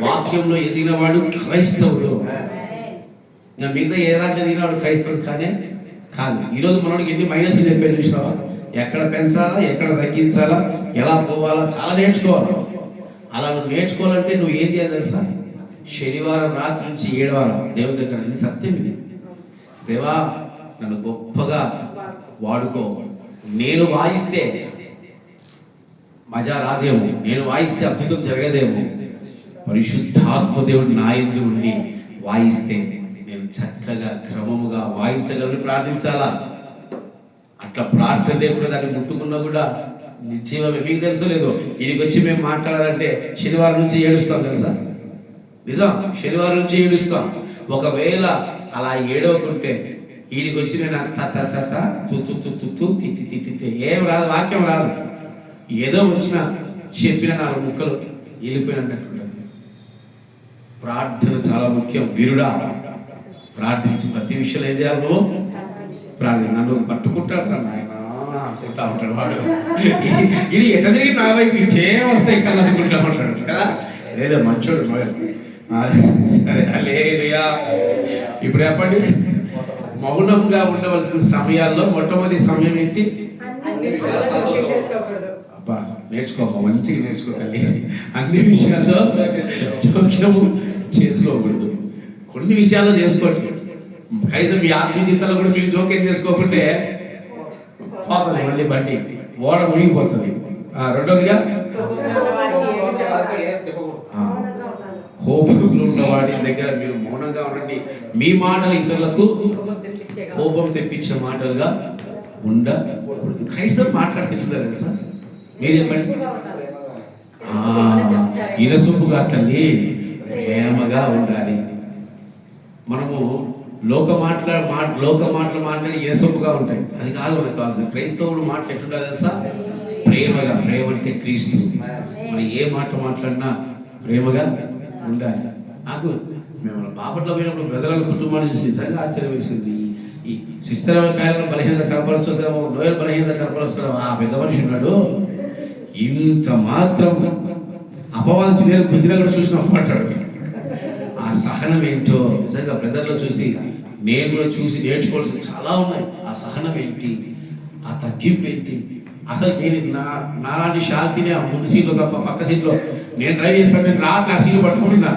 వాక్యంలో ఎదిగినవాడు క్రైస్తవుడు. ఇంకా మిగతా ఏ రాజ్యం ఎదిగినవాడు క్రైస్తవుడు కానే కాదు. ఈరోజు మనోడికి ఎన్ని మైనస్లు చెప్పే చూసినావా? ఎక్కడ పెంచాలా, ఎక్కడ తగ్గించాలా, ఎలా పోవాలా, చాలా నేర్చుకోవాలి. అలా నువ్వు నేర్చుకోవాలంటే నువ్వు ఏం చేయాలి తెలుసా? శనివారం రాత్రి నుంచి 7 వారం దేవుని దగ్గర. ఇది సత్యం. ఇది దేవా నన్ను గొప్పగా వాడుకో. నేను వాయిస్తే మజా రాదేమో, నేను వాయిస్తే అద్భుతం జరగదేమో, పరిశుద్ధాత్మ దేవుడు నా యందు ఉండి వాయిస్తే నేను చక్కగా క్రమముగా వాయించగలను ప్రార్థించాలా. అట్లా ప్రార్థన లేకుండా దాన్ని ముట్టుకున్నా కూడా నిశ్చయమే. మీకు తెలుసు లేదు, ఈయనకి వచ్చి మేము మాట్లాడాలంటే శనివారం నుంచి ఏడుస్తాం తెలుసా? నిజం, శనివారం నుంచి ఏడుస్తాం. ఒకవేళ అలా ఏడవకుంటే ఈయనకి వచ్చి నేను ఏం రాదు, వాక్యం రాదు, ఏదో వచ్చిన చెప్పిన 4 ముక్కలు వెళ్ళిపోయినట్టుండదు. ప్రార్థన చాలా ముఖ్యం. వీరుడా ప్రార్థించి ప్రతి విషయంలో ఏం చేయాలి? నువ్వు ప్రార్థన. నన్ను పట్టుకుంటాడు నాయన అనుకుంటా ఉంటాడు వాడు. ఇది ఎట తిరిగి నా వైపు ఇచ్చే వస్తాయి కదా అనుకుంటా ఉంటాడు కదా. లేదో మంచోడు సరే. హల్లెలూయా. ఇప్పుడు చెప్పండి, మౌనంగా ఉండవలసిన సమయాల్లో మొట్టమొదటి సమయం ఏంటి? అబ్బా నేర్చుకోమ్మా, మంచిగా నేర్చుకో తల్లి. అన్ని విషయాల్లో జోక్యము చేసుకోకూడదు. కొన్ని విషయాల్లో చేసుకోండి. కనీసం మీ ఆత్మీయ జీవితంలో కూడా మీరు జోక్యం చేసుకోకుంటే పోతుంది మళ్ళీ బండి, ఓడ మునిగిపోతుంది. రెండోదిగా కోపంలో ఉన్న వాడి దగ్గర మీరు మౌనంగా ఉండండి. మీ మాటలు ఇతరులకు కోపం తెప్పించిన మాటలుగా ఉండకూడదు. క్రైస్తవులు మాట్లాడుతుంటారు తెలుసా? మీరు చెప్పండి. ఇనసొప్పుగా తల్లి ప్రేమగా ఉండాలి. మనము లోక మాటలు మాట్లాడి ఇనసొప్పుగా ఉంటాయి. అది కాదు మనకు కావాల్సింది. క్రైస్తవుడు మాటలు ఎట్లుంటుంది తెలుసా? ప్రేమగా. ప్రేమ అంటే క్రీస్తు. మనం ఏ మాట మాట్లాడినా ప్రేమగా ఉండాలి. నాకు మేము బాపట్ల పోయినప్పుడు బ్రదర్ల కుటుంబాన్ని చూసి నిజంగా ఆశ్చర్యం వేసింది. ఈ శిస్తరకాయలను బలహీనత కనపరుస్తుందేమో, నోయలు బలహీనత కనపరుస్తున్నాం. ఆ పెద్ద మనిషి ఉన్నాడు, ఇంత మాత్రం అపవాంచి నేను గుద్దిన కూడా చూసిన మాట్లాడు. ఆ సహనం ఏంటో నిజంగా బ్రదర్లో చూసి నేను కూడా చూసి నేర్చుకోవాల్సి చాలా ఉన్నాయి. ఆ సహనం ఏంటి, ఆ తగ్గింపు ఏంటి. అసలు నేను నాలాంటి శాంతిని ఆ ముందు సీట్లో తప్ప పక్క సీట్లో నేను డ్రైవ్ చేస్తాను. నేను రాత్రి ఆ సీట్లు పట్టుకుంటున్నా.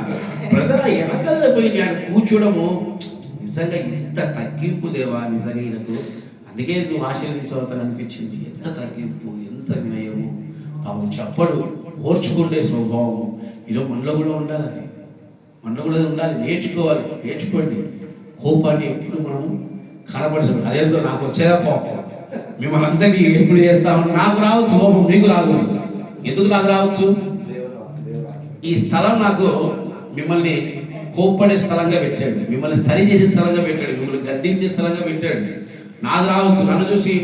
బ్రదర్ వెనకాల పోయి నేను కూర్చోవడము నిజంగా ఇంత తగ్గింపు దేవా నిజంగా ఈయనకు. అందుకే నువ్వు ఆశీర్వదించవద్దని అనిపించింది. ఎంత తగ్గింపు, ఎంత వినయము. పాపం చెప్పడు, ఓర్చుకుంటే స్వభావము. ఈరోజు మనలో కూడా ఉండాలి. అది మనలో కూడా ఉండాలి. నేర్చుకోండి. కోపాన్ని ఎప్పుడు మనం కనపరచడం. అదేందో నాకు వచ్చేదా కోపం, మిమ్మల్ని అందరికీ ఎప్పుడు చేస్తా ఉన్నా నాకు రావచ్చు కోపం, మీకు రాకూడదు. ఎందుకు నాకు రావచ్చు? ఈ స్థలం నాకు మిమ్మల్ని కోప్పడే స్థలంగా పెట్టాడు, మిమ్మల్ని సరి చేసే స్థలంగా పెట్టాడు, మిమ్మల్ని గద్దించే స్థలంగా పెట్టాడు. నాకు రావచ్చు. నన్ను చూసి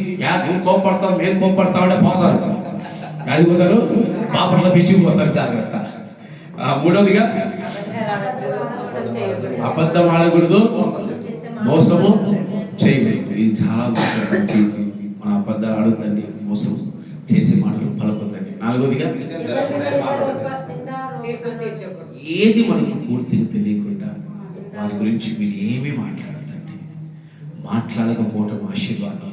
నువ్వు కోప్పడతావు, మేము కోప్పడతామంటే పోతారు. అడిగిపోతారు, బాపట్ల పిచ్చిపోతారు. జాగ్రత్త. మూడవదిగా అబద్ధం ఆడకూడదు, మోసము చేయకూడదు. ఇది చాలా ముఖ్యం. మన అబద్ధాలు ఆడొద్దండి, మోసం చేసే మాటలు పలకొద్దండి. నాలుగోదిగా ఏది మనకు పూర్తిగా తెలియకుండా వారి గురించి మీరు ఏమీ మాట్లాడద్దండి. మాట్లాడకపోవటం ఆశీర్వాదం,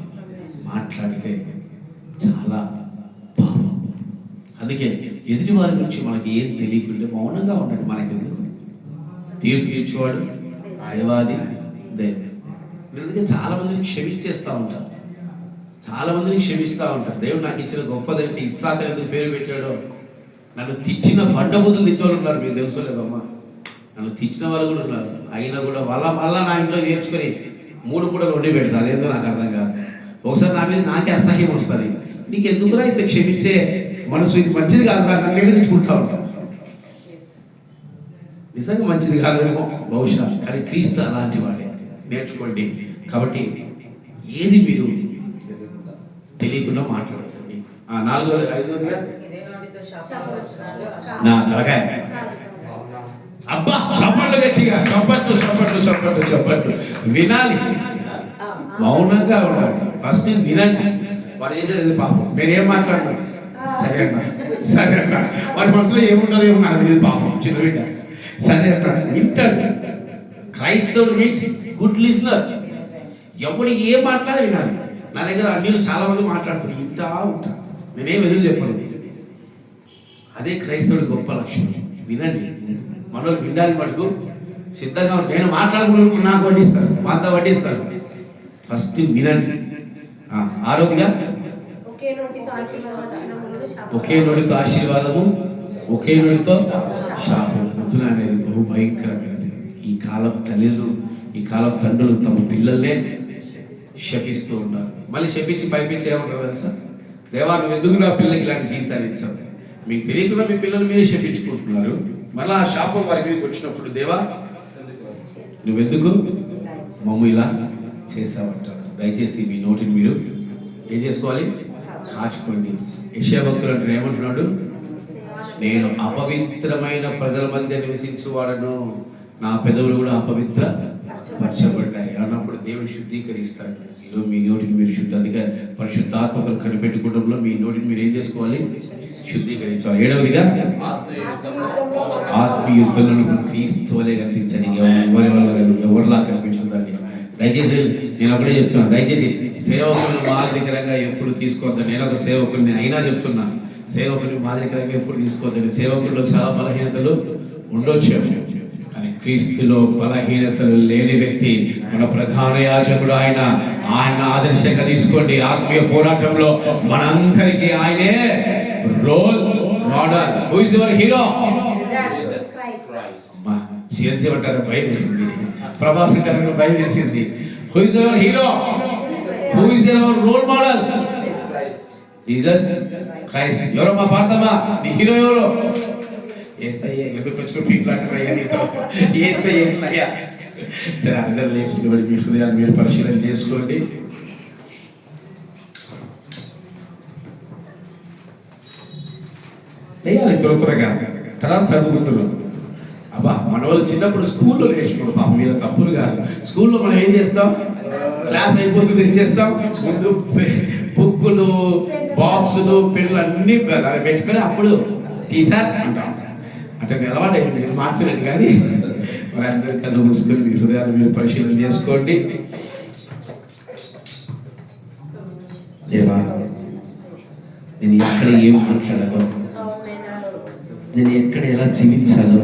మాట్లాడితే చాలా పాపం. అందుకే ఎదుటి వారి గురించి మనకి ఏం తెలియకుండా మౌనంగా ఉండండి. మనకెందుకు? తీర్పు తీర్చేవాడు దైవాది దేవుడు. అందుకే చాలా మందిని క్షమిస్తూ ఉంటారు. దేవుడు నాకు ఇచ్చిన గొప్పదైతే ఇస్సాకు ఎందుకు పేరు పెట్టాడో. నన్ను తిట్టిన బండబుద్ధులు తిట్టేవాళ్ళు ఉన్నారు, మీకు తెలుసో లేదమ్మా. నన్ను తిట్టిన వాళ్ళు కూడా ఉన్నారు. అయినా కూడా మళ్ళా నా ఇంట్లో నేర్చుకొని 3 పూటలు వండి పెడతా. అదేందో నాకు అర్థం కాదు. ఒకసారి నా మీద నాకే అసహ్యం వస్తుంది. నీకు ఎందుకురా ఇంత క్షమించే మనసు, ఇది మంచిది కాదు. నన్ను నేర్చుకుంటా ఉంటా. నిజంగా మంచిది కాదేమో బహుశా, కానీ క్రీస్తు అలాంటి వాడే. నేర్చుకోండి. కాబట్టి ఏది మీరు తెలియకుండా మాట్లాడుతుంది. 4వ 5వదిగా నా తలకాయ. అబ్బా చప్పట్లు గట్టిగా, చప్పట్లు వినాలి, మౌనంగా ఉండాలి. ఫస్ట్ వినండి. వాడు ఏం చదివి పాపం, నేనేం మాట్లాడినా సరే అన్నా వాడి మనసులో ఏముంటుందో ఏమో నాకు తెలియదు. పాపం చిన్న బిడ్డ సరే అన్నా వింటాడు. క్రైస్తవుడు మీన్స్ గుడ్ లిజనర్. ఎవడు ఏం మాట్లాడి వినాలి. నా దగ్గర అన్నిలు చాలా మంది మాట్లాడుతారు, వింటా ఉంటా, నేనేం ఎదురు చెప్పను. అదే క్రైస్తవుడి గొప్ప లక్షణం. వినండి. మనోళ్ళు వినడానికి మటుకు సిద్ధంగా నేను మాట్లాడుకుంటూ నాకు వడ్డిస్తాను, మాతో వడ్డిస్తాను. ఫస్ట్ వినండి. 6వదిగా ఒకే నోటితో ఆశీర్వాదము, ఒకే నోటితో శాపము. ప్రార్థన అనేది బహు భయంకరమైనది. ఈ కాలం తల్లులు, ఈ కాలం తండ్రులు తమ పిల్లల్నే శపిస్తూ ఉంటారు. మళ్ళీ శపించి పైపించి ఏమంటారు తెలుసా? దేవా నువ్వు ఎందుకు నా పిల్లలకి ఇలాంటి జీవితాన్ని ఇచ్చావు? మీకు తెలియకుండా మీ పిల్లలు మీరే శపించుకుంటున్నారు. మళ్ళీ ఆ శాపం వారి మీదకి వచ్చినప్పుడు దేవా నువ్వెందుకు మమ్మ ఇలా చేసావంటారు. దయచేసి మీ నోటిని మీరు ఏం చేసుకోవాలి? కాచుకోండి. యెషయా భక్తుడు అంటే ఏమంటున్నాడు? నేను అపవిత్రమైన ప్రజల మధ్య నివసించువాడను, నా పెదవులు కూడా అపవిత్ర పరచబడ్డాయి అన్నప్పుడు దేవుడు శుద్ధీకరిస్తాడు. ఈరోజు మీ నోటిని మీరు అందుకే పరిశుద్ధాత్మకలు కనిపెట్టుకోవడంలో మీ నోటిని మీరు ఏం చేసుకోవాలి? శుద్ధీకరించాలి. 7వదిగా ఆత్మీయ యుద్ధంలో క్రీస్తు వలె కనిపించండి. ఎవరిలా కనిపించదండి. దయచేసి నేను ఒకటే చెప్తున్నాను, దయచేసి సేవకులు మాదిరికరంగా ఎప్పుడు తీసుకోవద్దని. నేను ఒక సేవకుడిని అయినా చెప్తున్నాను, సేవకుని మాదిరికరంగా ఎప్పుడు తీసుకోవద్దని. సేవకుల్లో చాలా బలహీనతలు ఉండొచ్చు, కానీ క్రీస్తులో బలహీనతలు లేని వ్యక్తి మన ప్రధాన యాజకుడు. ఆయన ఆదర్శంగా తీసుకోండి. ఆత్మీయ పోరాటంలో మనందరికీ ఆయనే role model. Who is your hero? సిఎన్సీ అంటారు భయం వేసింది, ప్రభాస్ అంటారు భయం వేసింది. Who is your hero? Who is your role model? Jesus Christ. ఎవరో మా పార్థమా నీ హీరో ఎవరు? యేసయ్య. ఎందుకు వచ్చిన పీకులాటయ్యా నీతో? యేసయ్య. సరే అందరూ లేచి నిలబడి మీ హృదయాన్ని మీరు పరిశీలన చేసుకోండి. వేయాలి త్వరగా, తర్వాత చదువుకుంటున్నాం. అబ్బా మన వాళ్ళు చిన్నప్పుడు స్కూల్లో నేర్చుకోవడం పాపం మీద తప్పులు కాదు. స్కూల్లో మనం ఏం చేస్తాం? క్లాస్ అయిపోతుంది ఏం చేస్తాం? ముందు బుక్కులు, బాక్సులు, పెన్నులు అన్నీ పెట్టుకొని అప్పుడు టీచర్ అంటాం. అంటే అలవాటు అయింది, నేను మార్చలేదు. కానీ మరి అందరి కళ్ళు మూసుకొని మీ హృదయాన్ని మీరు పరిశీలన చేసుకోండి. దేవా నేను ఎక్కడ ఏం మాట్లాడాలో, నేను ఎక్కడ ఎలా జీవించాలో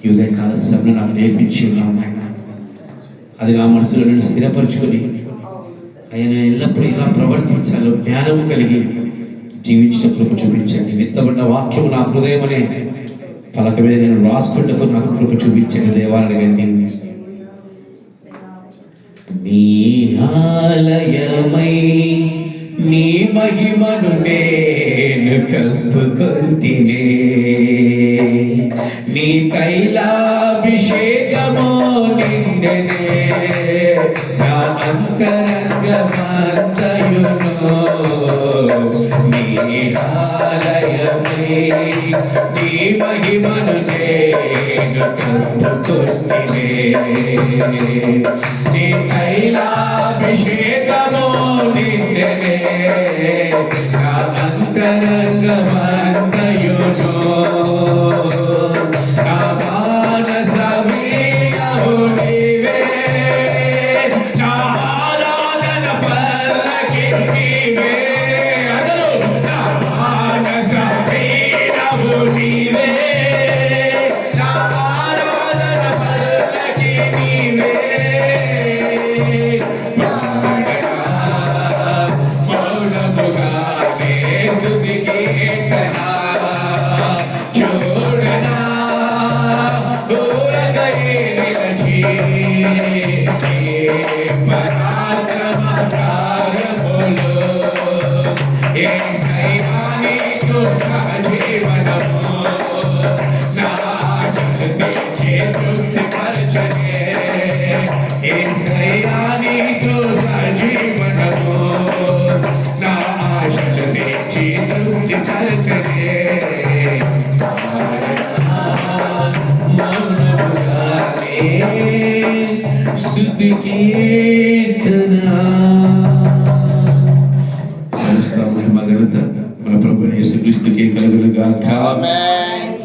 ఈ ఉదయకాల సమయంలో నాకు నేర్పించి ఉన్నాను నాయన. అది నా మనసులో నేను స్థిరపరచుకొని ఆయన ఎల్లప్పుడూ ఎలా ప్రవర్తించాలో జ్ఞానము కలిగి జీవించిన కృప చూపించండి. విత్తబడిన వాక్యము నా హృదయం అనే పలక మీద నేను రాసుకుంటూ నాకు కృప చూపించండి దేవాలయండి. నీ ఆలయమై నీ మహిమను నేను కప్పుకొంటినే, నీ తైలాభిషేకము నిండెనే నా అంతరంగమంతయును. నీ ఆలయమై నీ మహిమను నేను కప్పుకొంటినే, నీ తైలాభిషేకము నిండెనే నా అంతరంగమంతయును. నా మానసమీయము నీవే, నా ఆరాధన పల్లకి నీవే. నా మానసమీయము నీవే, నా ఆరాధన పల్లకి నీవే. స్తుతి కీర్తన సమస్త మహిమ ఘనత మన ప్రభువైన యేసుక్రీస్తుకే కలుగును గాక. ఆమేన్.